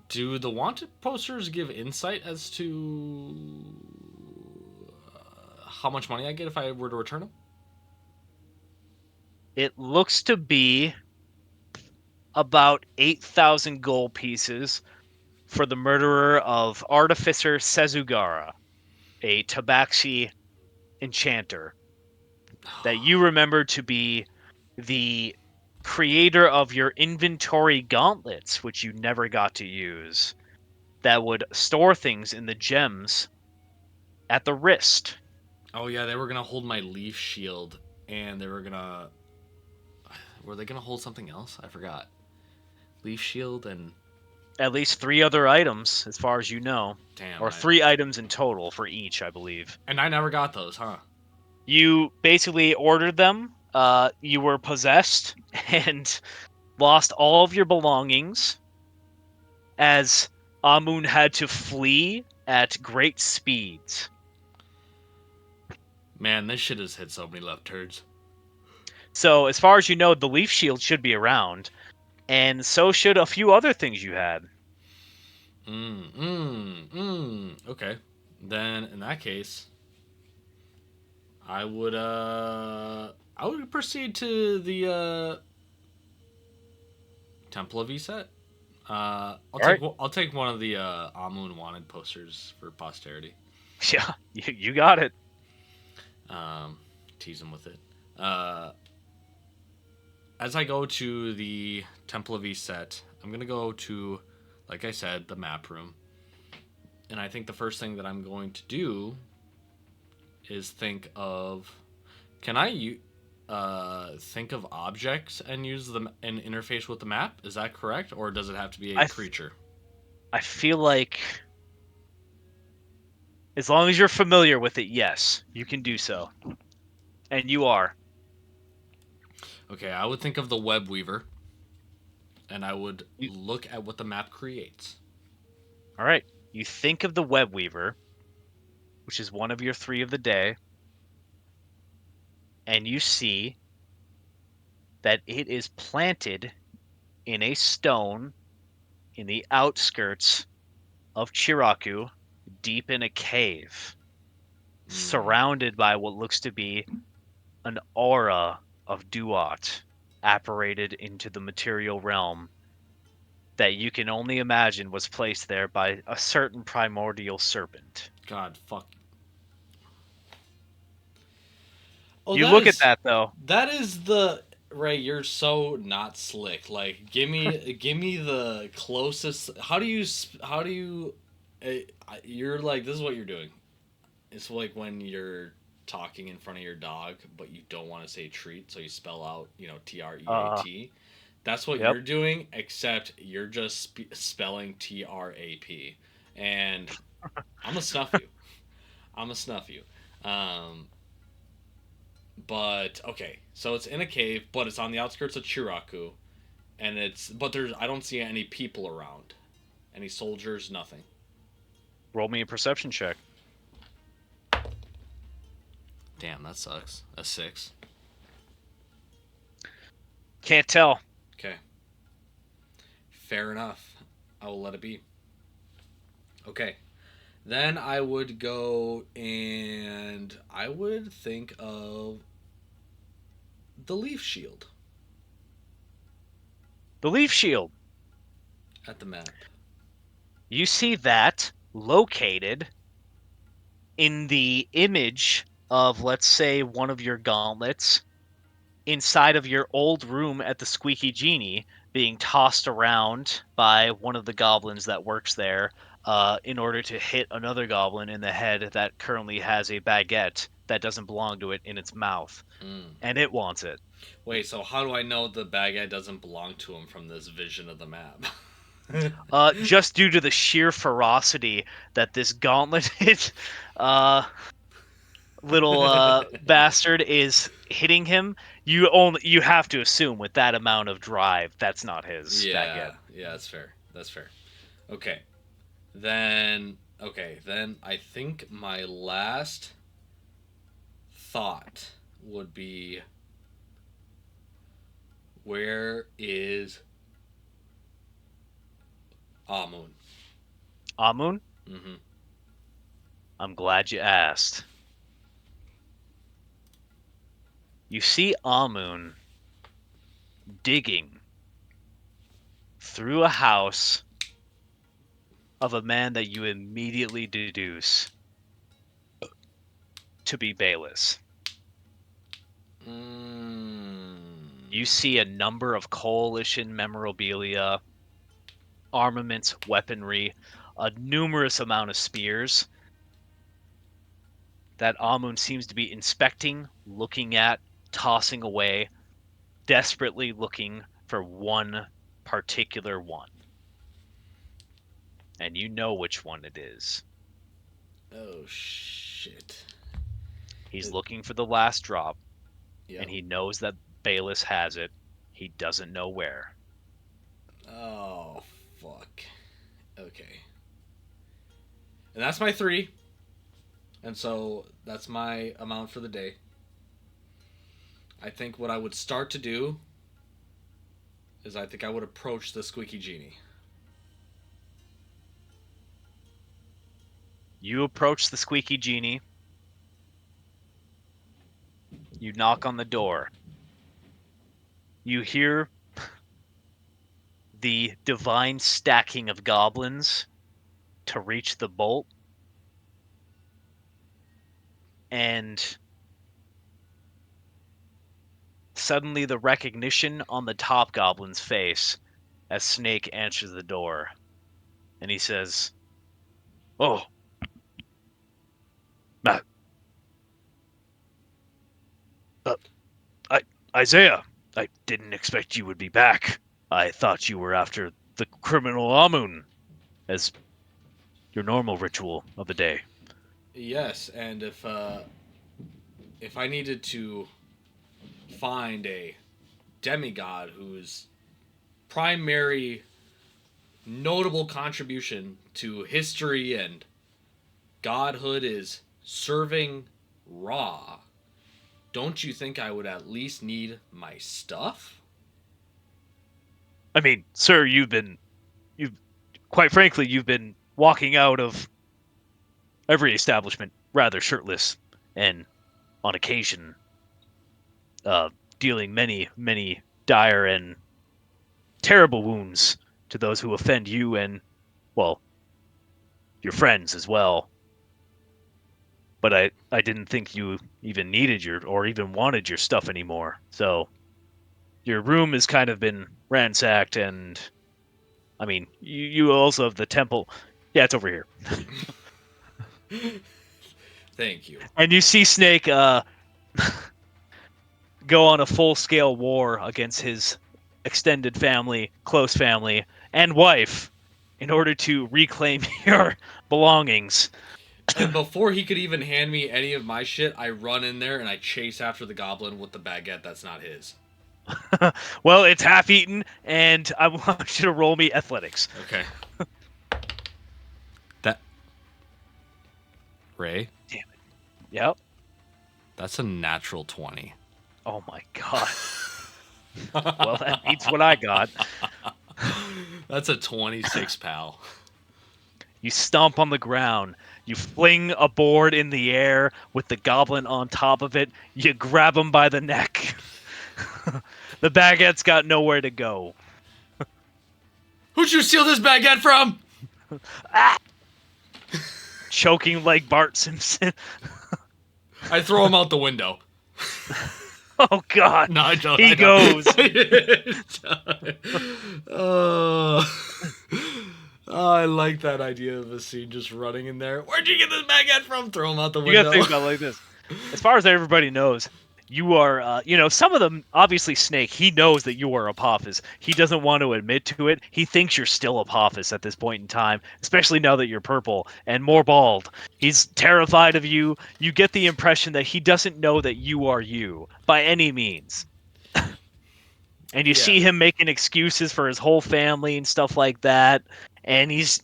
[SPEAKER 1] Do the wanted posters give insight as to how much money I get if I were to return them?
[SPEAKER 2] It looks to be about 8,000 gold pieces for the murderer of Artificer Sezugara, a Tabaxi enchanter that you remember to be the creator of your inventory gauntlets, which you never got to use, that would store things in the gems at the wrist.
[SPEAKER 1] Oh yeah, they were gonna hold my leaf shield, and they were gonna. Were they gonna hold something else? I forgot. Leaf shield and
[SPEAKER 2] At least 3 other items, as far as you know,
[SPEAKER 1] damn,
[SPEAKER 2] or 3 items in total for each, I believe.
[SPEAKER 1] and I never got those, huh?
[SPEAKER 2] You basically ordered them. You were possessed and lost all of your belongings as Amun had to flee at great speeds.
[SPEAKER 1] Man, this shit has hit so many left turns.
[SPEAKER 2] So, as far as you know, the leaf shield should be around, and so should a few other things you had.
[SPEAKER 1] Okay. Then in that case, I would proceed to the Temple of Eset.
[SPEAKER 2] All right.
[SPEAKER 1] I'll take one of the Amun wanted posters for posterity.
[SPEAKER 2] Yeah, you got it.
[SPEAKER 1] Um, tease him with it. Uh, as I go to the Temple of Eset, I'm gonna go to, like I said, the map room, and I think the first thing that I'm going to do is think of, can I think of objects and use them and interface with the map? Is that correct, or does it have to be a
[SPEAKER 2] I
[SPEAKER 1] creature?
[SPEAKER 2] I feel like as long as you're familiar with it, yes, you can do so, and you are.
[SPEAKER 1] Okay, I would think of the web weaver, and I would
[SPEAKER 2] You,
[SPEAKER 1] look at what the map creates.
[SPEAKER 2] all right. You think of the web weaver, which is one of your 3 of the day, and you see that it is planted in a stone in the outskirts of Chiraku, deep in a cave,
[SPEAKER 1] Mm,
[SPEAKER 2] surrounded by what looks to be an aura of Duat apparated into the material realm that you can only imagine was placed there by a certain primordial serpent.
[SPEAKER 1] God, fuck. Oh,
[SPEAKER 2] You look at that though.
[SPEAKER 1] that is the Ray. You're so not slick. Like, give me the closest. How do you? You're like, this is what you're doing. It's like when you're talking in front of your dog, but you don't want to say treat, so you spell out,
[SPEAKER 2] Uh,
[SPEAKER 1] TREAT. That's what
[SPEAKER 2] yep.
[SPEAKER 1] you're doing, except you're just spelling TRAP. And I'm gonna snuff you. I'm gonna snuff you. Um, but okay, so it's in a cave, but it's on the outskirts of Chiraku, and I don't see any people around, any soldiers, nothing.
[SPEAKER 2] Roll me a perception check.
[SPEAKER 1] Damn, that sucks. A 6.
[SPEAKER 2] Can't tell.
[SPEAKER 1] Okay, fair enough. I will let it be. Okay, then I would go and I would think of the leaf shield
[SPEAKER 2] The leaf shield.
[SPEAKER 1] at the map.
[SPEAKER 2] You see that located in the image of, let's say, one of your gauntlets inside of your old room at the Squeaky Genie being tossed around by one of the goblins that works there in order to hit another goblin in the head that currently has a baguette that doesn't belong to it in its mouth,
[SPEAKER 1] Mm.
[SPEAKER 2] and it wants it.
[SPEAKER 1] Wait, so how do I know the baguette doesn't belong to him from this vision of the map?
[SPEAKER 2] Just due to the sheer ferocity that this gauntleted uh, little bastard is hitting him, you have to assume with that amount of drive, that's not his baguette.
[SPEAKER 1] Yeah, that's fair. That's fair. Okay. Then I think my last thought would be, where is Amun?
[SPEAKER 2] Amun,
[SPEAKER 1] Mm-hmm.
[SPEAKER 2] I'm glad you asked. You see Amun digging through a house of a man that you immediately deduce to be Bayless. You see a number of coalition memorabilia, armaments, weaponry, a numerous amount of spears that Amun seems to be inspecting, looking at, tossing away, desperately looking for one particular one. And you know which one it is.
[SPEAKER 1] Oh shit.
[SPEAKER 2] He's looking for the last drop,
[SPEAKER 1] Yep.
[SPEAKER 2] and he knows that Bayless has it. He doesn't know where.
[SPEAKER 1] Oh fuck. Okay. And that's my 3. And so that's my amount for the day. I think what I would start to do is I think I would approach the squeaky genie.
[SPEAKER 2] You approach the squeaky genie. You knock on the door. You hear the divine stacking of goblins to reach the bolt. And suddenly the recognition on the top goblin's face as Snake answers the door. And he says, "Oh, Matt. Isaiah, I didn't expect you would be back. I thought you were after the criminal Amun, as your normal ritual of the day."
[SPEAKER 1] Yes, and if I needed to find a demigod whose primary notable contribution to history and godhood is serving raw, don't you think I would at least need my stuff?
[SPEAKER 2] I mean, sir, you've, quite frankly, you've been walking out of every establishment rather shirtless, and on occasion, dealing many dire and terrible wounds to those who offend you and, well, your friends as well. But I didn't think you even needed or even wanted your stuff anymore. So your room has kind of been ransacked, and I mean, you also have the temple. Yeah, it's over here.
[SPEAKER 1] Thank you.
[SPEAKER 2] And you see Snake go on a full-scale war against his extended family, close family, and wife in order to reclaim your belongings.
[SPEAKER 1] And before he could even hand me any of my shit, I run in there and I chase after the goblin with the baguette that's not his.
[SPEAKER 2] Well, it's half-eaten, and I want you to roll me athletics.
[SPEAKER 1] Okay. That Ray,
[SPEAKER 2] Damn it. Yep.
[SPEAKER 1] that's a natural 20.
[SPEAKER 2] Oh my god. Well, that beats what I got.
[SPEAKER 1] That's a 26, pal.
[SPEAKER 2] You stomp on the ground. You fling a board in the air with the goblin on top of it. You grab him by the neck. The baguette's got nowhere to go.
[SPEAKER 1] Who'd you steal this baguette from?
[SPEAKER 2] Ah! Choking like Bart Simpson.
[SPEAKER 1] I throw him out the window.
[SPEAKER 2] Oh god.
[SPEAKER 1] No, I don't.
[SPEAKER 2] He goes.
[SPEAKER 1] I like that idea of a scene just running in there. Where'd you get this baguette from? Throw him out the
[SPEAKER 2] You
[SPEAKER 1] window.
[SPEAKER 2] gotta think about it like this. as far as everybody knows, you are, some of them, obviously Snake, he knows that you are Apophis. He doesn't want to admit to it. He thinks you're still Apophis at this point in time, especially now that you're purple and more bald. He's terrified of you. You get the impression that he doesn't know that you are you by any means. And you
[SPEAKER 1] Yeah.
[SPEAKER 2] see him making excuses for his whole family and stuff like that. And he's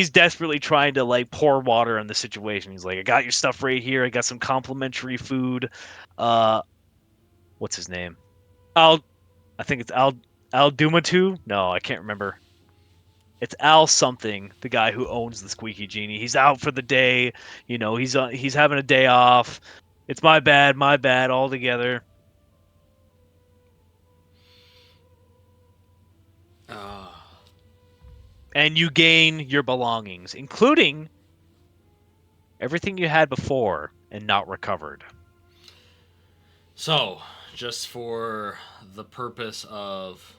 [SPEAKER 2] desperately trying to like pour water on the situation. He's like, I got your stuff right here. I got some complimentary food. Uh, what's his name? Al, I think it's Al Dumatu. No, I can't remember. It's Al something, the guy who owns the Squeaky Genie. He's out for the day. He's having a day off. It's my bad altogether.
[SPEAKER 1] Uh,
[SPEAKER 2] And you gain your belongings, including everything you had before and not recovered.
[SPEAKER 1] so, just for the purpose of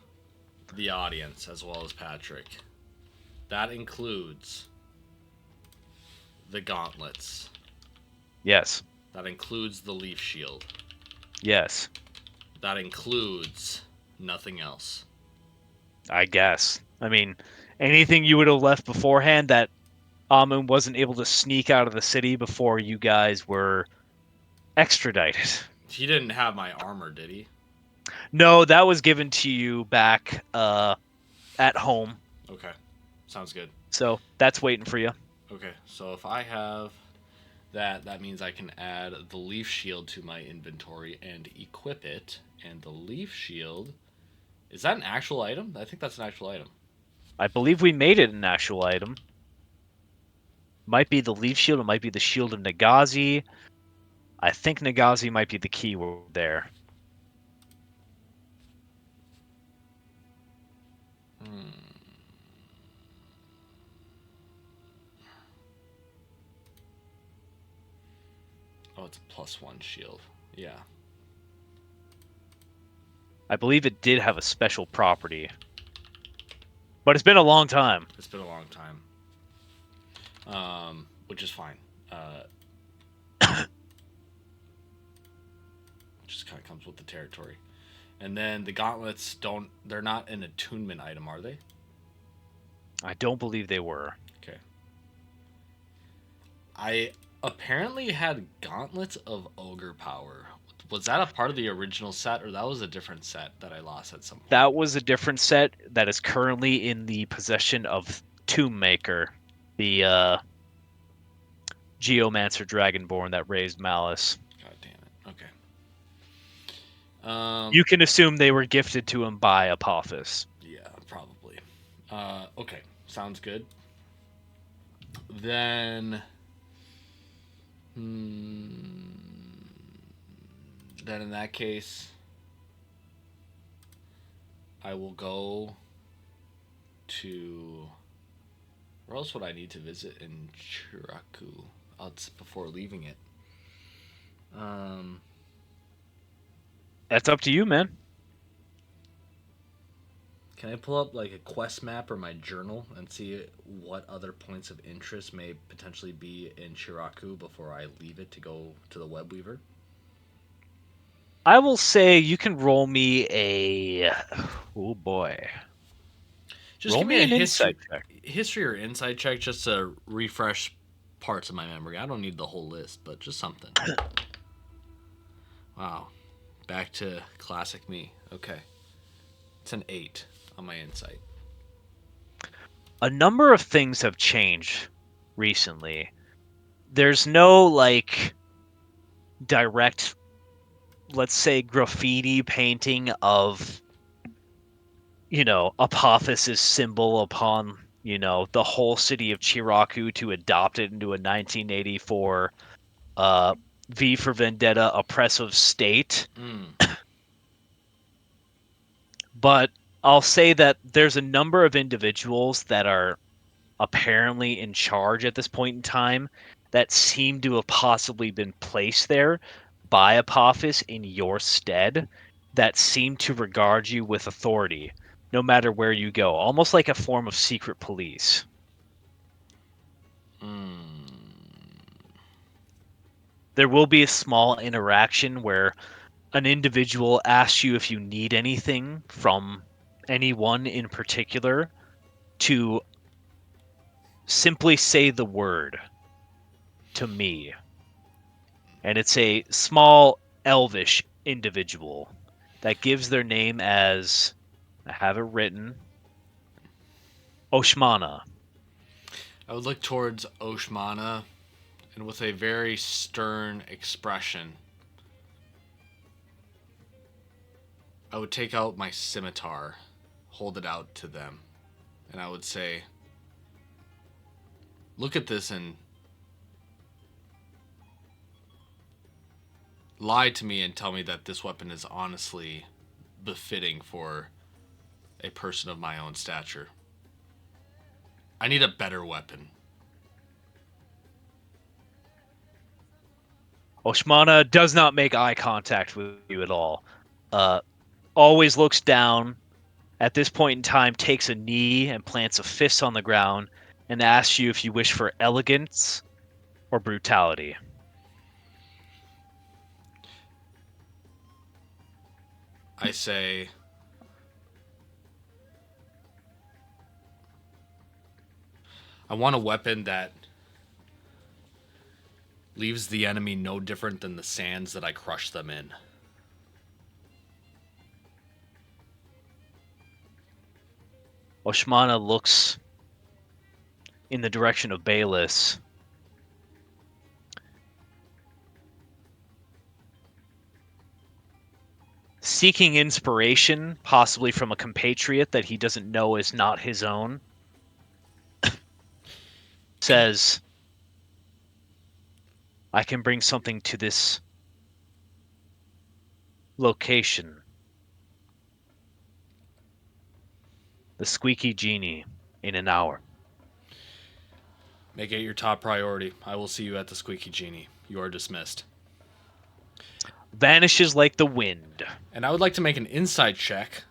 [SPEAKER 1] the audience as well as Patrick, that includes the gauntlets.
[SPEAKER 2] Yes.
[SPEAKER 1] That includes the leaf shield.
[SPEAKER 2] Yes.
[SPEAKER 1] That includes nothing else.
[SPEAKER 2] I guess. I mean, anything you would have left beforehand that Amun wasn't able to sneak out of the city before you guys were extradited.
[SPEAKER 1] He didn't have my armor, did he?
[SPEAKER 2] No, that was given to you back at home.
[SPEAKER 1] Okay. Sounds good.
[SPEAKER 2] So that's waiting for you.
[SPEAKER 1] Okay, so if I have that, that means I can add the leaf shield to my inventory and equip it. And the leaf shield, is that an actual item? I think that's an actual item.
[SPEAKER 2] I believe we made it an actual item. Might be the leaf shield, it might be the shield of Nagazi. I think Nagazi might be the keyword there.
[SPEAKER 1] Oh, it's a +1 shield. Yeah.
[SPEAKER 2] I believe it did have a special property. But it's been a long time.
[SPEAKER 1] It's been a long time. Which is fine. Just kind of comes with the territory. And then the gauntlets they're not an attunement item, are they?
[SPEAKER 2] I don't believe they were.
[SPEAKER 1] Okay. I apparently had gauntlets of ogre power. Was that a part of the original set, or that was a different set that I lost at some point?
[SPEAKER 2] That was a different set that is currently in the possession of Tomb-Maker, the Geomancer Dragonborn that raised Malice.
[SPEAKER 1] God damn it. Okay.
[SPEAKER 2] You can assume they were gifted to him by Apophis.
[SPEAKER 1] Yeah, probably. Okay, sounds good. Then, then in that case, I will go to. Where else would I need to visit in Chiraku? Before leaving it.
[SPEAKER 2] That's up to you, man.
[SPEAKER 1] Can I pull up like a quest map or my journal and see what other points of interest may potentially be in Chiraku before I leave it to go to the Web Weaver?
[SPEAKER 2] I will say you can roll me a. Oh boy.
[SPEAKER 1] Just
[SPEAKER 2] Roll
[SPEAKER 1] give me
[SPEAKER 2] me
[SPEAKER 1] a
[SPEAKER 2] an insight check.
[SPEAKER 1] history or insight check just to refresh parts of my memory. I don't need the whole list, but just something. Wow. Back to classic me. Okay. It's an 8 on my insight.
[SPEAKER 2] A number of things have changed recently. There's no like direct, let's say, graffiti painting of Apophis's symbol upon the whole city of Chiraku to adopt it into a 1984 V for Vendetta oppressive state. But I'll say that there's a number of individuals that are apparently in charge at this point in time that seem to have possibly been placed there by Apophis in your stead that seem to regard you with authority no matter where you go, almost like a form of secret police. there will be a small interaction where an individual asks you if you need anything from anyone in particular to simply say the word to me. And it's a small elvish individual that gives their name as, I have it written, Oshmana.
[SPEAKER 1] I would look towards Oshmana and with a very stern expression, I would take out my scimitar, hold it out to them, and I would say, look at this and lie to me and tell me that this weapon is honestly befitting for a person of my own stature. I need a better weapon.
[SPEAKER 2] Oshmana does not make eye contact with you at all. Uh, Always looks down. At this point in time, takes a knee and plants a fist on the ground and asks you if you wish for elegance or brutality.
[SPEAKER 1] I say, I want a weapon that leaves the enemy no different than the sands that I crush them in.
[SPEAKER 2] Oshmana looks in the direction of Bayless. Seeking inspiration, possibly from a compatriot that he doesn't know is not his own, says, I can bring something to this location. The Squeaky Genie in an hour.
[SPEAKER 1] Make it your top priority. I will see you at the Squeaky Genie. You are dismissed.
[SPEAKER 2] Vanishes like the wind.
[SPEAKER 1] And I would like to make an insight check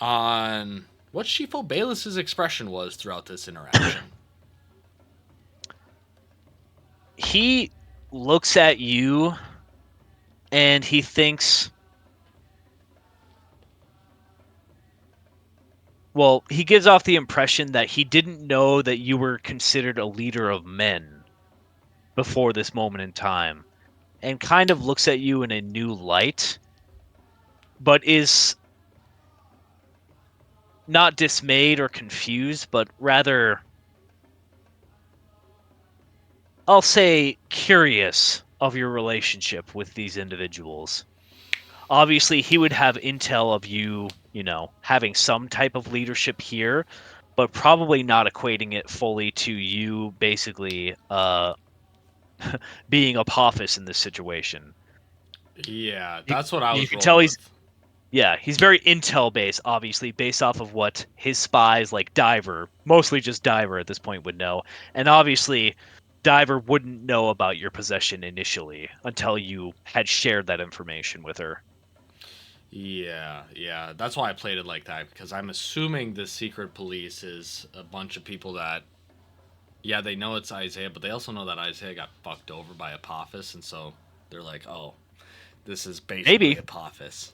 [SPEAKER 1] on what Shifo Bayless's expression was throughout this interaction.
[SPEAKER 2] He looks at you and he thinks, well, he gives off the impression that he didn't know that you were considered a leader of men before this moment in time, and kind of looks at you in a new light, but is not dismayed or confused, but rather, I'll say, curious of your relationship with these individuals. Obviously, he would have intel of you, having some type of leadership here, but probably not equating it fully to you basically being Apophis in this situation.
[SPEAKER 1] Yeah,
[SPEAKER 2] You,
[SPEAKER 1] that's what I
[SPEAKER 2] you
[SPEAKER 1] was
[SPEAKER 2] can tell
[SPEAKER 1] rolling
[SPEAKER 2] he's
[SPEAKER 1] with.
[SPEAKER 2] yeah, he's very intel based, obviously, based off of what his spies like Diver, mostly just Diver at this point, would know. And obviously, Diver wouldn't know about your possession initially until you had shared that information with her.
[SPEAKER 1] Yeah. That's why I played it like that, because I'm assuming the secret police is a bunch of people that, yeah, they know it's Isaiah, but they also know that Isaiah got fucked over by Apophis, and so they're like, oh, this is basically
[SPEAKER 2] Maybe.
[SPEAKER 1] Apophis.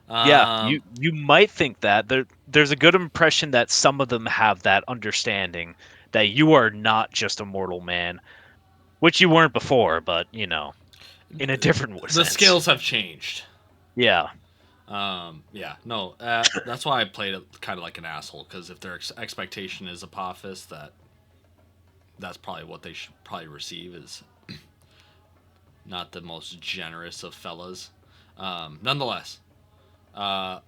[SPEAKER 2] Yeah,
[SPEAKER 1] Um,
[SPEAKER 2] you might think that. There's a good impression that some of them have that understanding that you are not just a mortal man, which you weren't before, but, in a different
[SPEAKER 1] the
[SPEAKER 2] sense.
[SPEAKER 1] scales have changed.
[SPEAKER 2] Yeah.
[SPEAKER 1] Yeah, no, that's why I played it kind of like an asshole, because if their expectation is Apophis, that's probably what they should probably receive, is not the most generous of fellas. Nonetheless, uh,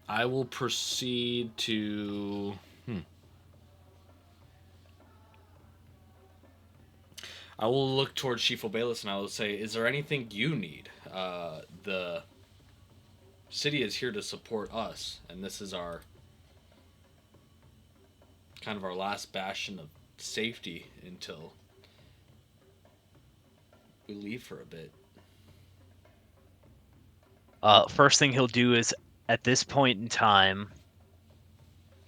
[SPEAKER 1] I will proceed to. I will look towards Shifo Bayless and I will say, is there anything you need? The city is here to support us, and this is our kind of our last bastion of safety until we leave for a bit.
[SPEAKER 2] First thing he'll do is, at this point in time,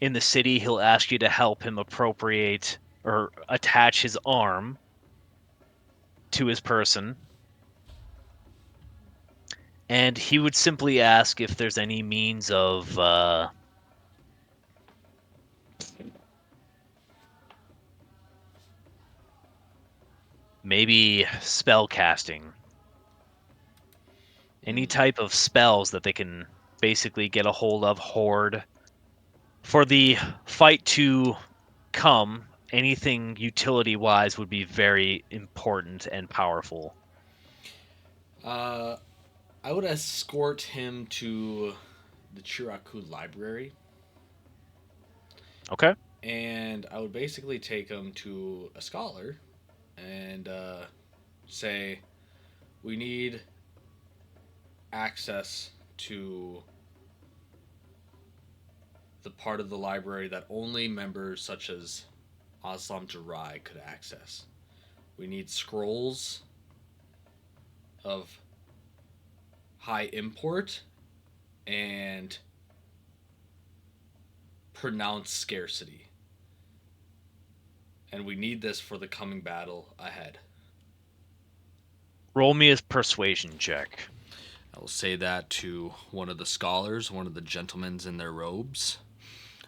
[SPEAKER 2] in the city, he'll ask you to help him appropriate or attach his arm to his person, and he would simply ask if there's any means of maybe spell casting. Any type of spells that they can basically get a hold of, hoard. For the fight to come, anything utility-wise would be very important and powerful.
[SPEAKER 1] Uh, I would escort him to the Chiraku Library,
[SPEAKER 2] Okay?
[SPEAKER 1] and I would basically take him to a scholar and say, we need access to the part of the library that only members such as Aslam Jarai could access. We need scrolls of high import and pronounced scarcity. And we need this for the coming battle ahead.
[SPEAKER 2] Roll me a persuasion check.
[SPEAKER 1] I will say that to one of the scholars, one of the gentlemen in their robes.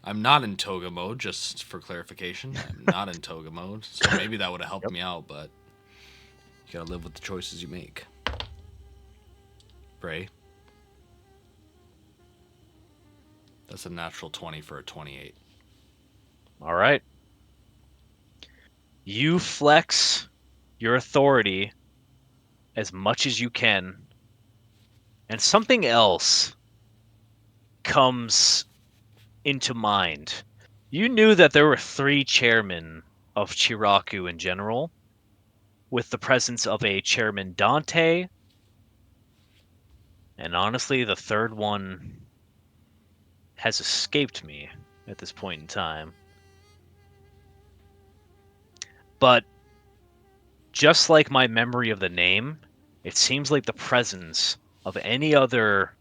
[SPEAKER 1] I'm not in toga mode, just for clarification. I'm not in toga mode, so maybe that would have helped
[SPEAKER 2] Yep.
[SPEAKER 1] me out, but you gotta live with the choices you make. Bray. That's a natural 20 for a 28.
[SPEAKER 2] All right. You flex your authority as much as you can, and something else comes into mind. You knew that there were 3 chairmen of Chiraku in general, with the presence of a chairman Dante, and honestly, the third one has escaped me at this point in time. But just like my memory of the name, it seems like the presence of any other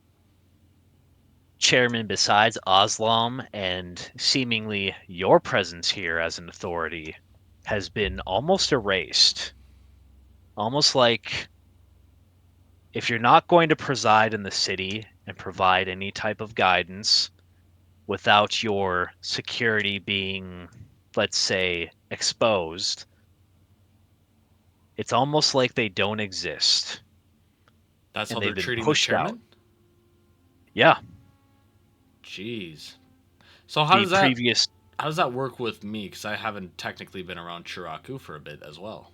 [SPEAKER 2] chairman besides Oslam and seemingly your presence here as an authority has been almost erased. Almost like if you're not going to preside in the city and provide any type of guidance without your security being, let's say, exposed, it's almost like they don't exist
[SPEAKER 1] That's how
[SPEAKER 2] and
[SPEAKER 1] they're
[SPEAKER 2] they've been
[SPEAKER 1] treating the
[SPEAKER 2] pushed out.
[SPEAKER 1] chairman?
[SPEAKER 2] Yeah,
[SPEAKER 1] Jeez. So
[SPEAKER 2] the previous.
[SPEAKER 1] how does that work with me? Because I haven't technically been around Chiraku for a bit as well.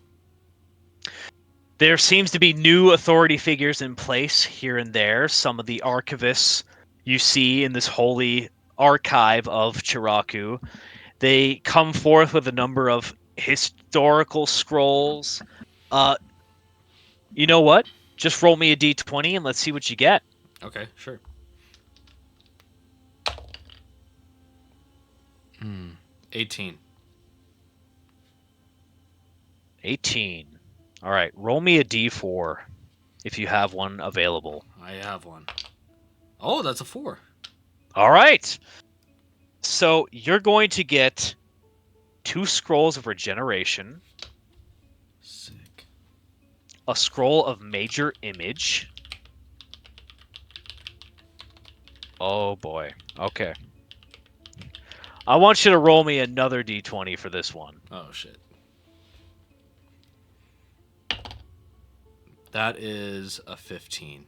[SPEAKER 2] There seems to be new authority figures in place here and there. Some of the archivists you see in this holy archive of Chiraku, they come forth with a number of historical scrolls. Uh, you know what? Just roll me a d20 and let's see what you get.
[SPEAKER 1] Okay, sure. 18.
[SPEAKER 2] 18. All right, roll me a d4 if you have one available.
[SPEAKER 1] I have one. Oh, that's a 4.
[SPEAKER 2] All right. So you're going to get 2 scrolls of regeneration,
[SPEAKER 1] Sick.
[SPEAKER 2] a scroll of major image. Oh boy. Okay. I want you to roll me another d20 for this one.
[SPEAKER 1] Oh, shit. That is a 15.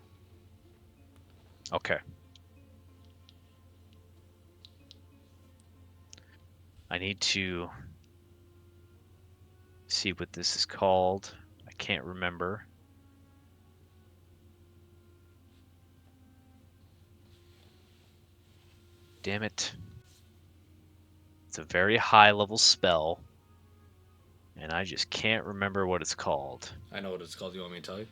[SPEAKER 2] Okay. I need to see what this is called. I can't remember. Damn it. It's a very high level spell, and I just can't remember what it's called.
[SPEAKER 1] I know what it's called. You want me to tell you?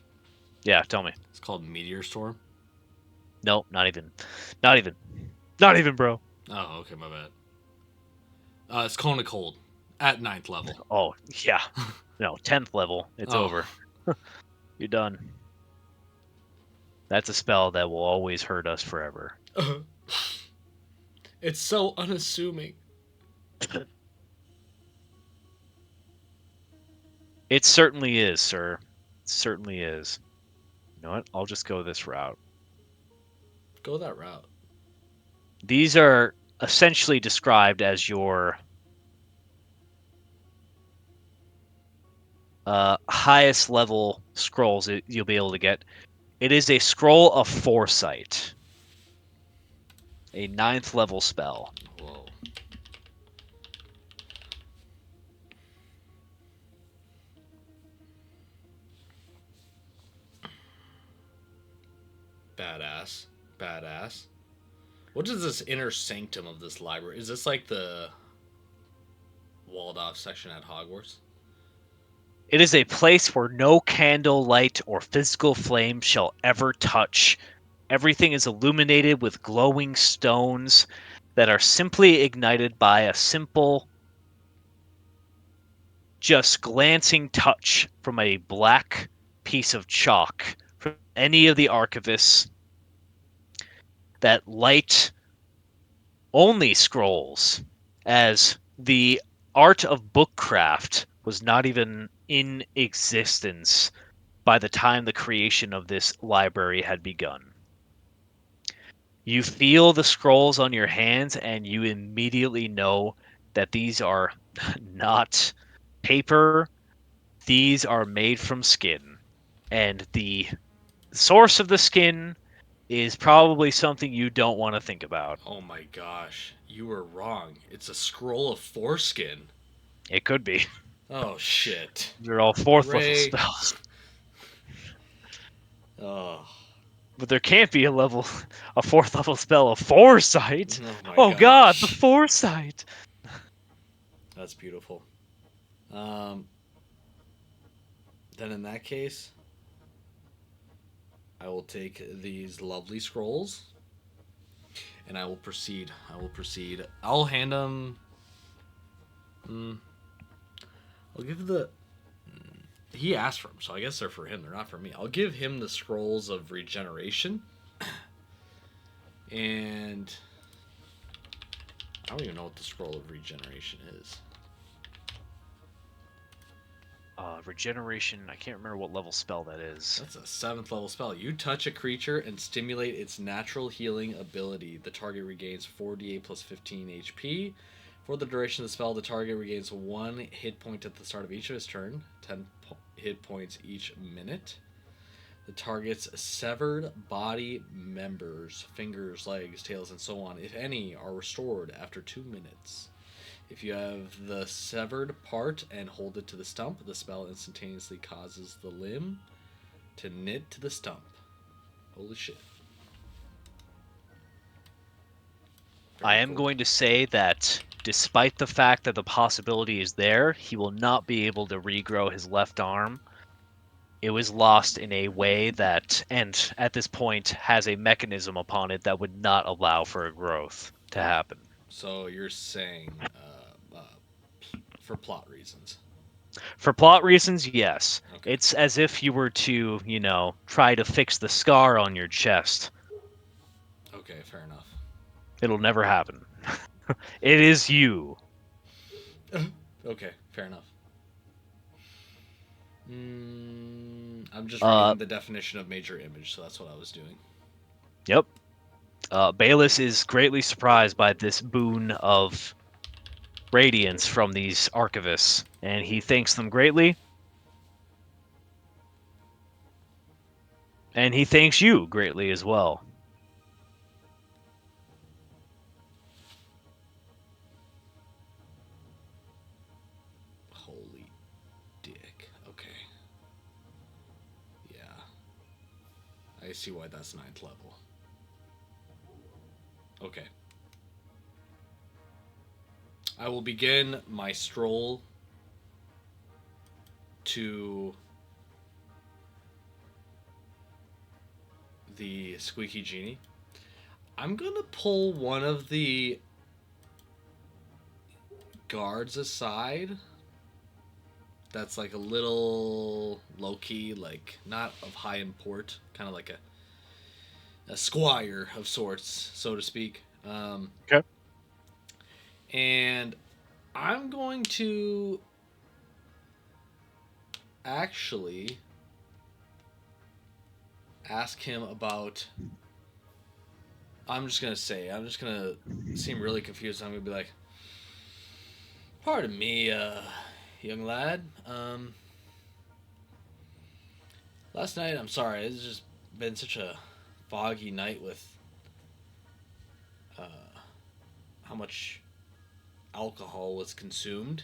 [SPEAKER 2] Yeah, tell me.
[SPEAKER 1] It's called Meteor Storm.
[SPEAKER 2] Nope, not even. Not even. Not even, bro.
[SPEAKER 1] Oh, okay, my bad. It's Cone of Cold at 9th level.
[SPEAKER 2] Oh, yeah. No, 10th level. It's
[SPEAKER 1] Oh.
[SPEAKER 2] over. You're done. That's a spell that will always hurt us forever.
[SPEAKER 1] It's so unassuming.
[SPEAKER 2] It certainly is, sir. certainly is. You know what? I'll just go this route.
[SPEAKER 1] Go that route.
[SPEAKER 2] These are essentially described as your highest level scrolls that you'll be able to get. It is a scroll of foresight, a 9th level spell.
[SPEAKER 1] Whoa. Badass. Badass. What is this inner sanctum of this library? Is this like the walled off section at Hogwarts?
[SPEAKER 2] It is a place where no candle light or physical flame shall ever touch. Everything is illuminated with glowing stones that are simply ignited by a simple, just glancing touch from a black piece of chalk from any of the archivists that light only scrolls, as the art of bookcraft was not even in existence by the time the creation of this library had begun. You feel the scrolls on your hands, and you immediately know that these are not paper, these are made from skin. And the source of the skin is probably something you don't want to think about.
[SPEAKER 1] Oh my gosh. You were wrong. It's a scroll of foreskin.
[SPEAKER 2] It could be.
[SPEAKER 1] Oh shit.
[SPEAKER 2] They're all 4th level
[SPEAKER 1] Ray.
[SPEAKER 2] spells.
[SPEAKER 1] Oh.
[SPEAKER 2] But there can't be a 4th level spell of foresight.
[SPEAKER 1] Oh my
[SPEAKER 2] Oh god, the
[SPEAKER 1] gosh.
[SPEAKER 2] foresight.
[SPEAKER 1] That's beautiful. Um, then in that case, I will take these lovely scrolls and I will proceed. I will proceed. I'll hand them. I'll give the. He asked for them, so I guess they're for him. They're not for me. I'll give him the scrolls of regeneration. And I don't even know what the scroll of regeneration is.
[SPEAKER 2] Regeneration, I can't remember what level spell that is.
[SPEAKER 1] That's a 7th level spell. You touch a creature and stimulate its natural healing ability. The target regains 4d8 plus 15 HP. For the duration of the spell, the target regains 1 hit point at the start of each of his turn, 10 hit points each minute. The target's severed body members, fingers, legs, tails, and so on, if any, are restored after 2 minutes. If you have the severed part and hold it to the stump, the spell instantaneously causes the limb to knit to the stump. Holy shit.
[SPEAKER 2] I
[SPEAKER 1] Very
[SPEAKER 2] am
[SPEAKER 1] cool.
[SPEAKER 2] going to say that despite the fact that the possibility is there, he will not be able to regrow his left arm. It was lost in a way that, and at this point, has a mechanism upon it that would not allow for a growth to happen.
[SPEAKER 1] So you're saying for plot reasons.
[SPEAKER 2] For plot reasons, yes.
[SPEAKER 1] Okay.
[SPEAKER 2] It's as if you were to, try to fix the scar on your chest.
[SPEAKER 1] Okay, fair enough.
[SPEAKER 2] It'll never happen. It is you.
[SPEAKER 1] Okay, fair enough. I'm just
[SPEAKER 2] Uh,
[SPEAKER 1] reading the definition of major image, so that's what I was doing.
[SPEAKER 2] yep. Bayless is greatly surprised by this boon of radiance from these archivists, and he thanks them greatly. And he thanks you greatly as well.
[SPEAKER 1] Holy dick. Okay. Yeah. I see why that's 9th level. Okay. I will begin my stroll to the squeaky genie. I'm gonna pull one of the guards aside. That's like a little low key, like not of high import, kind of like a squire of sorts, so to speak.
[SPEAKER 2] Okay.
[SPEAKER 1] And I'm going to actually ask him about. I'm just gonna seem really confused. I'm gonna be like, pardon me, young lad. Last night, I'm sorry, it's just been such a foggy night with uh, how much alcohol was consumed,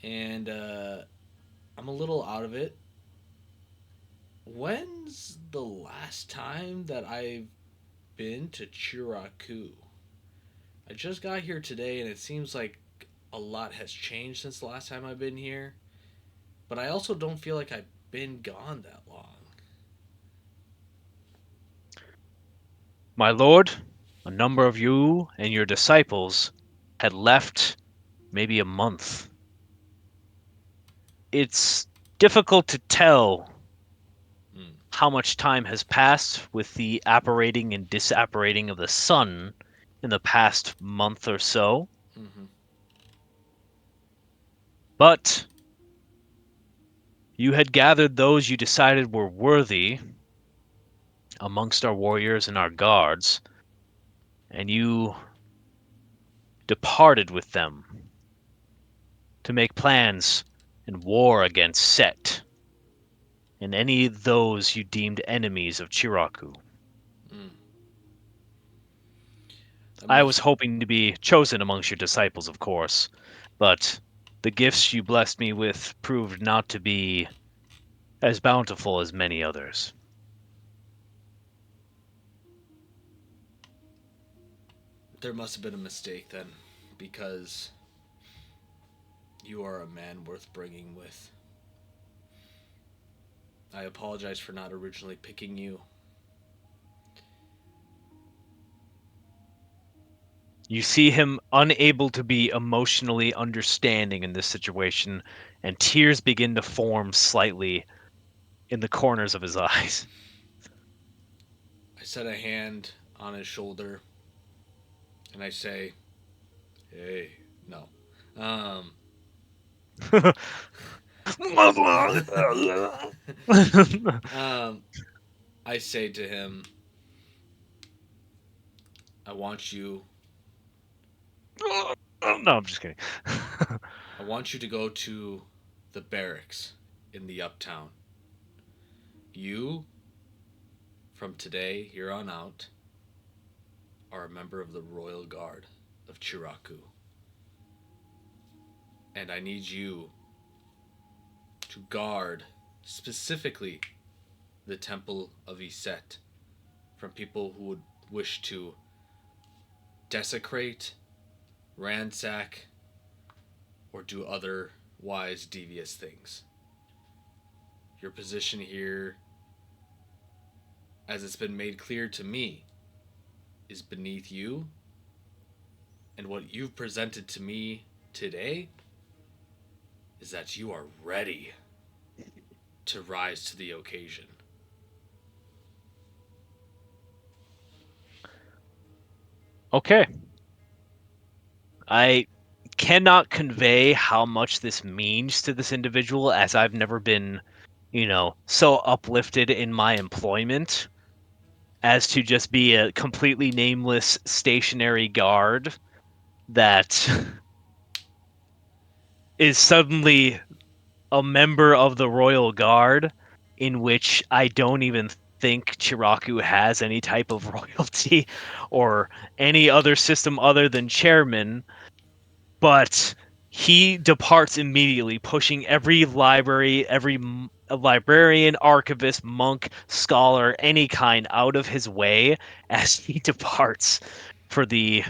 [SPEAKER 1] and I'm a little out of it. When's the last time that I've been to Chiraku? I just got here today, and it seems like a lot has changed since the last time I've been here. But I also don't feel like I've been gone that long.
[SPEAKER 2] My lord, a number of you and your disciples had left maybe a month. It's difficult to tell
[SPEAKER 1] Mm.
[SPEAKER 2] how much time has passed with the apparating and disapparating of the sun in the past month or so,
[SPEAKER 1] Mm-hmm.
[SPEAKER 2] but you had gathered those you decided were worthy amongst our warriors and our guards, and you departed with them to make plans and war against Set and any of those you deemed enemies of Chiraku.
[SPEAKER 1] Mm. That
[SPEAKER 2] I
[SPEAKER 1] must.
[SPEAKER 2] was hoping to be chosen amongst your disciples, of course, but the gifts you blessed me with proved not to be as bountiful as many others.
[SPEAKER 1] There must have been a mistake then, because you are a man worth bringing with. I apologize for not originally picking you.
[SPEAKER 2] You see him unable to be emotionally understanding in this situation, and tears begin to form slightly in the corners of his eyes.
[SPEAKER 1] I set a hand on his shoulder and I say, "Hey, no." Um, um, I say to him, "I want you.
[SPEAKER 2] No, I'm just kidding.
[SPEAKER 1] I want you to go to the barracks in the uptown. You, from today here on out, are a member of the Royal Guard of Chiraku, and I need you to guard specifically the Temple of Iset from people who would wish to desecrate, ransack, or do otherwise devious things. Your position here, as it's been made clear to me, is beneath you, and what you've presented to me today is that you are ready to rise to the occasion."
[SPEAKER 2] Okay. I cannot convey how much this means to this individual as I've never been, so uplifted in my employment as to just be a completely nameless stationary guard that is suddenly a member of the Royal Guard, in which I don't even think Chiraku has any type of royalty or any other system other than chairman, but he departs immediately, pushing every library, librarian, archivist, monk, scholar, any kind out of his way as he departs for the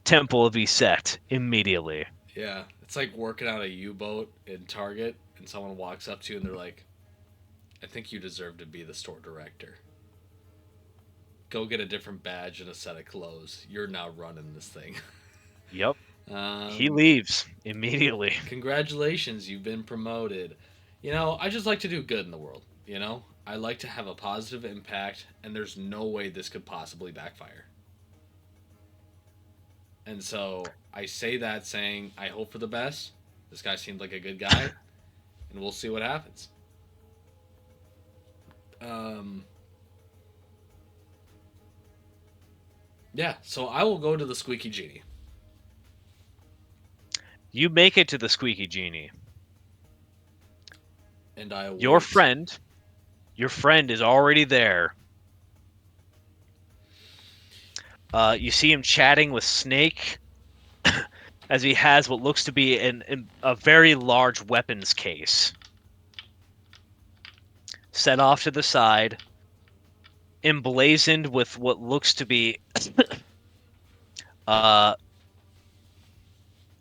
[SPEAKER 2] Temple of Iset immediately.
[SPEAKER 1] Yeah, it's like working out a U-boat in Target, and someone walks up to you and they're like, "I think you deserve to be the store director. Go get a different badge and a set of clothes. You're now running this thing."
[SPEAKER 2] Yep. He
[SPEAKER 1] um,
[SPEAKER 2] leaves immediately.
[SPEAKER 1] Congratulations, you've been promoted. I just like to do good in the world. I like to have a positive impact, and there's no way this could possibly backfire. And so I say that saying, I hope for the best. This guy seemed like a good guy, and we'll see what happens. Um, yeah, so I will go to the Squeaky Genie.
[SPEAKER 2] You make it to the Squeaky Genie.
[SPEAKER 1] And I
[SPEAKER 2] Your
[SPEAKER 1] await.
[SPEAKER 2] friend, your friend is already there. You see him chatting with Snake as he has what looks to be a very large weapons case set off to the side, emblazoned with what looks to be, uh,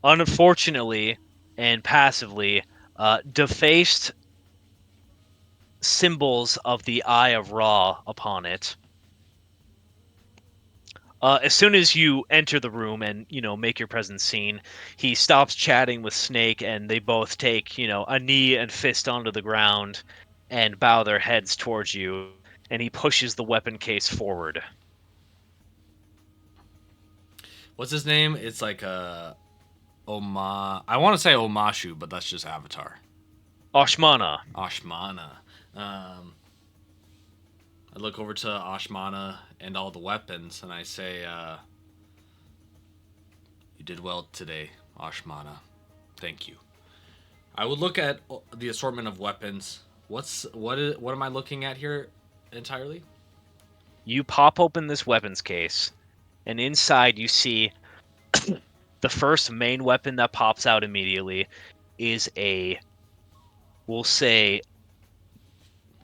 [SPEAKER 2] unfortunately and passively, defaced symbols of the Eye of Ra upon it. As soon as you enter the room and make your presence seen, he stops chatting with Snake, and they both take a knee and fist onto the ground and bow their heads towards you. And he pushes the weapon case forward.
[SPEAKER 1] What's his name? It's like I want to say Omashu, but that's just Avatar.
[SPEAKER 2] Oshmana,
[SPEAKER 1] Ashmana. Um, I look over to Ashmana and all the weapons, and I say, "You did well today, Ashmana. Thank you." I would look at the assortment of weapons. What am I looking at here entirely?
[SPEAKER 2] you pop open this weapons case, and inside you see the first main weapon that pops out immediately is we'll say,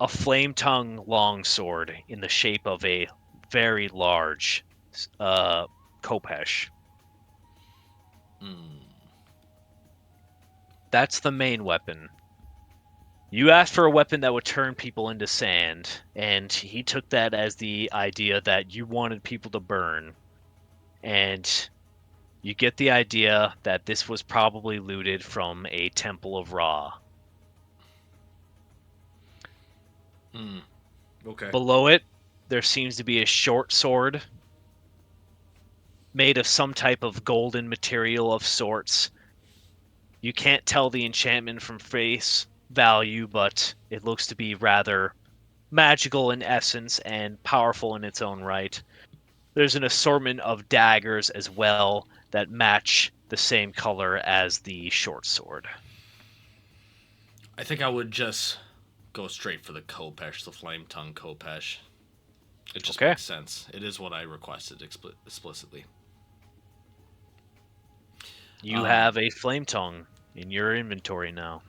[SPEAKER 2] a flame tongue longsword in the shape of a very large Kopesh.
[SPEAKER 1] Hmm.
[SPEAKER 2] That's the main weapon. You asked for a weapon that would turn people into sand, and he took that as the idea that you wanted people to burn. And you get the idea that this was probably looted from a temple of Ra.
[SPEAKER 1] Hmm. Okay.
[SPEAKER 2] Below it, there seems to be a short sword made of some type of golden material of sorts. You can't tell the enchantment from face value, but it looks to be rather magical in essence and powerful in its own right. There's an assortment of daggers as well that match the same color as the short sword.
[SPEAKER 1] I think I would just go straight for the Kopesh, the Flame Tongue Kopesh. It just
[SPEAKER 2] Okay.
[SPEAKER 1] makes sense. It is what I requested explicitly.
[SPEAKER 2] You
[SPEAKER 1] Um,
[SPEAKER 2] have a flame tongue in your inventory now.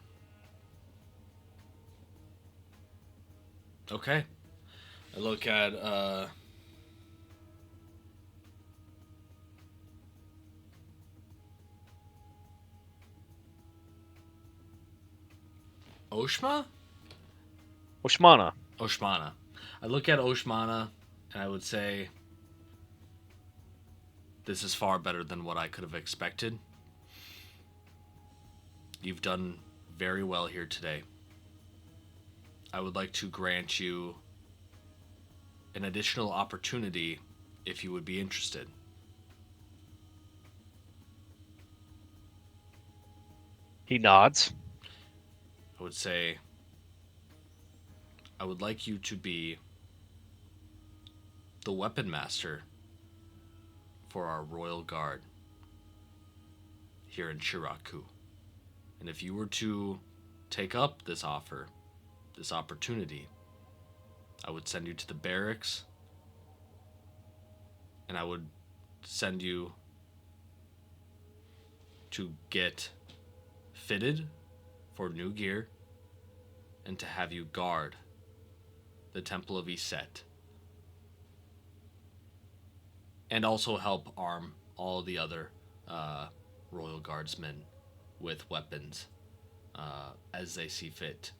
[SPEAKER 1] okay. I look at Oshma?
[SPEAKER 2] Oshmana,
[SPEAKER 1] Oshmana. I look at Oshmana and I would say this is far better than what I could have expected. You've done very well here today. I would like to grant you an additional opportunity if you would be interested.
[SPEAKER 2] he nods.
[SPEAKER 1] I would say I would like you to be the weapon master for our royal guard here in Shiraku. And if you were to take up this offer, this opportunity, I would send you to the barracks and I would send you to get fitted for new gear and to have you guard the Temple of Iset and also help arm all the other royal guardsmen with weapons as they see fit.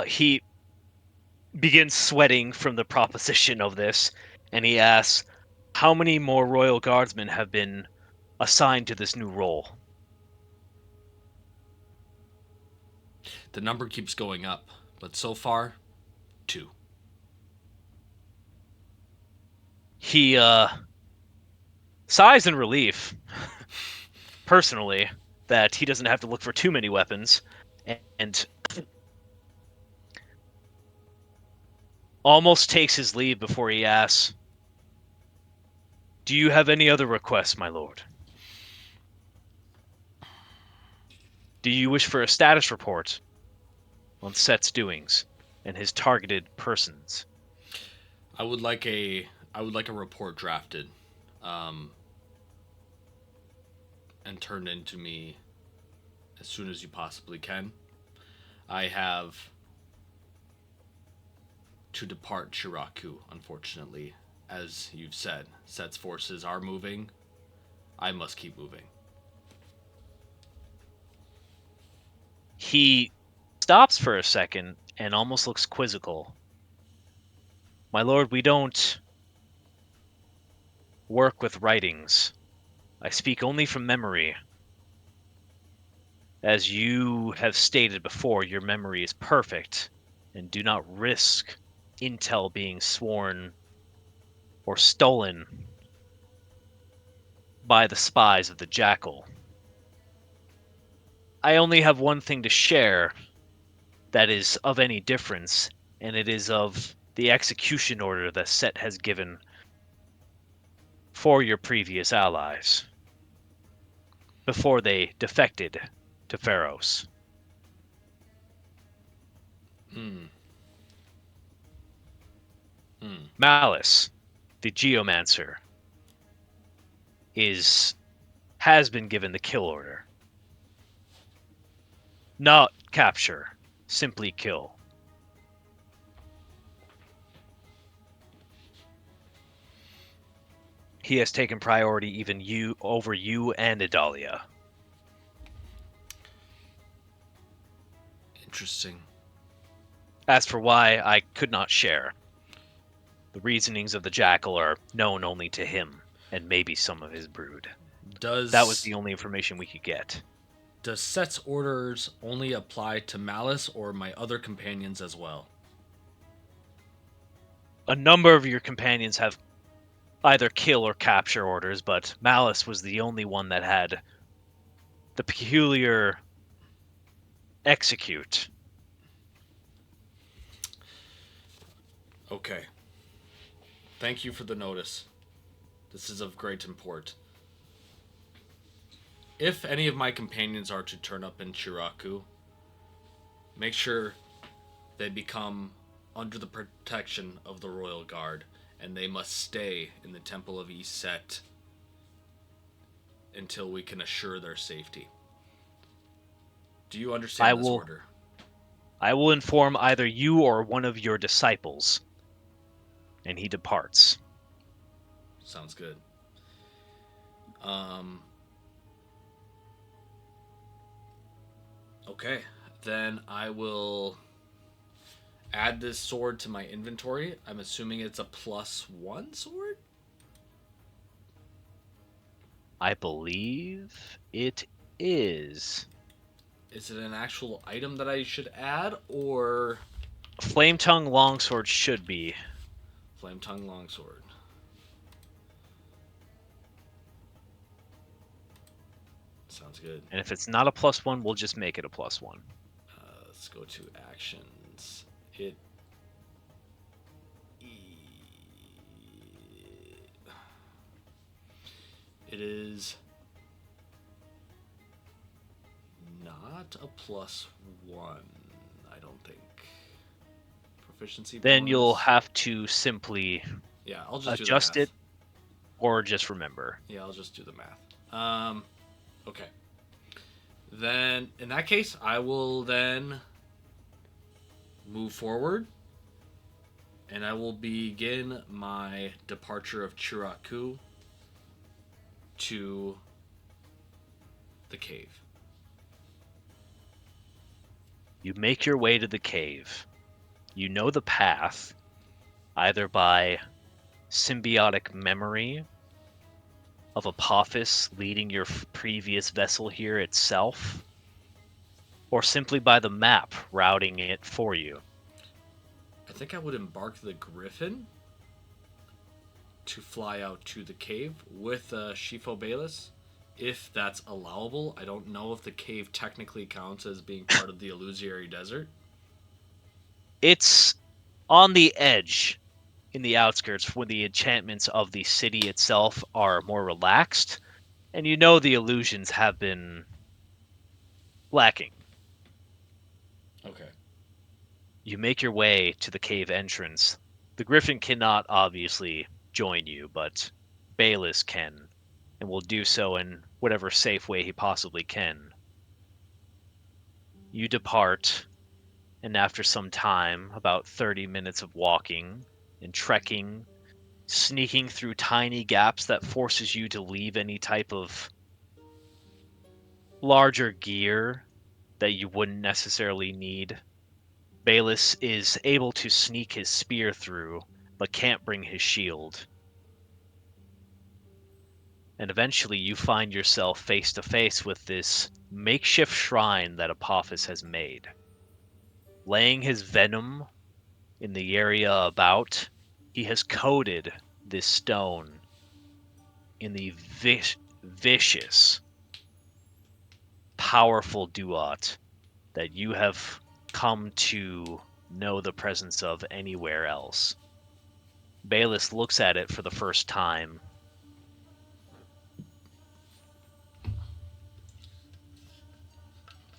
[SPEAKER 2] He begins sweating from the proposition of this, and he asks, "How many more royal guardsmen have been assigned to this new role?"
[SPEAKER 1] The number keeps going up, but so far, two.
[SPEAKER 2] He sighs in relief, personally, that he doesn't have to look for too many weapons. and almost takes his leave before he asks, "Do you have any other requests, my lord? Do you wish for a status report on Set's doings and his targeted persons?"
[SPEAKER 1] I would like a report drafted, um, and turned into me as soon as you possibly can. I have to depart Shiraku, unfortunately. As you've said, Set's forces are moving. I must keep moving.
[SPEAKER 2] He stops for a second and almost looks quizzical. "My lord, we don't work with writings. I speak only from memory. As you have stated before, your memory is perfect, and do not risk intel being sworn or stolen by the spies of the Jackal. I only have one thing to share that is of any difference, and it is of the execution order that Set has given for your previous allies before they defected to Pharos.
[SPEAKER 1] Hmm. Hmm.
[SPEAKER 2] Malice, the Geomancer, has been given the kill order. Not capture, simply kill. He has taken priority even over you and Idalia.
[SPEAKER 1] Interesting.
[SPEAKER 2] As for why, I could not share. The reasonings of the Jackal are known only to him, and maybe some of his brood. That was
[SPEAKER 1] Does
[SPEAKER 2] the only information we could get.
[SPEAKER 1] does Set's orders only apply to Malice or my other companions as well?
[SPEAKER 2] A number of your companions have either kill or capture orders, but Malice was the only one that had the peculiar execute.
[SPEAKER 1] Okay. Thank you for the notice. This is of great import. If any of my companions are to turn up in Chiraku, make sure they become under the protection of the Royal Guard, and they must stay in the Temple of East Set until we can assure their safety. Do you
[SPEAKER 2] I
[SPEAKER 1] understand this
[SPEAKER 2] will
[SPEAKER 1] order?
[SPEAKER 2] I will inform either you or one of your disciples. And he departs.
[SPEAKER 1] Sounds good. Um, okay, then I will add this sword to my inventory. I'm assuming it's a +1 sword?
[SPEAKER 2] I believe it is.
[SPEAKER 1] Is it an actual item that I should add, or
[SPEAKER 2] Flame Tongue Longsword should be.
[SPEAKER 1] Flame Tongue Longsword? Sounds good.
[SPEAKER 2] And if it's not a +1, we'll just make it a +1.
[SPEAKER 1] Let's go to actions. It it is not a +1. I don't think. Proficiency
[SPEAKER 2] Then you'll
[SPEAKER 1] bonus.
[SPEAKER 2] have to simply
[SPEAKER 1] Yeah, I'll just do the
[SPEAKER 2] adjust
[SPEAKER 1] math.
[SPEAKER 2] it or just remember.
[SPEAKER 1] Yeah, I'll just do the math. Okay. Then, in that case, I will then move forward and I will begin my departure of Chiraku to the cave.
[SPEAKER 2] You make your way to the cave. You know the path, either by symbiotic memory of Apophis leading your previous vessel here itself, or simply by the map routing it for you.
[SPEAKER 1] I think I would embark the Griffin to fly out to the cave with Shifo Bayless if that's allowable. I don't know if the cave technically counts as being part of the illusory desert.
[SPEAKER 2] It's on the edge in the outskirts when the enchantments of the city itself are more relaxed, and you know the illusions have been lacking.
[SPEAKER 1] Okay.
[SPEAKER 2] You make your way to the cave entrance. The Griffin cannot obviously join you, but Bayless can, and will do so in whatever safe way he possibly can. You depart, and after some time, about 30 minutes of walking and trekking, sneaking through tiny gaps that forces you to leave any type of larger gear that you wouldn't necessarily need, Bayless is able to sneak his spear through, but can't bring his shield. And eventually you find yourself face to face with this makeshift shrine that Apophis has made. Laying his venom in the area about, he has coated this stone in the vicious, powerful duat that you have come to know the presence of anywhere else. Bayless looks at it for the first time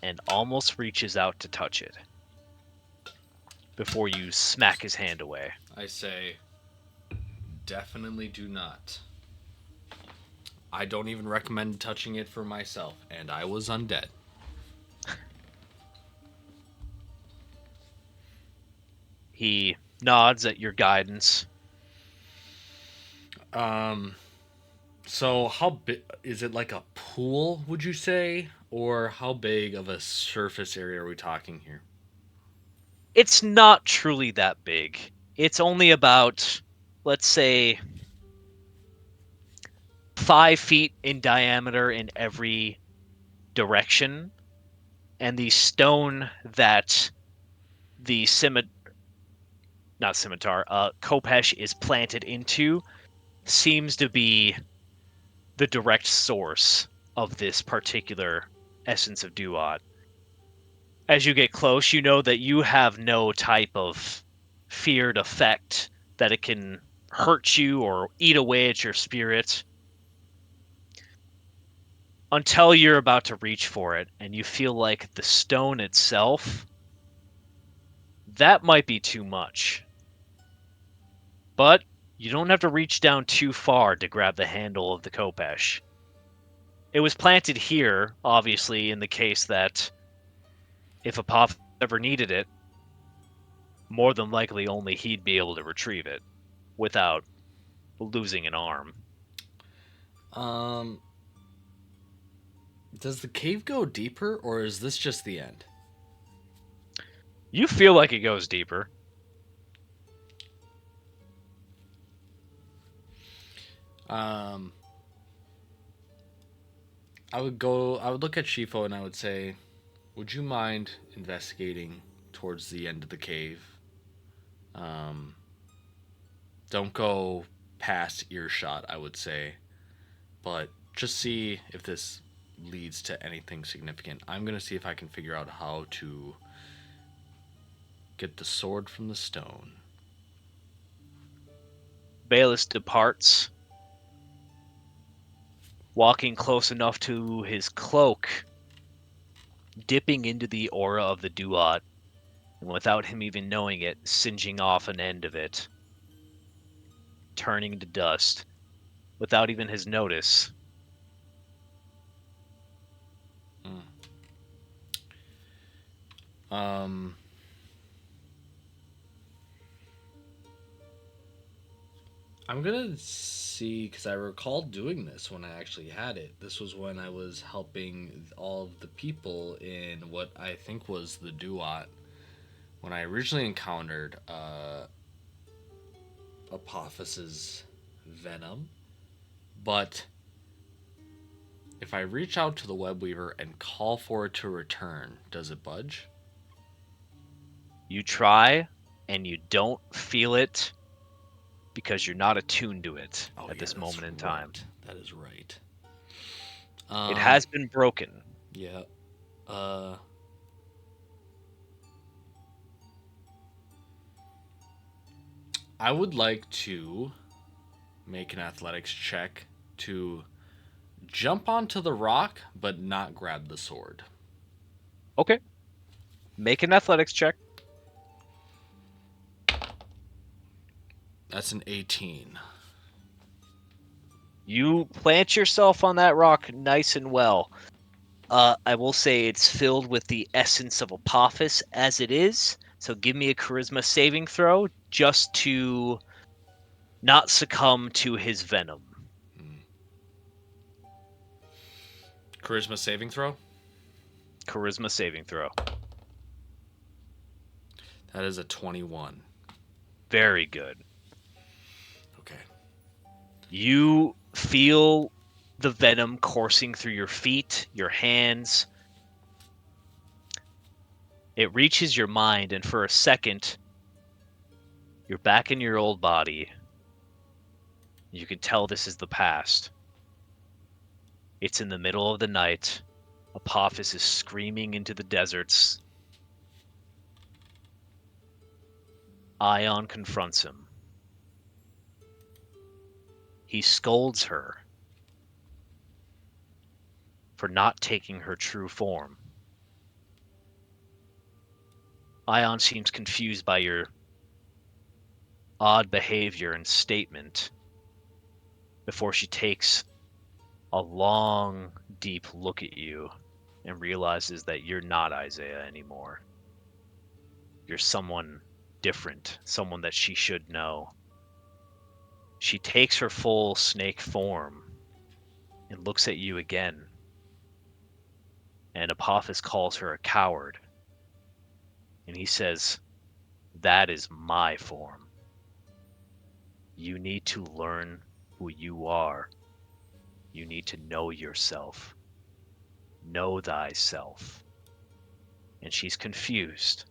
[SPEAKER 2] and almost reaches out to touch it before you smack his hand away.
[SPEAKER 1] I say, definitely do not. I don't even recommend touching it for myself, and I was undead.
[SPEAKER 2] He nods at your guidance.
[SPEAKER 1] Um, so how big is it? Like a pool, would you say, or how big of a surface area are we talking here?
[SPEAKER 2] It's not truly that big. It's only about, let's say, 5 feet in diameter in every direction. And the stone that the not scimitar, Kopesh is planted into seems to be the direct source of this particular essence of Duat. As you get close, you know that you have no type of feared effect that it can hurt you or eat away at your spirit until you're about to reach for it and you feel like the stone itself, that might be too much. But you don't have to reach down too far to grab the handle of the Kopesh. It was planted here, obviously, in the case that if Apophis ever needed it, more than likely only he'd be able to retrieve it without losing an arm.
[SPEAKER 1] Um, does the cave go deeper, or is this just the end?
[SPEAKER 2] You feel like it goes deeper.
[SPEAKER 1] Um, I would look at Shifo and I would say, would you mind investigating towards the end of the cave? Um, don't go past earshot, I would say, but just see if this leads to anything significant. I'm going to see if I can figure out how to get the sword from the stone.
[SPEAKER 2] Bayless departs, walking close enough to his cloak, dipping into the aura of the Duat, and without him even knowing it, singeing off an end of it, turning to dust, without even his notice.
[SPEAKER 1] Mm. Um, I'm gonna see because I recall doing this when I actually had it. This was when I was helping all of the people in what I think was the Duat when I originally encountered Apophis's venom. But if I reach out to the web weaver and call for it to return, does it budge?
[SPEAKER 2] You try, and you don't feel it because you're not attuned to it
[SPEAKER 1] Oh
[SPEAKER 2] at
[SPEAKER 1] yeah,
[SPEAKER 2] this
[SPEAKER 1] that's
[SPEAKER 2] moment in time.
[SPEAKER 1] right. That is right.
[SPEAKER 2] It
[SPEAKER 1] Um,
[SPEAKER 2] has been broken.
[SPEAKER 1] yeah. Uh, I would like to make an athletics check to jump onto the rock, but not grab the sword.
[SPEAKER 2] Okay. Make an athletics check.
[SPEAKER 1] That's an 18.
[SPEAKER 2] You plant yourself on that rock nice and well. I will say it's filled with the essence of Apophis as it is. So give me a charisma saving throw just to not succumb to his venom.
[SPEAKER 1] Hmm. Charisma saving throw?
[SPEAKER 2] Charisma saving throw.
[SPEAKER 1] That is a 21.
[SPEAKER 2] Very good.
[SPEAKER 1] Okay.
[SPEAKER 2] You feel the venom coursing through your feet, your hands. It reaches your mind, and for a second, you're back in your old body. You can tell this is the past. It's in the middle of the night. Apophis is screaming into the deserts. Ion confronts him. He scolds her for not taking her true form. Ion seems confused by your odd behavior and statement before she takes a long, deep look at you and realizes that you're not Isaiah anymore. You're someone different, someone that she should know. She takes her full snake form and looks at you again, and Apophis calls her a coward, and he says, "That is my form. You need to learn who you are. You need to know yourself. Know thyself." And she's confused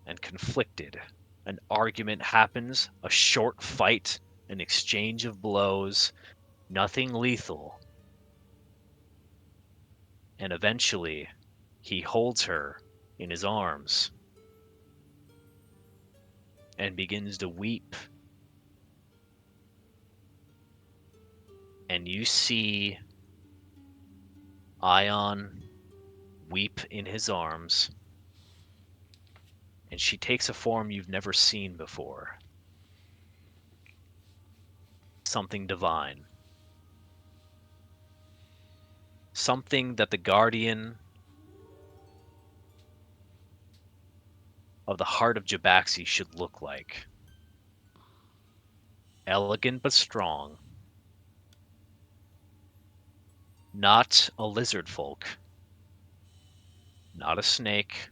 [SPEAKER 2] and conflicted. An argument happens, a short fight, an exchange of blows, nothing lethal, and eventually he holds her in his arms and begins to weep. And you see Ion weep in his arms, and she takes a form you've never seen before. Something divine. Something that the guardian of the heart of Jabaxi should look like. Elegant but strong. Not a lizard folk. Not a snake.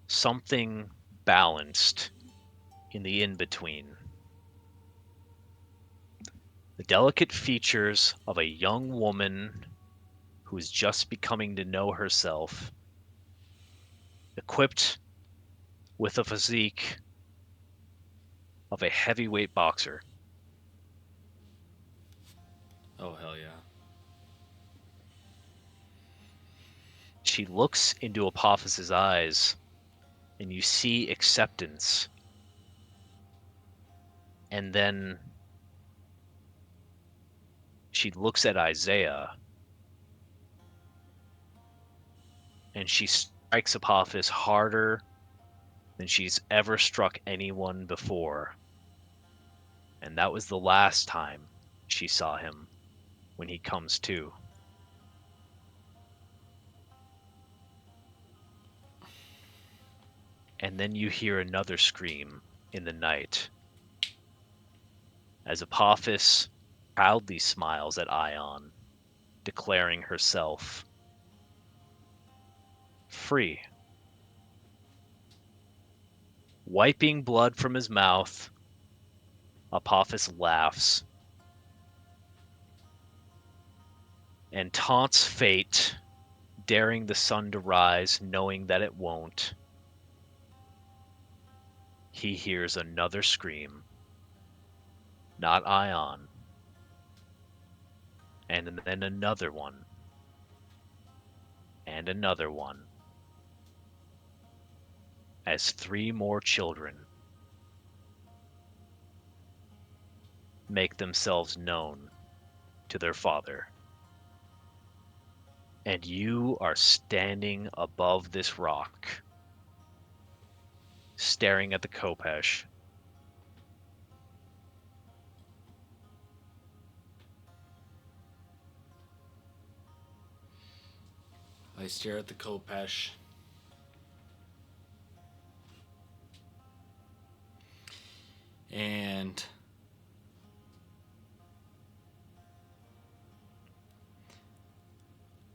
[SPEAKER 2] Something balanced in the in-between. The delicate features of a young woman who is just becoming to know herself, equipped with a physique of a heavyweight boxer.
[SPEAKER 1] Oh, hell yeah.
[SPEAKER 2] She looks into Apophis's eyes, and you see acceptance. And then she looks at Isaiah, and she strikes Apophis harder than she's ever struck anyone before. And that was the last time she saw him when he comes to. And then you hear another scream in the night as Apophis proudly smiles at Ion, declaring herself free. Wiping blood from his mouth, Apophis laughs and taunts fate, daring the sun to rise, knowing that it won't. He hears another scream, not Ion, and then another one, and another one, as three more children make themselves known to their father. And you are standing above this rock, staring at the Kopesh.
[SPEAKER 1] I stare at the Kopesh. And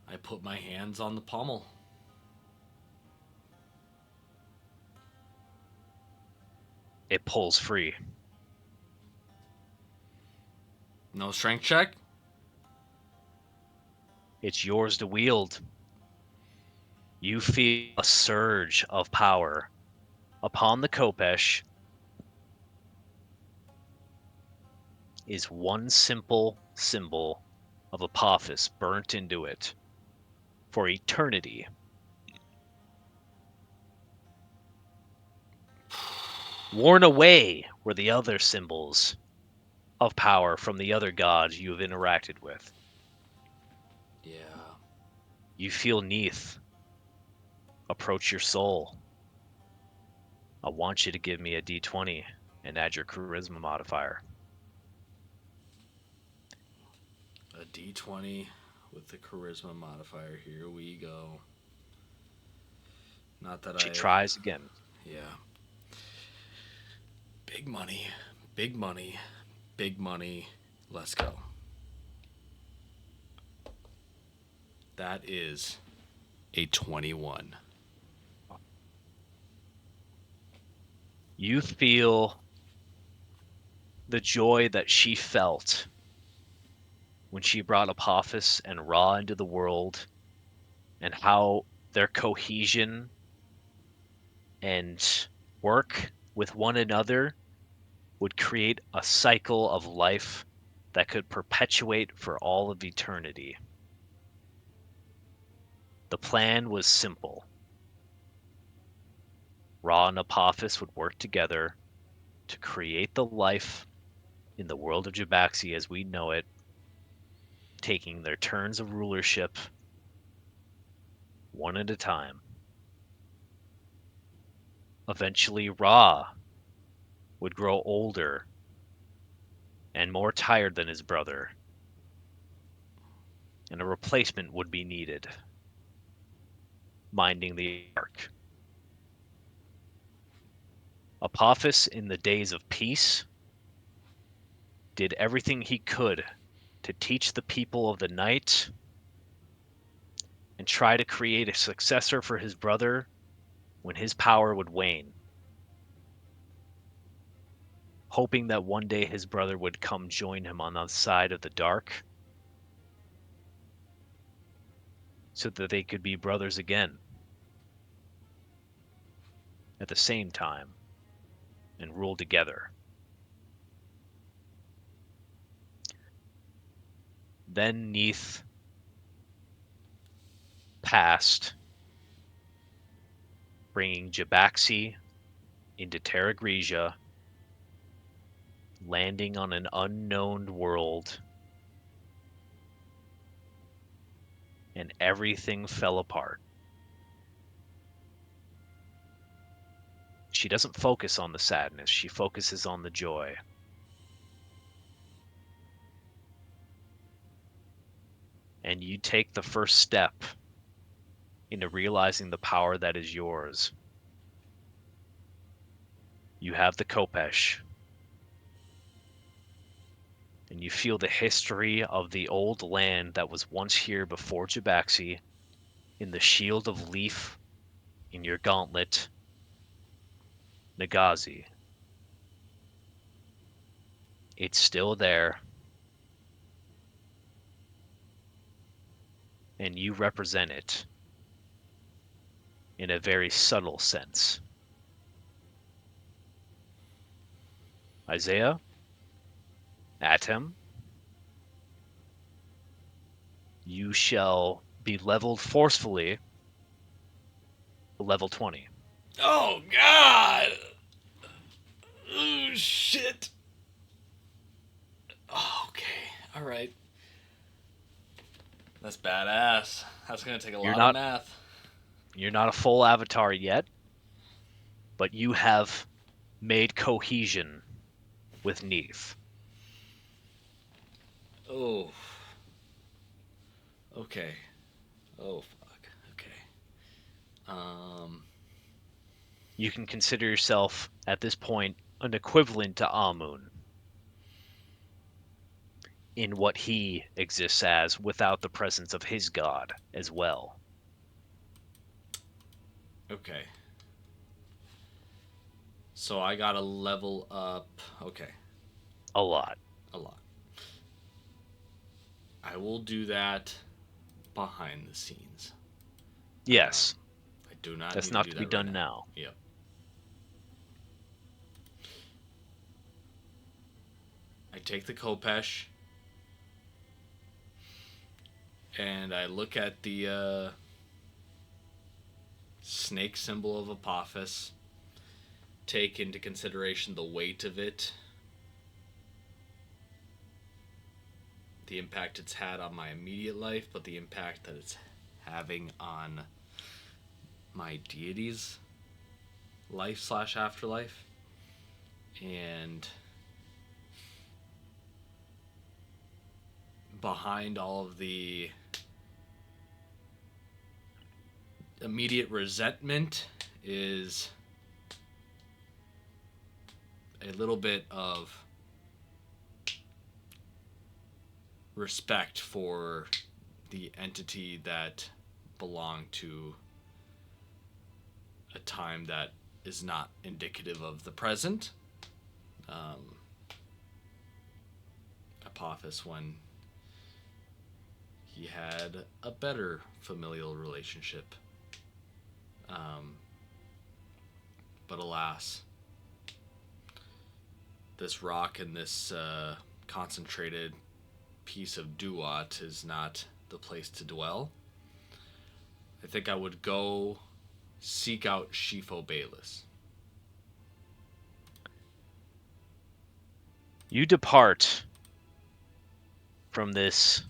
[SPEAKER 1] I put my hands on the pommel.
[SPEAKER 2] It pulls free.
[SPEAKER 1] No strength check?
[SPEAKER 2] It's yours to wield. You feel a surge of power upon the Kopesh is one simple symbol of Apophis burnt into it for eternity. Worn away were the other symbols of power from the other gods you have interacted with.
[SPEAKER 1] Yeah.
[SPEAKER 2] You feel Neath approach your soul. I want you to give me a d20 and add your charisma modifier.
[SPEAKER 1] A d20 with the charisma modifier. Here we go. Not that
[SPEAKER 2] She
[SPEAKER 1] I.
[SPEAKER 2] tries again.
[SPEAKER 1] Yeah. Big money. Big money. Big money. Let's go. That is a 21.
[SPEAKER 2] You feel the joy that she felt when she brought Apophis and Ra into the world, and how their cohesion and work with one another would create a cycle of life that could perpetuate for all of eternity. The plan was simple. Ra and Apophis would work together to create the life in the world of Jabaxi as we know it, taking their turns of rulership one at a time. Eventually, Ra would grow older and more tired than his brother, and a replacement would be needed, minding the Ark. Apophis, in the days of peace, did everything he could to teach the people of the night and try to create a successor for his brother when his power would wane, hoping that one day his brother would come join him on the side of the dark so that they could be brothers again at the same time and rule together. Then Neath passed, bringing Jabaxi into Terra Grigia, landing on an unknown world, and everything fell apart. She doesn't focus on the sadness, she focuses on the joy. And you take the first step into realizing the power that is yours. You have the Kopesh, and you feel the history of the old land that was once here before Jabaxi in the shield of leaf in your gauntlet, Nagazi. It's still there, and you represent it in a very subtle sense. Isaiah, Atem, you shall be leveled forcefully to level 20.
[SPEAKER 1] Oh God! Oh shit! Oh, okay, all right. That's badass. That's gonna take a
[SPEAKER 2] You're
[SPEAKER 1] lot of
[SPEAKER 2] not
[SPEAKER 1] math.
[SPEAKER 2] you're not a full avatar yet, but you have made cohesion with Neith.
[SPEAKER 1] Oh, okay. Oh fuck. Okay. Um.
[SPEAKER 2] You can consider yourself at this point an equivalent to Amun in what he exists as without the presence of his god as well.
[SPEAKER 1] Okay. So I gotta level up. Okay,
[SPEAKER 2] A lot.
[SPEAKER 1] a lot. I will do that behind the scenes.
[SPEAKER 2] Yes,
[SPEAKER 1] I do not
[SPEAKER 2] that's
[SPEAKER 1] need to
[SPEAKER 2] not
[SPEAKER 1] do
[SPEAKER 2] to be
[SPEAKER 1] that right
[SPEAKER 2] done
[SPEAKER 1] now.
[SPEAKER 2] now.
[SPEAKER 1] Yep. I take the Kopesh and I look at the snake symbol of Apophis. Take into consideration the weight of it, the impact it's had on my immediate life, but the impact that it's having on my deity's life slash afterlife. And behind all of the immediate resentment is a little bit of respect for the entity that belonged to a time that is not indicative of the present. Um, Apophis, when he had a better familial relationship. Um, but alas, this rock and this concentrated piece of Duat is not the place to dwell. I think I would go seek out Shifo Bayless.
[SPEAKER 2] You depart from this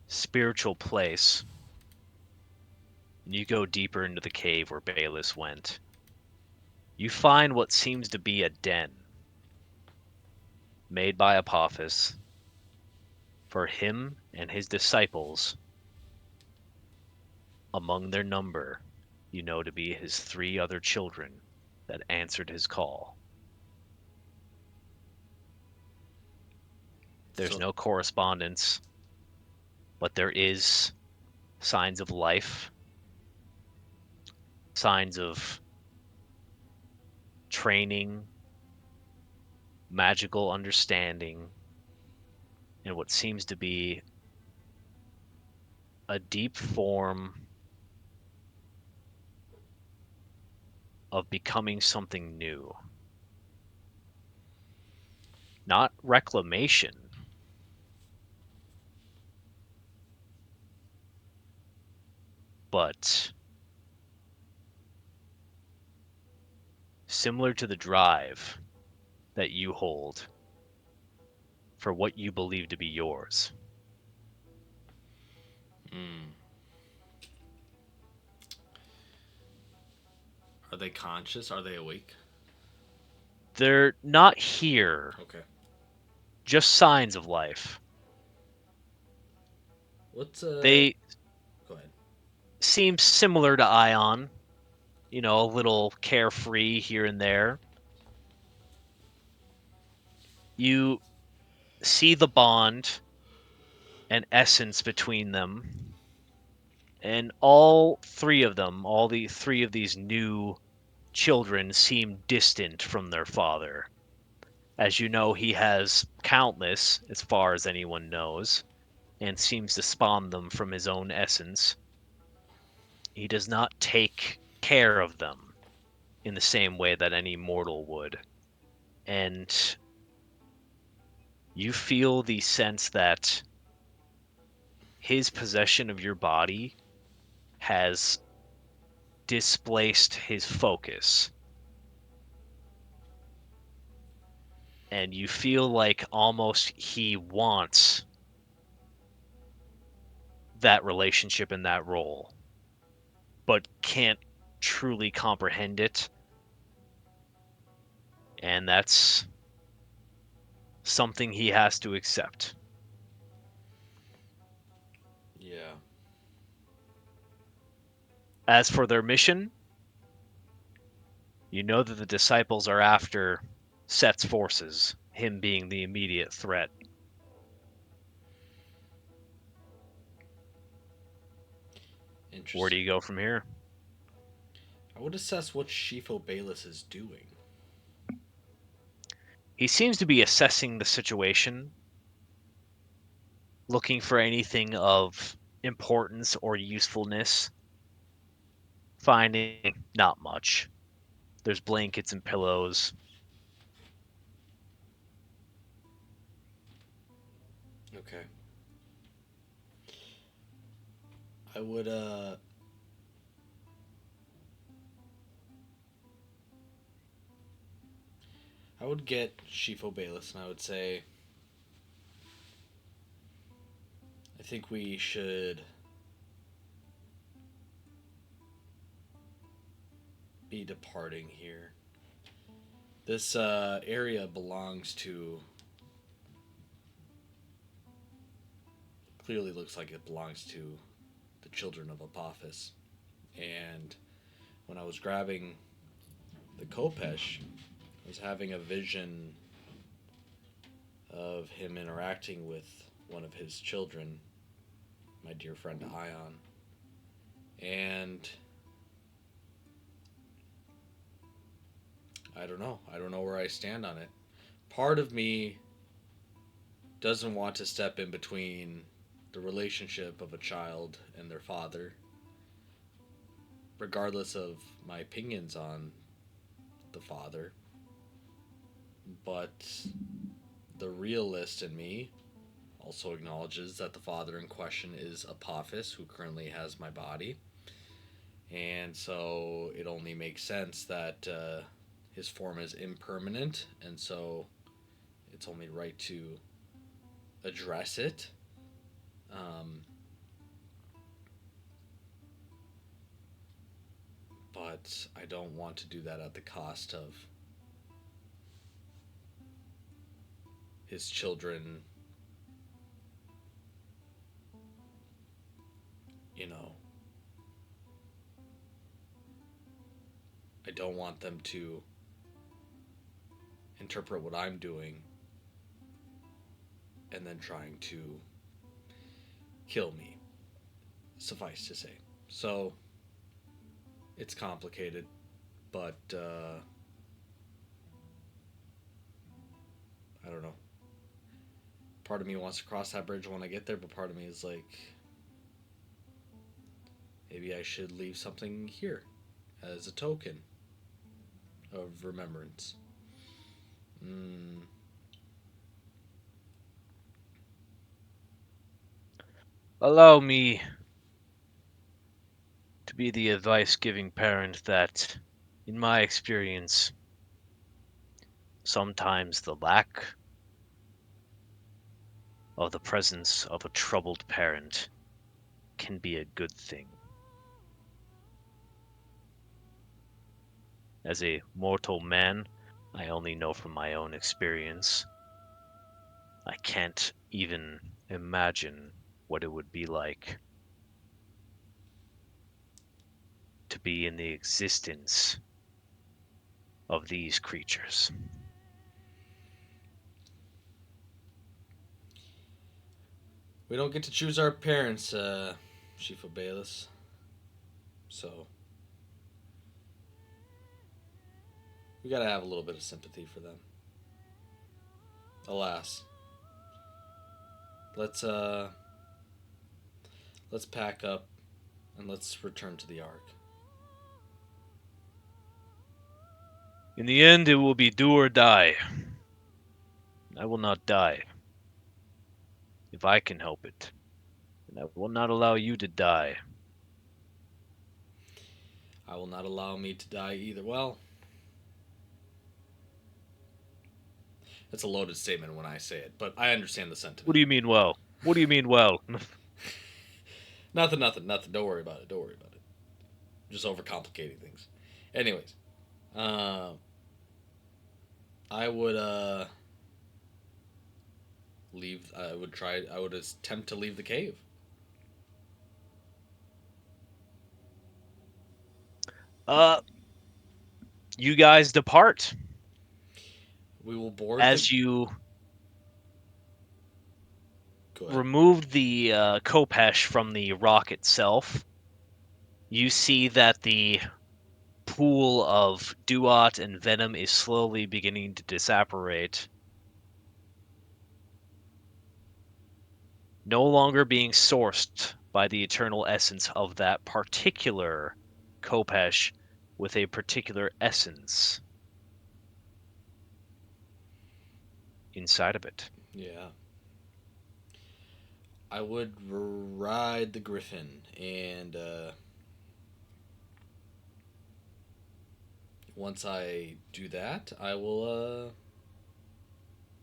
[SPEAKER 2] spiritual place and you go deeper into the cave where Bayless went. You find what seems to be a den made by Apophis for him and his disciples. Among their number, you know to be his 3 other children that answered his call. There's
[SPEAKER 1] So,
[SPEAKER 2] no correspondence, but there is signs of life, signs of training, magical understanding, and what seems to be a deep form of becoming something new. Not reclamation, but similar to the drive that you hold for what you believe to be yours.
[SPEAKER 1] mm, are they conscious? Are they awake?
[SPEAKER 2] They're not here,
[SPEAKER 1] Okay.
[SPEAKER 2] just signs of life.
[SPEAKER 1] What's
[SPEAKER 2] They
[SPEAKER 1] Go ahead.
[SPEAKER 2] seem similar to Ion, a little carefree here and there. You see the bond and essence between them, and all 3 of them, all the 3 of these new children seem distant from their father. As you know, he has countless, as far as anyone knows, and seems to spawn them from his own essence. He does not take care of them in the same way that any mortal would. And you feel the sense that his possession of your body has displaced his focus. And you feel like almost he wants that relationship and that role, but can't truly comprehend it. And that's something he has to accept.
[SPEAKER 1] Yeah.
[SPEAKER 2] As for their mission, you know that the disciples are after Set's forces, him being the immediate threat. Where do
[SPEAKER 1] Interesting.
[SPEAKER 2] you go from here?
[SPEAKER 1] I would assess what Shifo Bayless is doing.
[SPEAKER 2] He seems to be assessing the situation, looking for anything of importance or usefulness, finding not much. There's blankets and pillows.
[SPEAKER 1] Okay. I would I would get Shifo Bayless and I would say I think we should be departing here. This area belongs to clearly looks like it belongs to the children of Apophis. And when I was grabbing the Kopesh, I was having a vision of him interacting with one of his children, my dear friend Ion. And I don't know. I don't know where I stand on it. Part of me doesn't want to step in between the relationship of a child and their father, regardless of my opinions on the father. But the realist in me also acknowledges that the father in question is Apophis, who currently has my body. And so it only makes sense that his form is impermanent, and so it's only right to address it. Um, but I don't want to do that at the cost of his children, you know. I don't want them to interpret what I'm doing and then trying to kill me, suffice to say. So it's complicated, but I don't know. Part of me wants to cross that bridge when I get there, but part of me is like, maybe I should leave something here as a token of remembrance. Mm,
[SPEAKER 2] Allow me to be the advice giving parent that, in my experience, sometimes the lack of the presence of a troubled parent can be a good thing. As a mortal man, I only know from my own experience. I can't even imagine what it would be like to be in the existence of these creatures.
[SPEAKER 1] we don't get to choose our parents, Shifa Bayless. So we gotta have a little bit of sympathy for them. Alas, let's uh, let's pack up and let's return to the Ark.
[SPEAKER 2] In the end, it will be do or die. I will not die if I can help it, and I will not allow you to die.
[SPEAKER 1] I will not allow me to die either. Well, that's a loaded statement when I say it, but I understand the
[SPEAKER 2] What
[SPEAKER 1] sentiment.
[SPEAKER 2] do you mean, well? What do you mean, well?
[SPEAKER 1] Nothing, nothing, nothing. Don't worry about it. Don't worry about it. Just overcomplicating things. Anyways, uh, I would leave. I would try. I would attempt to leave the cave.
[SPEAKER 2] uh, you guys depart
[SPEAKER 1] We will board the.
[SPEAKER 2] as you
[SPEAKER 1] Go ahead.
[SPEAKER 2] remove the Kopesh from the rock itself. You see that the pool of duat and venom is slowly beginning to disapparate, no longer being sourced by the eternal essence of that particular Kopesh with a particular essence inside of it.
[SPEAKER 1] Yeah. I would ride the griffin, and once I do that, I will.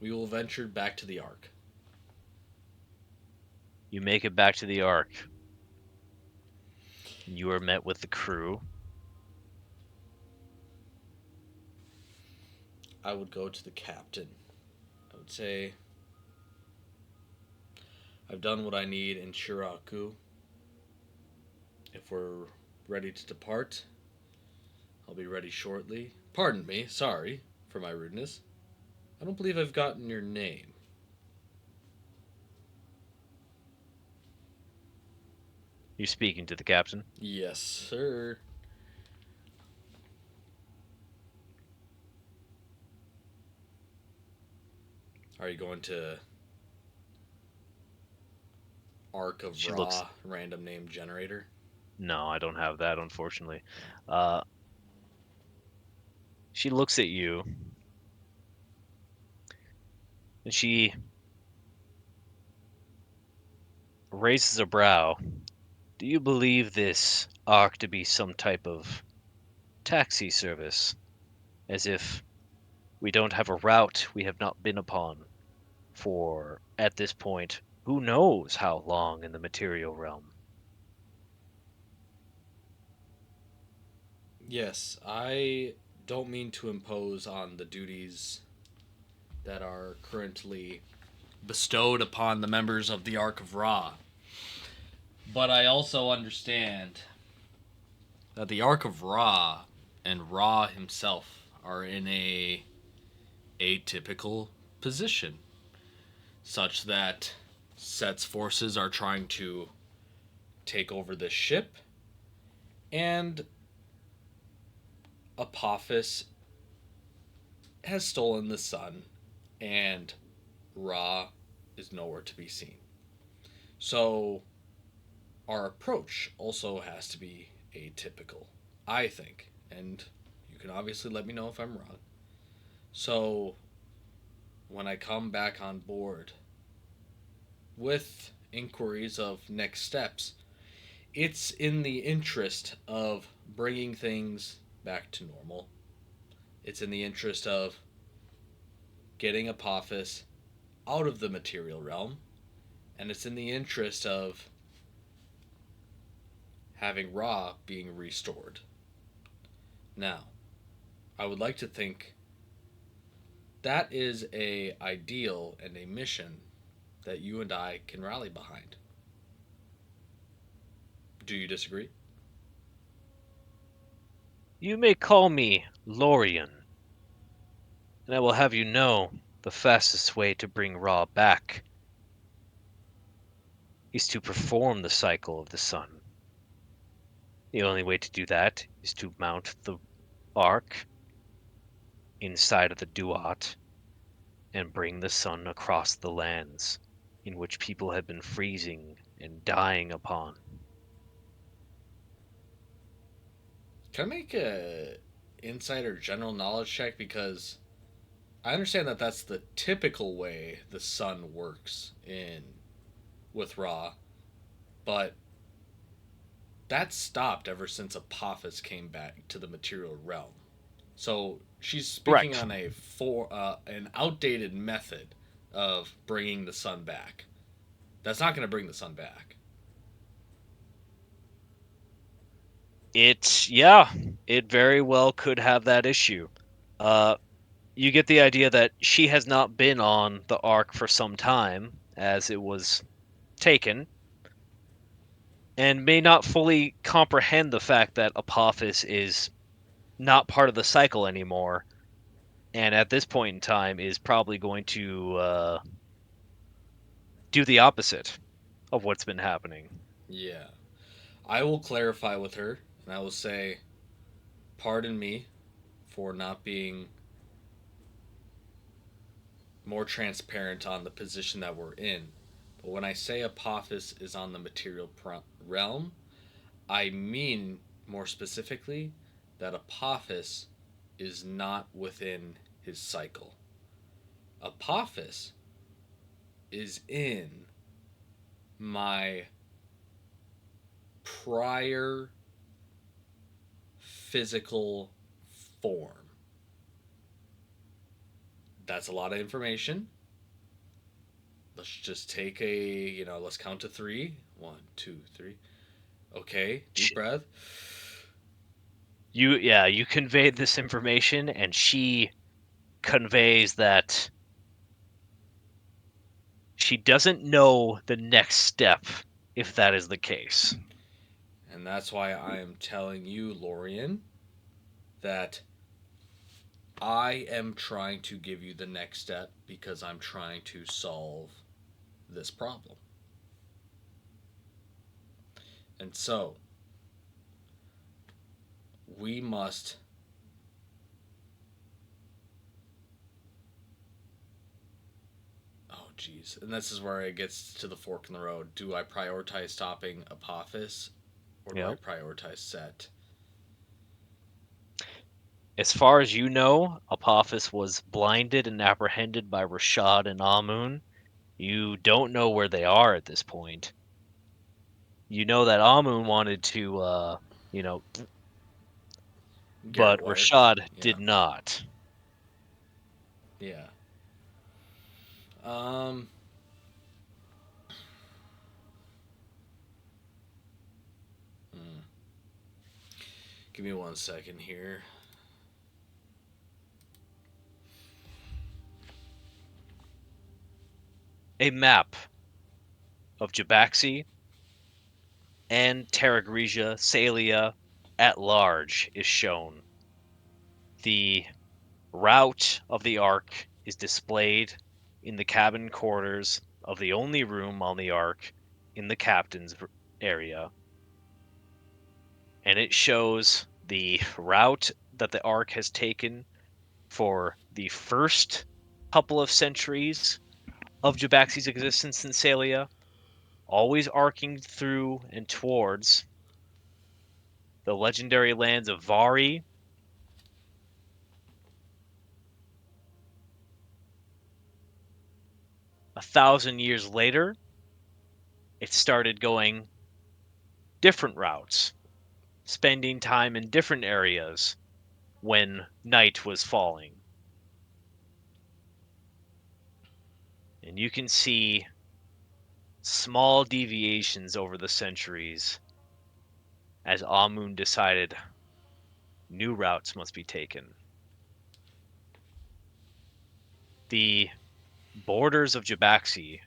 [SPEAKER 1] We will venture back to the Ark.
[SPEAKER 2] You make it back to the Ark. You are met with the crew.
[SPEAKER 1] I would go to the captain. I would say, I've done what I need in Shiraku. If we're ready to depart, I'll be ready shortly. Pardon me, sorry for my rudeness. I don't believe I've gotten your name.
[SPEAKER 2] You're speaking to the captain.
[SPEAKER 1] Yes, sir. Are you going to Arc of
[SPEAKER 2] She looks.
[SPEAKER 1] Ra random name generator?
[SPEAKER 2] No, I don't have that, unfortunately. Uh, she looks at you and she raises a brow. Do you believe this Ark to be some type of taxi service? As if we don't have a route we have not been upon for, at this point, who knows how long in the material realm?
[SPEAKER 1] Yes, I don't mean to impose on the duties that are currently bestowed upon the members of the Ark of Ra. But I also understand that the Ark of Ra and Ra himself are in a atypical position, such that Set's forces are trying to take over the ship, and Apophis has stolen the sun, and Ra is nowhere to be seen. So our approach also has to be atypical, I think. And you can obviously let me know if I'm wrong. So when I come back on board with inquiries of next steps, it's in the interest of bringing things back to normal. It's in the interest of getting Apophis out of the material realm, and it's in the interest of having Ra being restored. Now, I would like to think that is a ideal and a mission that you and I can rally behind. Do you disagree?
[SPEAKER 2] You may call me Lorian, and I will have you know the fastest way to bring Ra back is to perform the cycle of the sun. The only way to do that is to mount the ark inside of the Duat and bring the sun across the lands in which people have been freezing and dying upon.
[SPEAKER 1] Can I make a insider general knowledge check, because I understand that that's the typical way the sun works in with Ra, But that stopped ever since Apophis came back to the material realm. So she's speaking
[SPEAKER 2] Correct.
[SPEAKER 1] on an outdated method of bringing the sun back. That's not going to bring the sun back.
[SPEAKER 2] Yeah, it very well could have that issue. Uh, you get the idea that she has not been on the Ark for some time, as it was taken, and may not fully comprehend the fact that Apophis is not part of the cycle anymore, and at this point in time is probably going to do the opposite of what's been happening.
[SPEAKER 1] Yeah. I will clarify with her, and I will say, pardon me for not being more transparent on the position that we're in. But when I say Apophis is on the material realm, I mean more specifically that Apophis is not within his cycle. Apophis is in my prior physical form. That's a lot of information. Let's just take let's count to three. One, two, three. Okay, deep breath.
[SPEAKER 2] You conveyed this information, and she conveys that she doesn't know the next step if that is the case.
[SPEAKER 1] And that's why I am telling you, Lorian, that I am trying to give you the next step because I'm trying to solve this problem. And so, we must oh geez. And this is where it gets to the fork in the road. Do I prioritize stopping Apophis or do I
[SPEAKER 2] Yep.
[SPEAKER 1] prioritize Set?
[SPEAKER 2] As far as you know, Apophis was blinded and apprehended by Rashad and Amun. You don't know where they are at this point. You know that Amun wanted to, you know,
[SPEAKER 1] Get her
[SPEAKER 2] but
[SPEAKER 1] wiped.
[SPEAKER 2] Rashad
[SPEAKER 1] Yeah.
[SPEAKER 2] did not.
[SPEAKER 1] Yeah. Um hmm. Give me 1 second here.
[SPEAKER 2] A map of Jabaxi and Terra Grigia, Salia at large is shown. The route of the Ark is displayed in the cabin quarters of the only room on the Ark in the captain's area, and it shows the route that the Ark has taken for the first couple of centuries of Jabaxi's existence in Salia, always arcing through and towards the legendary lands of Vari. 1,000 years later, it started going different routes, spending time in different areas when night was falling. And you can see small deviations over the centuries as Amun decided new routes must be taken. The borders of Jabaxi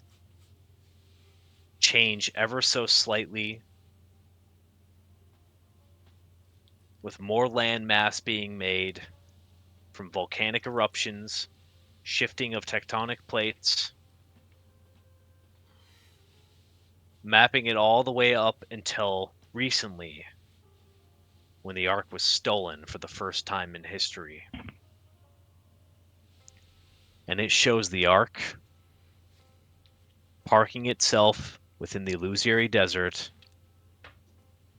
[SPEAKER 2] change ever so slightly, with more land mass being made from volcanic eruptions, shifting of tectonic plates, mapping it all the way up until recently when the Ark was stolen for the first time in history. And it shows the Ark parking itself within the illusory desert,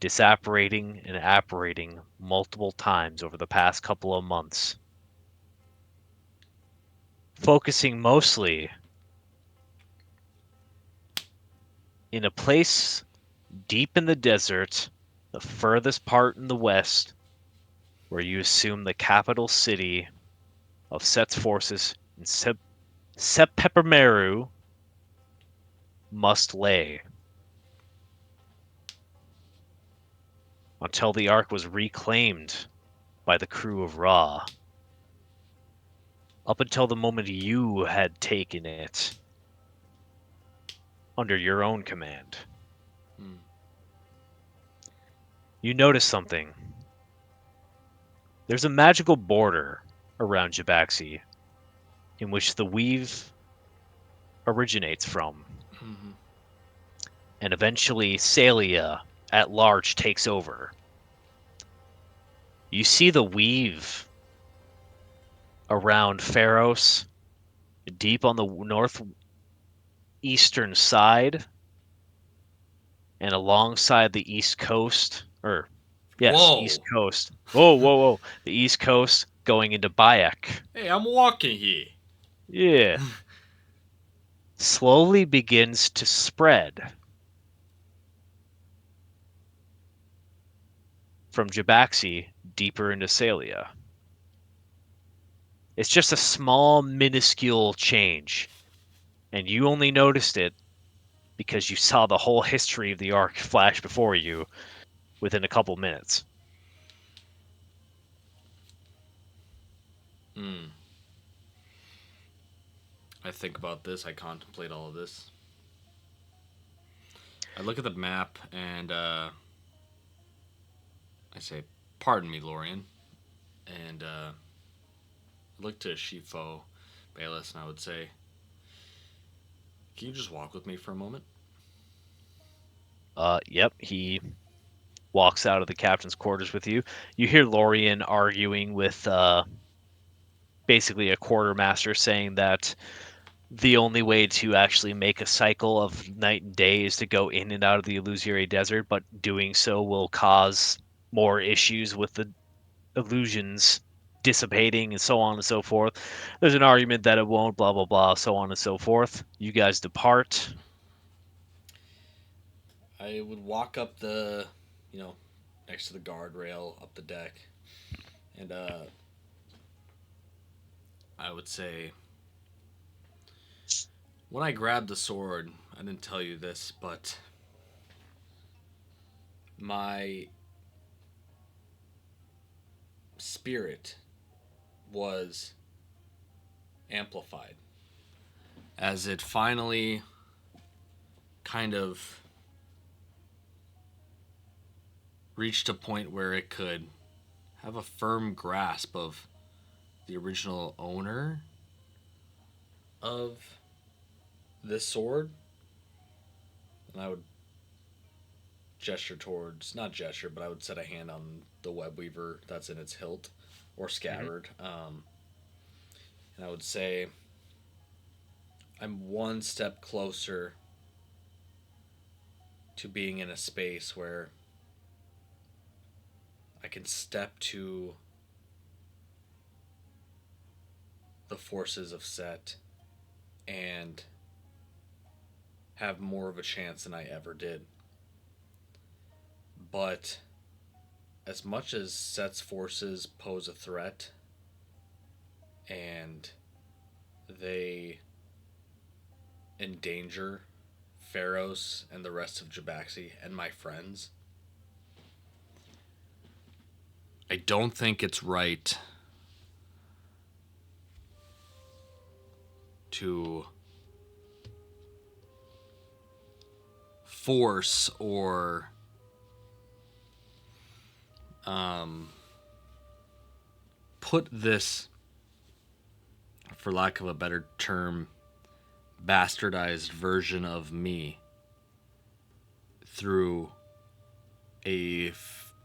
[SPEAKER 2] disapparating and apparating multiple times over the past couple of months, focusing mostly in a place deep in the desert, the furthest part in the west, where you assume the capital city of Set's forces in Sepeppermeru must lay, until the Ark was reclaimed by the crew of Ra, up until the moment you had taken it under your own command.
[SPEAKER 1] Hmm.
[SPEAKER 2] You notice something. There's a magical border around Jabaxi in which the weave originates from,
[SPEAKER 1] Mm-hmm.
[SPEAKER 2] and eventually Salia at large takes over. You see the weave around Pharos, deep on the northeastern side, and alongside the east coast, or yes, east
[SPEAKER 1] Whoa!
[SPEAKER 2] coast. Whoa, whoa, whoa! The east coast going into Bayek.
[SPEAKER 1] Hey, I'm walking here.
[SPEAKER 2] Yeah, slowly begins to spread from Jabaxi deeper into Salia. It's just a small, minuscule change, and you only noticed it because you saw the whole history of the arc flash before you within a couple minutes.
[SPEAKER 1] Hmm. I think about this. I contemplate all of this. I look at the map and I say, "Pardon me, Lorian," and I look to Shifo, Bayless, and I would say, "Can you just walk with me for a moment?"
[SPEAKER 2] Yep, he walks out of the captain's quarters with you. You hear Lorien arguing with basically a quartermaster saying that the only way to actually make a cycle of night and day is to go in and out of the Illusory Desert, but doing so will cause more issues with the illusions dissipating and so on and so forth. There's an argument that it won't, blah, blah, blah, so on and so forth. You guys depart.
[SPEAKER 1] I would walk up the, you know, next to the guardrail up the deck, and I would say, when I grabbed the sword, I didn't tell you this, but my spirit was amplified as it finally kind of reached a point where it could have a firm grasp of the original owner of this sword. And I would gesture towards, not gesture, but I would set a hand on the web weaver that's in its hilt or
[SPEAKER 2] Mhm.
[SPEAKER 1] scabbard. And I would say, I'm one step closer to being in a space where I can step to the forces of Set and have more of a chance than I ever did. But as much as Set's forces pose a threat and they endanger Pharos and the rest of Jabaxi and my friends, I don't think it's right to force or um, put this, for lack of a better term, bastardized version of me through a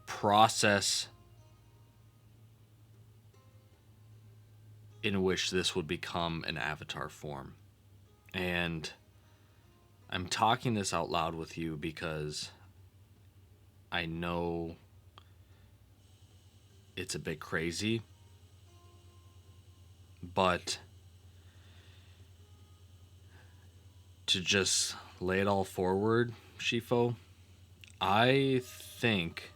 [SPEAKER 1] process in which this would become an avatar form. And I'm talking this out loud with you because I know it's a bit crazy, but to just lay it all forward, Shifo, I think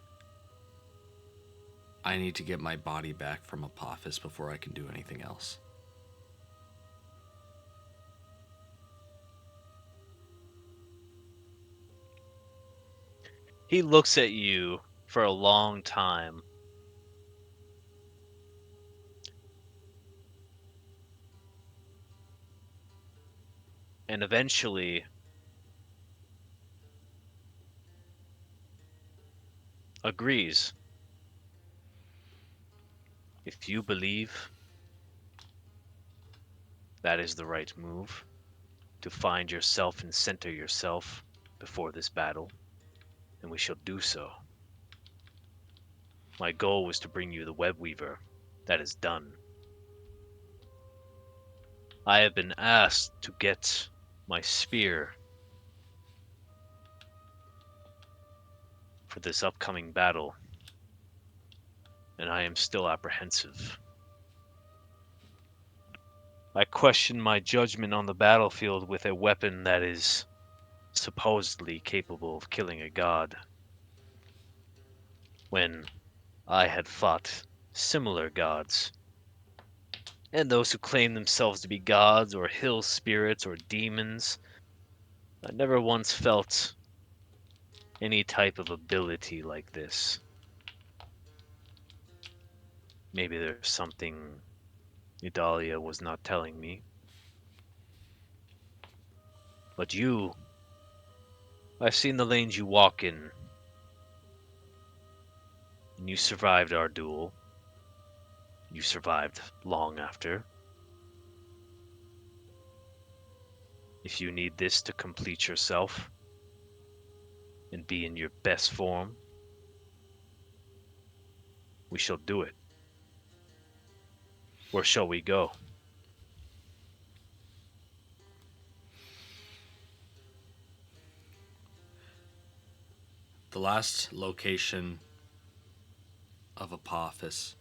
[SPEAKER 1] I need to get my body back from Apophis before I can do anything else.
[SPEAKER 2] He looks at you for a long time. And eventually agrees. If you believe that is the right move, to find yourself and center yourself before this battle, then we shall do so. My goal was to bring you the web weaver. That is done. I have been asked to get my spear for this upcoming battle, and I am still apprehensive. I question my judgment on the battlefield with a weapon that is supposedly capable of killing a god, when I had fought similar gods. And those who claim themselves to be gods or hill spirits or demons, I never once felt any type of ability like this. Maybe there's something Idalia was not telling me. But you, I've seen the lanes you walk in, and you survived our duel. You survived long after. If you need this to complete yourself and be in your best form, we shall do it. Where shall we go?
[SPEAKER 1] The last location of Apophis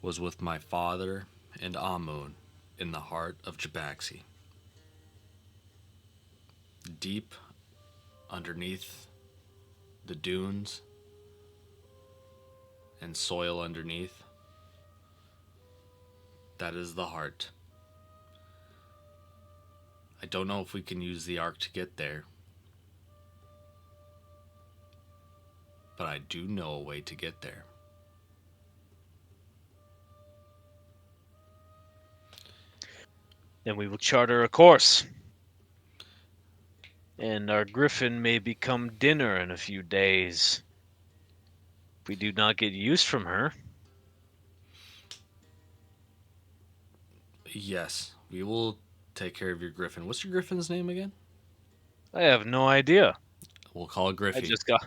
[SPEAKER 1] was with my father and Amun in the heart of Jabaxi. Deep underneath the dunes and soil underneath, that is the heart. I don't know if we can use the ark to get there, but I do know a way to get there.
[SPEAKER 2] Then we will charter a course. And our griffin may become dinner in a few days. If we do not get use from her.
[SPEAKER 1] Yes, we will take care of your griffin. What's your griffin's name again?
[SPEAKER 2] I have no idea.
[SPEAKER 1] We'll call it
[SPEAKER 2] I
[SPEAKER 1] Griffy.
[SPEAKER 2] just got.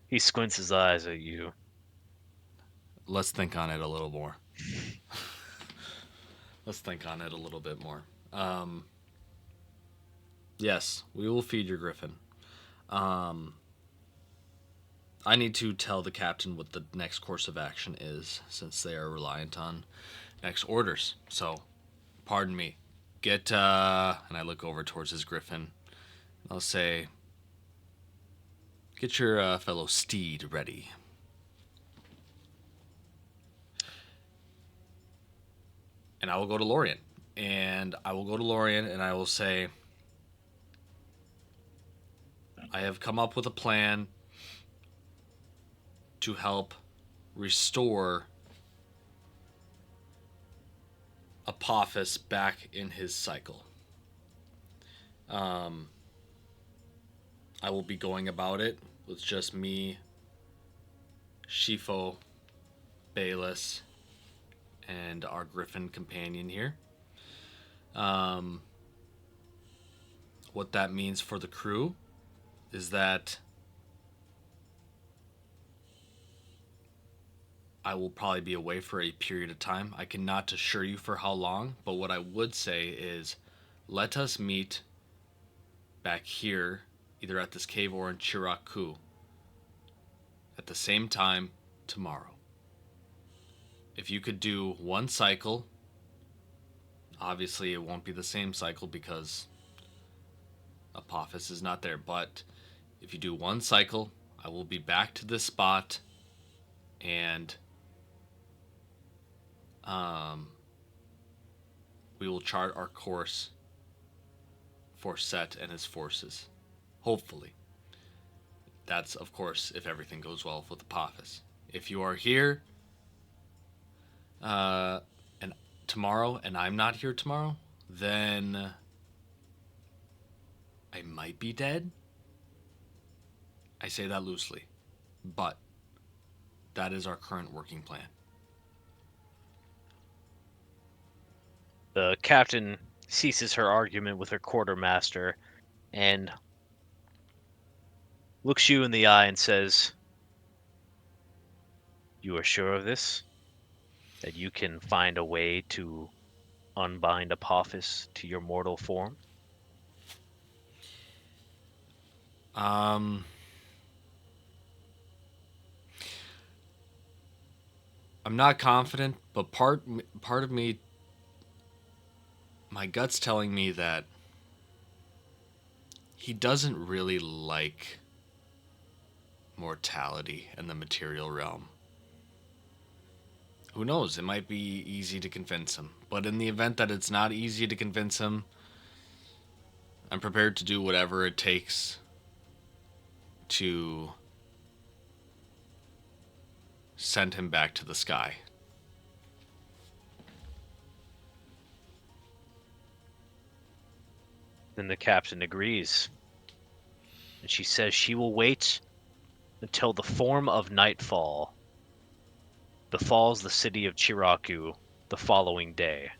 [SPEAKER 2] He squints his eyes at you.
[SPEAKER 1] Let's think on it a little more. Let's think on it a little bit more. Yes, we will feed your griffin. I need to tell the captain what the next course of action is, since they are reliant on next orders. So, pardon me. Get, and I look over towards his griffin. I'll say, get your fellow steed ready. And I will go to Lorien. And I will go to Lorien and I will say, I have come up with a plan to help restore Apophis back in his cycle. I will be going about it with just me, Shifo, Bayless, and our Griffin companion here. What that means for the crew is that I will probably be away for a period of time. I cannot assure you for how long, but what I would say is let us meet back here, either at this cave or in Chiraku, at the same time tomorrow. If you could do one cycle, obviously it won't be the same cycle because Apophis is not there. But if you do one cycle, I will be back to this spot, and um, we will chart our course for Set and his forces. Hopefully. That's, of course, if everything goes well with Apophis. If you are here and tomorrow and I'm not here tomorrow, then I might be dead. I say that loosely. But that is our current working plan.
[SPEAKER 2] The captain ceases her argument with her quartermaster and looks you in the eye and says, "You are sure of this? That you can find a way to unbind Apophis to your mortal form?"
[SPEAKER 1] Um, I'm not confident, but part of me, my gut's telling me that he doesn't really like mortality and the material realm. Who knows? It might be easy to convince him. But in the event that it's not easy to convince him, I'm prepared to do whatever it takes to send him back to the sky.
[SPEAKER 2] Then the captain agrees, and she says she will wait until the form of nightfall befalls the city of Chiraku the following day.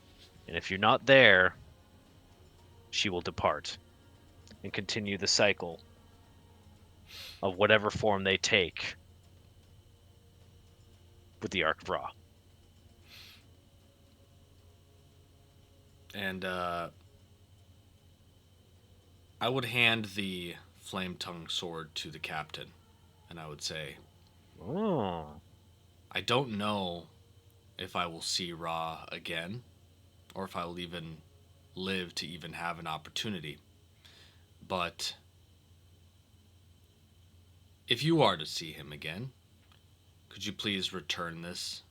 [SPEAKER 2] And if you're not there, she will depart and continue the cycle of whatever form they take with the Ark of Ra.
[SPEAKER 1] And I would hand the flame tongue sword to the captain, and I would say,
[SPEAKER 2] Oh,
[SPEAKER 1] I don't know if I will see Ra again, or if I will even live to even have an opportunity. But if you are to see him again, could you please return this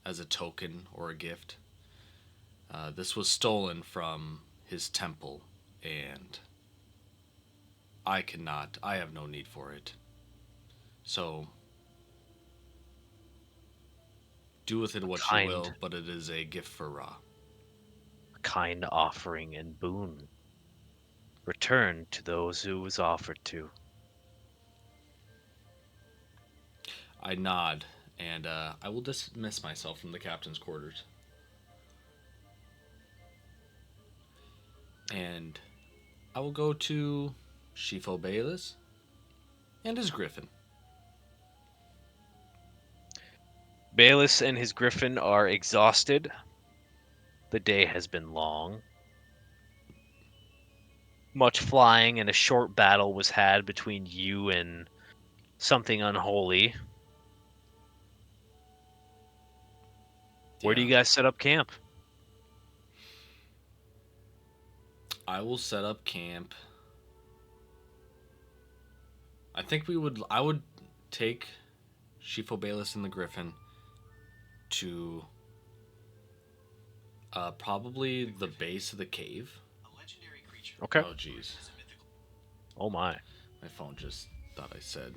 [SPEAKER 1] as a token or a gift? This was stolen from his temple, and I have no need for it. So do with it what you
[SPEAKER 2] kind,
[SPEAKER 1] will, but it is a gift for Ra.
[SPEAKER 2] kind offering and boon. Return to those who was offered to.
[SPEAKER 1] I nod, and I will dismiss myself from the captain's quarters. And I will go to Shifo Bayless and his griffin.
[SPEAKER 2] Bayless and his griffin are exhausted. The day has been long. Much flying and a short battle was had between you and something unholy. Where do
[SPEAKER 1] Yeah.
[SPEAKER 2] you guys set up camp?
[SPEAKER 1] I will set up camp. I would take Shifo Bayless and the griffin to probably the base of the cave.
[SPEAKER 2] Okay.
[SPEAKER 1] Oh, jeez.
[SPEAKER 2] Oh my.
[SPEAKER 1] My phone just thought I said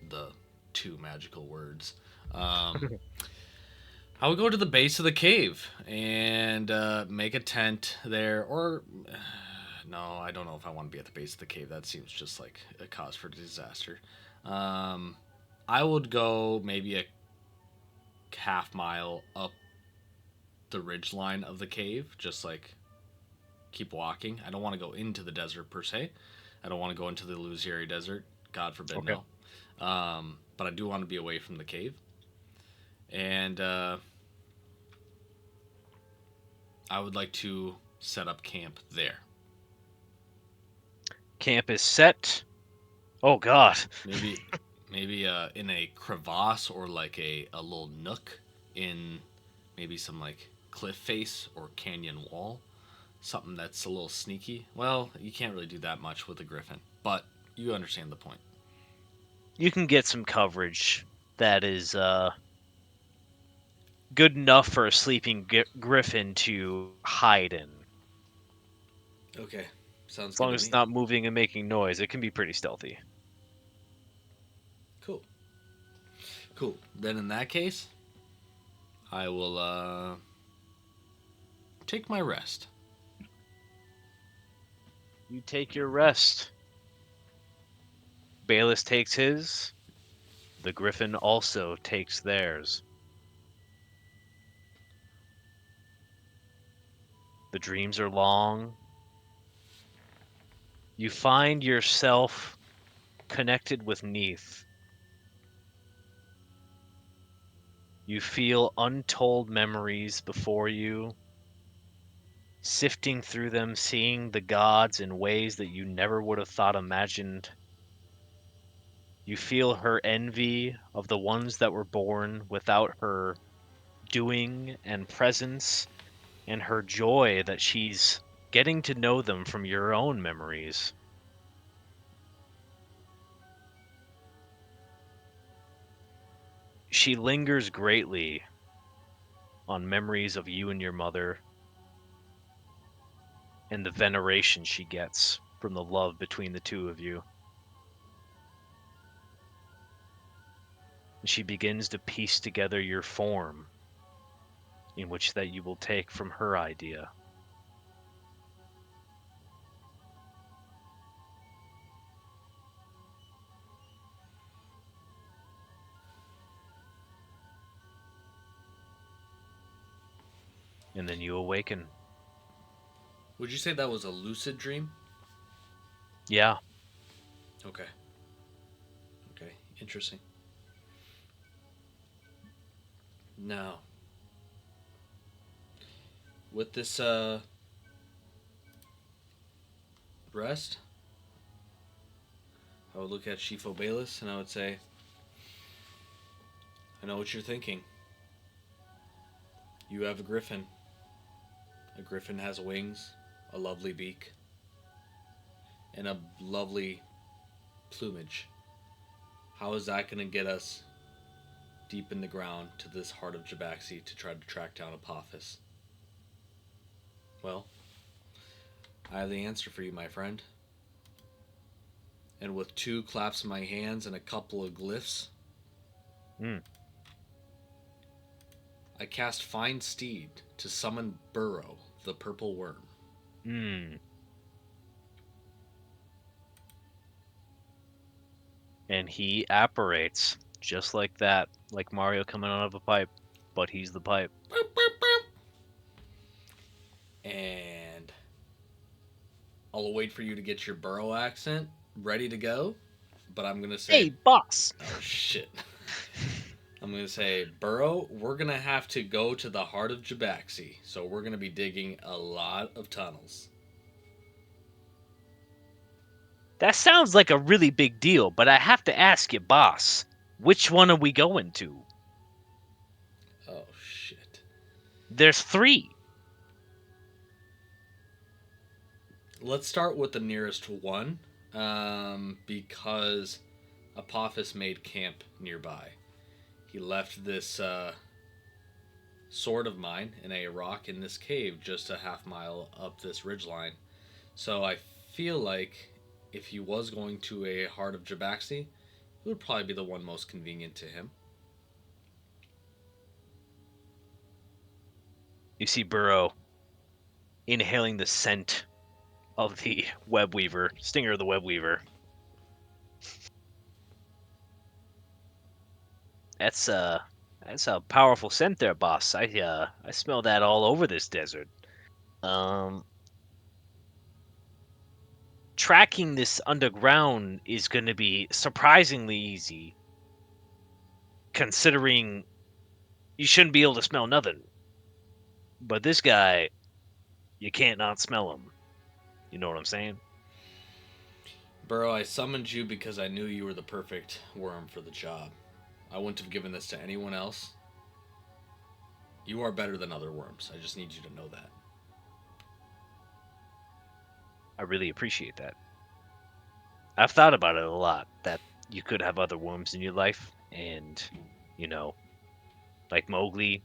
[SPEAKER 1] the two magical words. Um, I would go to the base of the cave and make a tent there. Or, no, I don't know if I want to be at the base of the cave. That seems just like a cause for disaster. Um, I would go maybe a half mile up the ridge line of the cave, just like keep walking. I don't want to go into the desert per se. I don't want to go into the Illusory Desert. God forbid,
[SPEAKER 2] Okay.
[SPEAKER 1] no. But I do want to be away from the cave. And I would like to set up camp there.
[SPEAKER 2] Camp is set. Oh god.
[SPEAKER 1] Maybe, maybe in a crevasse or like a little nook in maybe some like cliff face or canyon wall. Something that's a little sneaky. Well, you can't really do that much with a griffin, but you understand the point.
[SPEAKER 2] You can get some coverage that is good enough for a sleeping griffin to hide in.
[SPEAKER 1] Okay, sounds
[SPEAKER 2] As
[SPEAKER 1] good
[SPEAKER 2] long
[SPEAKER 1] to
[SPEAKER 2] as it's
[SPEAKER 1] me.
[SPEAKER 2] not moving and making noise, it can be pretty stealthy.
[SPEAKER 1] Cool. Cool. Then in that case, I will take my rest.
[SPEAKER 2] You take your rest. Bayless takes his. The griffin also takes theirs. The dreams are long. You find yourself connected with Neath. You feel untold memories before you, sifting through them, seeing the gods in ways that you never would have thought imagined. You feel her envy of the ones that were born without her doing and presence, and her joy that she's getting to know them from your own memories. She lingers greatly on memories of you and your mother and the veneration she gets from the love between the two of you. And she begins to piece together your form in which that you will take from her idea. And then you awaken.
[SPEAKER 1] Would you say that was a lucid dream?
[SPEAKER 2] Yeah,
[SPEAKER 1] Okay. Okay. Interesting. Now, with this rest, I would look at Shifo Bayless and I would say, I know what you're thinking. You have a griffin. A griffin has wings, a lovely beak, and a lovely plumage. How is that going to get us deep in the ground to this heart of Jabaxi to try to track down Apophis? Well, I have the answer for you, my friend. And with two claps of my hands and a couple of glyphs,
[SPEAKER 2] mm.
[SPEAKER 1] I cast Find Steed to summon Burrow, the purple worm.
[SPEAKER 2] Mm. And he apparates just like that, like Mario coming out of a pipe, but he's the pipe.
[SPEAKER 1] And I'll wait for you to get your Burrow accent ready to go. But I'm going to say,
[SPEAKER 2] Hey, boss!
[SPEAKER 1] oh shit. I'm going to say, Burrow, we're going to have to go to the heart of Jabaxi. So we're going to be digging a lot of tunnels.
[SPEAKER 2] That sounds like a really big deal, but I have to ask you, boss, which one are we going to?
[SPEAKER 1] Oh shit.
[SPEAKER 2] There's three.
[SPEAKER 1] Let's start with the nearest one. Because Apophis made camp nearby. He left this sword of mine in a rock in this cave just a half mile up this ridgeline. So I feel like if he was going to a heart of Jabaxi, it would probably be the one most convenient to him.
[SPEAKER 2] You see Burrow inhaling the scent of the web weaver, stinger of the web weaver. That's a powerful scent there, boss. I smell that all over this desert. Um, Tracking this underground is going to be surprisingly easy, considering you shouldn't be able to smell nothing. But this guy, you can't not smell him. You know what I'm saying?
[SPEAKER 1] Burrow, I summoned you because I knew you were the perfect worm for the job. I wouldn't have given this to anyone else. You are better than other worms. I just need you to know that.
[SPEAKER 2] I really appreciate that. I've thought about it a lot that you could have other worms in your life, and you know, like Mowgli,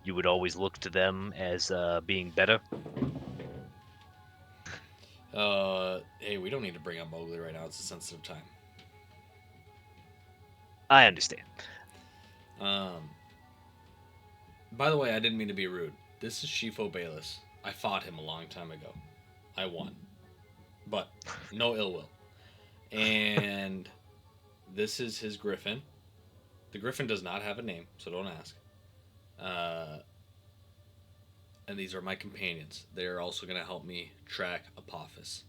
[SPEAKER 2] you would always look to them as being better.
[SPEAKER 1] Hey, we don't need to bring up Mowgli right now. It's a sensitive time.
[SPEAKER 2] I understand.
[SPEAKER 1] Um, by the way, I didn't mean to be rude. This is Shifo Bayless. I fought him a long time ago. I won, but no ill will. And this is his griffin. The griffin does not have a name, so don't ask. Uh, and these are my companions. They are also going to help me track Apophis.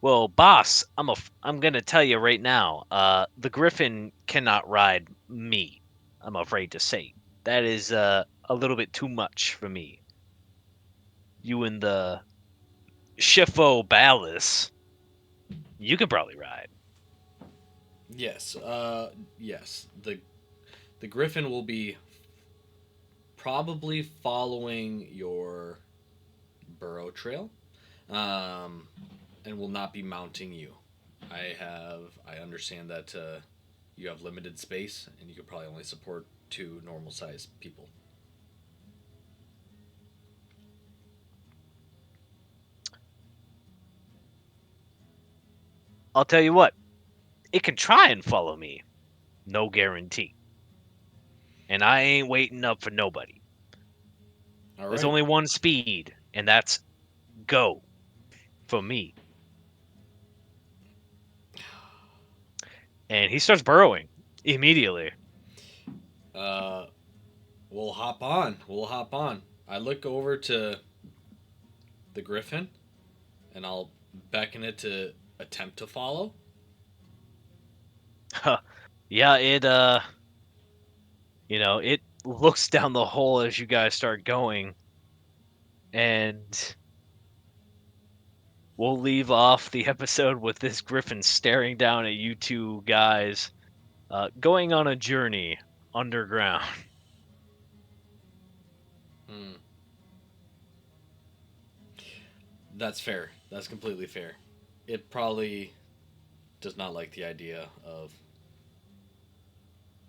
[SPEAKER 2] Well, boss, I'm gonna tell you right now. The Griffin cannot ride me. I'm afraid to say that is a little bit too much for me. You and the Shifo Ballas, you could probably ride.
[SPEAKER 1] Yes, yes. The griffin will be probably following your burrow trail, um, and will not be mounting you. I understand that you have limited space, and you could probably only support two normal sized people.
[SPEAKER 2] I'll tell you what, it can try and follow me. No guarantee. And I ain't waiting up for nobody.
[SPEAKER 1] All
[SPEAKER 2] There's
[SPEAKER 1] right.
[SPEAKER 2] only one speed, and that's go for me. And he starts burrowing immediately.
[SPEAKER 1] Uh, we'll hop on. We'll hop on. I look over to the griffin, and I'll beckon it to attempt to follow.
[SPEAKER 2] Yeah, it looks down the hole as you guys start going, and we'll leave off the episode with this griffin staring down at you two guys, going on a journey underground.
[SPEAKER 1] Hmm. That's fair. That's completely fair. It probably does not like the idea of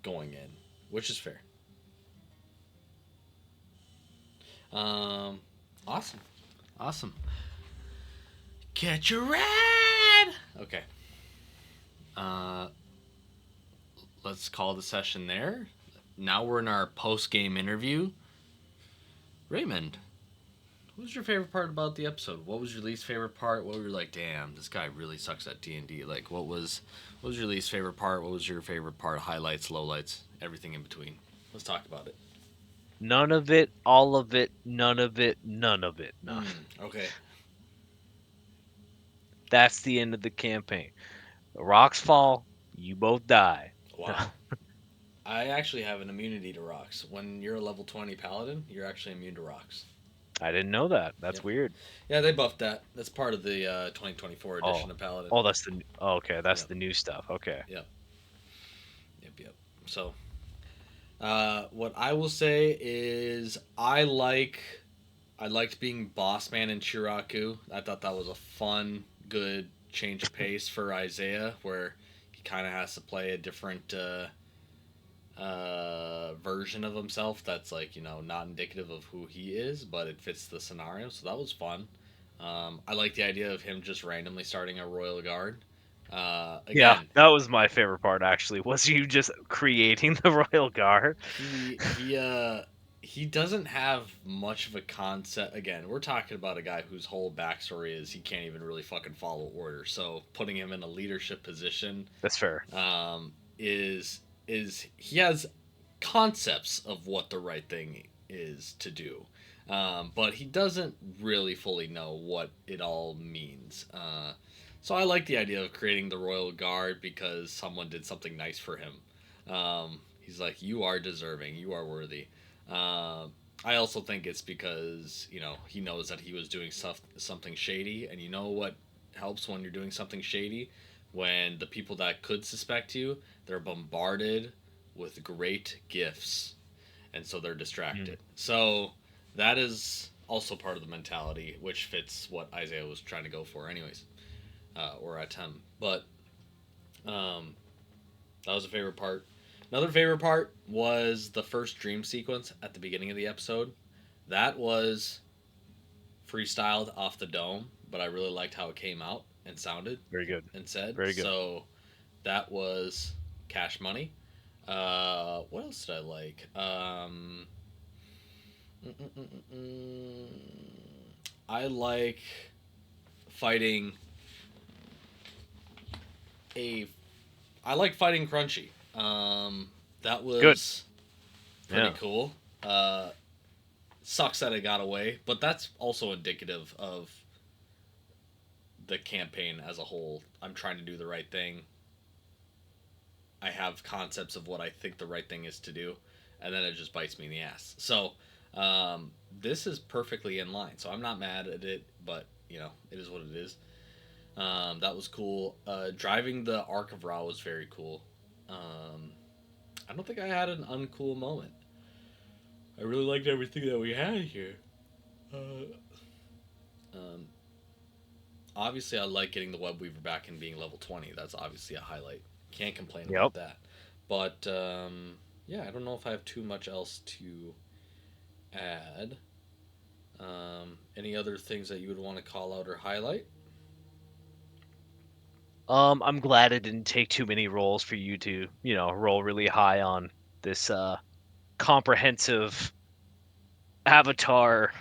[SPEAKER 1] going in, which is fair. Um, awesome, awesome. Catch a ride. Okay. Uh, let's call the session there. Now we're in our post game interview. Raymond, what was your favorite part about the episode? What was your least favorite part? What were you like, damn, this guy really sucks at D&D? Like, what was your least favorite part? What was your favorite part? Highlights, lowlights, everything in between. Let's talk about it.
[SPEAKER 2] None of it, all of it, none of it, none of it, none.
[SPEAKER 1] Okay.
[SPEAKER 2] That's the end of the campaign. The rocks fall, you both die.
[SPEAKER 1] Wow. I actually have an immunity to rocks. When you're a level 20 paladin, you're actually immune to rocks.
[SPEAKER 2] I didn't know that. That's
[SPEAKER 1] Yep.
[SPEAKER 2] weird.
[SPEAKER 1] Yeah, they buffed that. That's part of the 2024
[SPEAKER 2] Oh,
[SPEAKER 1] edition of Paladin.
[SPEAKER 2] oh, that's the. Oh, okay, that's
[SPEAKER 1] Yep.
[SPEAKER 2] the new stuff. Okay.
[SPEAKER 1] Yep. Yep. Yep. So, what I will say is I liked being boss man in Chiraku. I thought that was a fun, good change of pace for Isaiah, where he kind of has to play a different version of himself that's like not indicative of who he is, but it fits the scenario. So that was fun. I like the idea of him just randomly starting a royal guard.
[SPEAKER 2] Yeah,
[SPEAKER 1] Again,
[SPEAKER 2] that was my favorite part actually. Was you just creating the royal guard?
[SPEAKER 1] he doesn't have much of a concept. Again, we're talking about a guy whose whole backstory is he can't even really fucking follow orders. So putting him in a leadership position
[SPEAKER 2] That's fair.
[SPEAKER 1] um, is he has concepts of what the right thing is to do, but he doesn't really fully know what it all means. So I like the idea of creating the royal guard because someone did something nice for him. He's like, you are deserving, you are worthy. I also think it's because he knows that he was doing something shady, and you know what helps when you're doing something shady, when the people that could suspect you, they're bombarded with great gifts. and so they're
[SPEAKER 2] Mm.
[SPEAKER 1] distracted. So that is also part of the mentality, which fits what Isaiah was trying to go for, anyways, or at him. But um, that was a favorite part. Another favorite part was the first dream sequence at the beginning of the episode. That was freestyled off the dome, but I really liked how it came out and sounded
[SPEAKER 2] Very good.
[SPEAKER 1] and said.
[SPEAKER 2] Very good.
[SPEAKER 1] So that was Cash Money. What else did I like? Mm, mm, mm, mm, I like fighting a. I like fighting Crunchy. That
[SPEAKER 2] Good.
[SPEAKER 1] was pretty
[SPEAKER 2] Yeah.
[SPEAKER 1] cool. Uh, Sucks that it got away, but that's also indicative of the campaign as a whole. I'm trying to do the right thing. I have concepts of what I think the right thing is to do, and then it just bites me in the ass. So this is perfectly in line. So I'm not mad at it, but it is what it is. That was cool. Driving the Arc of Ra was very cool. Um, I don't think I had an uncool moment. I really liked everything that we had here. Uh, um, Obviously, I like getting the Web Weaver back and being level 20. That's obviously a highlight. Can't complain
[SPEAKER 2] Yep.
[SPEAKER 1] about that. But yeah, I don't know if I have too much else to add. Any other things that you would want to call out or highlight?
[SPEAKER 2] I'm glad it didn't take too many rolls for you to, roll really high on this comprehensive avatar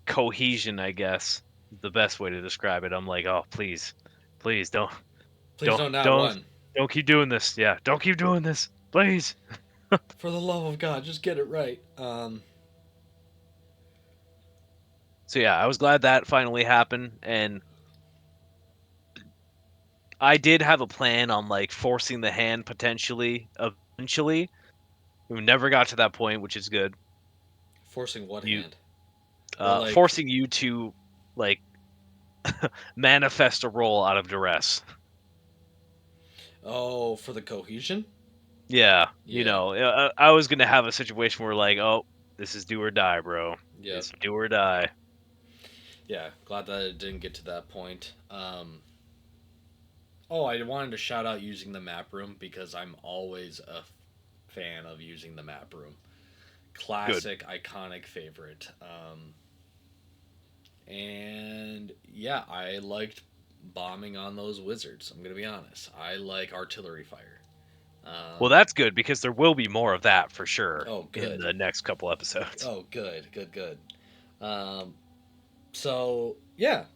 [SPEAKER 2] cohesion, I guess. Is the best way to describe it. I'm like, "Oh, please. Please
[SPEAKER 1] Please
[SPEAKER 2] don't
[SPEAKER 1] don't not
[SPEAKER 2] don't
[SPEAKER 1] one.
[SPEAKER 2] don't keep doing this. Yeah, don't keep doing this. Please."
[SPEAKER 1] For the love of God, just get it right.
[SPEAKER 2] So yeah, I was glad that finally happened, and I did have a plan on like forcing the hand potentially eventually. We never got to that point, which is good.
[SPEAKER 1] Forcing what
[SPEAKER 2] You
[SPEAKER 1] hand? Or like,
[SPEAKER 2] forcing you to like manifest a roll out of duress.
[SPEAKER 1] oh, for the cohesion?
[SPEAKER 2] Yeah,
[SPEAKER 1] Yeah.
[SPEAKER 2] I was gonna have a situation where like, oh, this is do or die, bro.
[SPEAKER 1] Yep.
[SPEAKER 2] It's do or die.
[SPEAKER 1] Yeah. Glad that it didn't get to that point. Oh, I wanted to shout out using the map room because I'm always a fan of using the map room.
[SPEAKER 2] Good.
[SPEAKER 1] Classic, iconic favorite. And yeah, I liked bombing on those wizards. I'm gonna be honest. I like artillery fire.
[SPEAKER 2] Well,
[SPEAKER 1] Um,
[SPEAKER 2] that's good because there will be more of that for sure
[SPEAKER 1] oh,
[SPEAKER 2] in
[SPEAKER 1] good.
[SPEAKER 2] the next couple episodes.
[SPEAKER 1] Oh, good, good, good. Um, so yeah,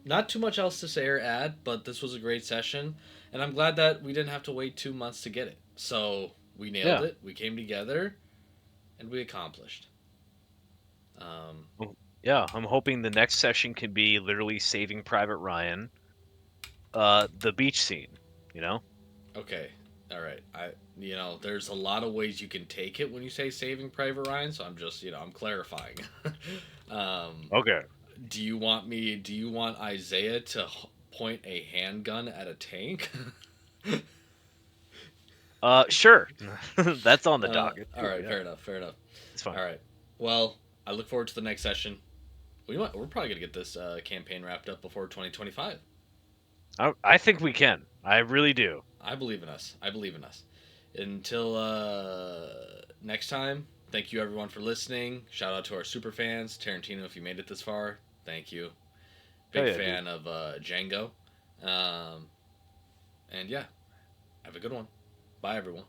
[SPEAKER 1] not too much else to say or add, but this was a great session, and I'm glad that we didn't have to wait 2 months to get it. So we nailed
[SPEAKER 2] Yeah.
[SPEAKER 1] it. We came together, and we accomplished. Um,
[SPEAKER 2] Well, yeah, I'm hoping the next session can be literally Saving Private Ryan, the beach scene, you know?
[SPEAKER 1] okay, all right. There's a lot of ways you can take it when you say Saving Private Ryan, so I'm just, I'm clarifying. um,
[SPEAKER 2] Okay.
[SPEAKER 1] do you want Isaiah to point a handgun at a tank?
[SPEAKER 2] Sure. That's on the docket
[SPEAKER 1] All
[SPEAKER 2] too,
[SPEAKER 1] right,
[SPEAKER 2] yeah.
[SPEAKER 1] fair enough, fair enough.
[SPEAKER 2] It's fine.
[SPEAKER 1] All right. Well, I look forward to the next session. We're probably gonna get this campaign wrapped up before 2025.
[SPEAKER 2] I think we can. I really do.
[SPEAKER 1] I believe in us. I believe in us. Until next time, thank you everyone for listening. Shout out to our super fans, Tarantino. If you made it this far, thank you.
[SPEAKER 2] Hell
[SPEAKER 1] Big
[SPEAKER 2] yeah, dude.
[SPEAKER 1] fan of Django. Um, and yeah, have a good one. Bye everyone.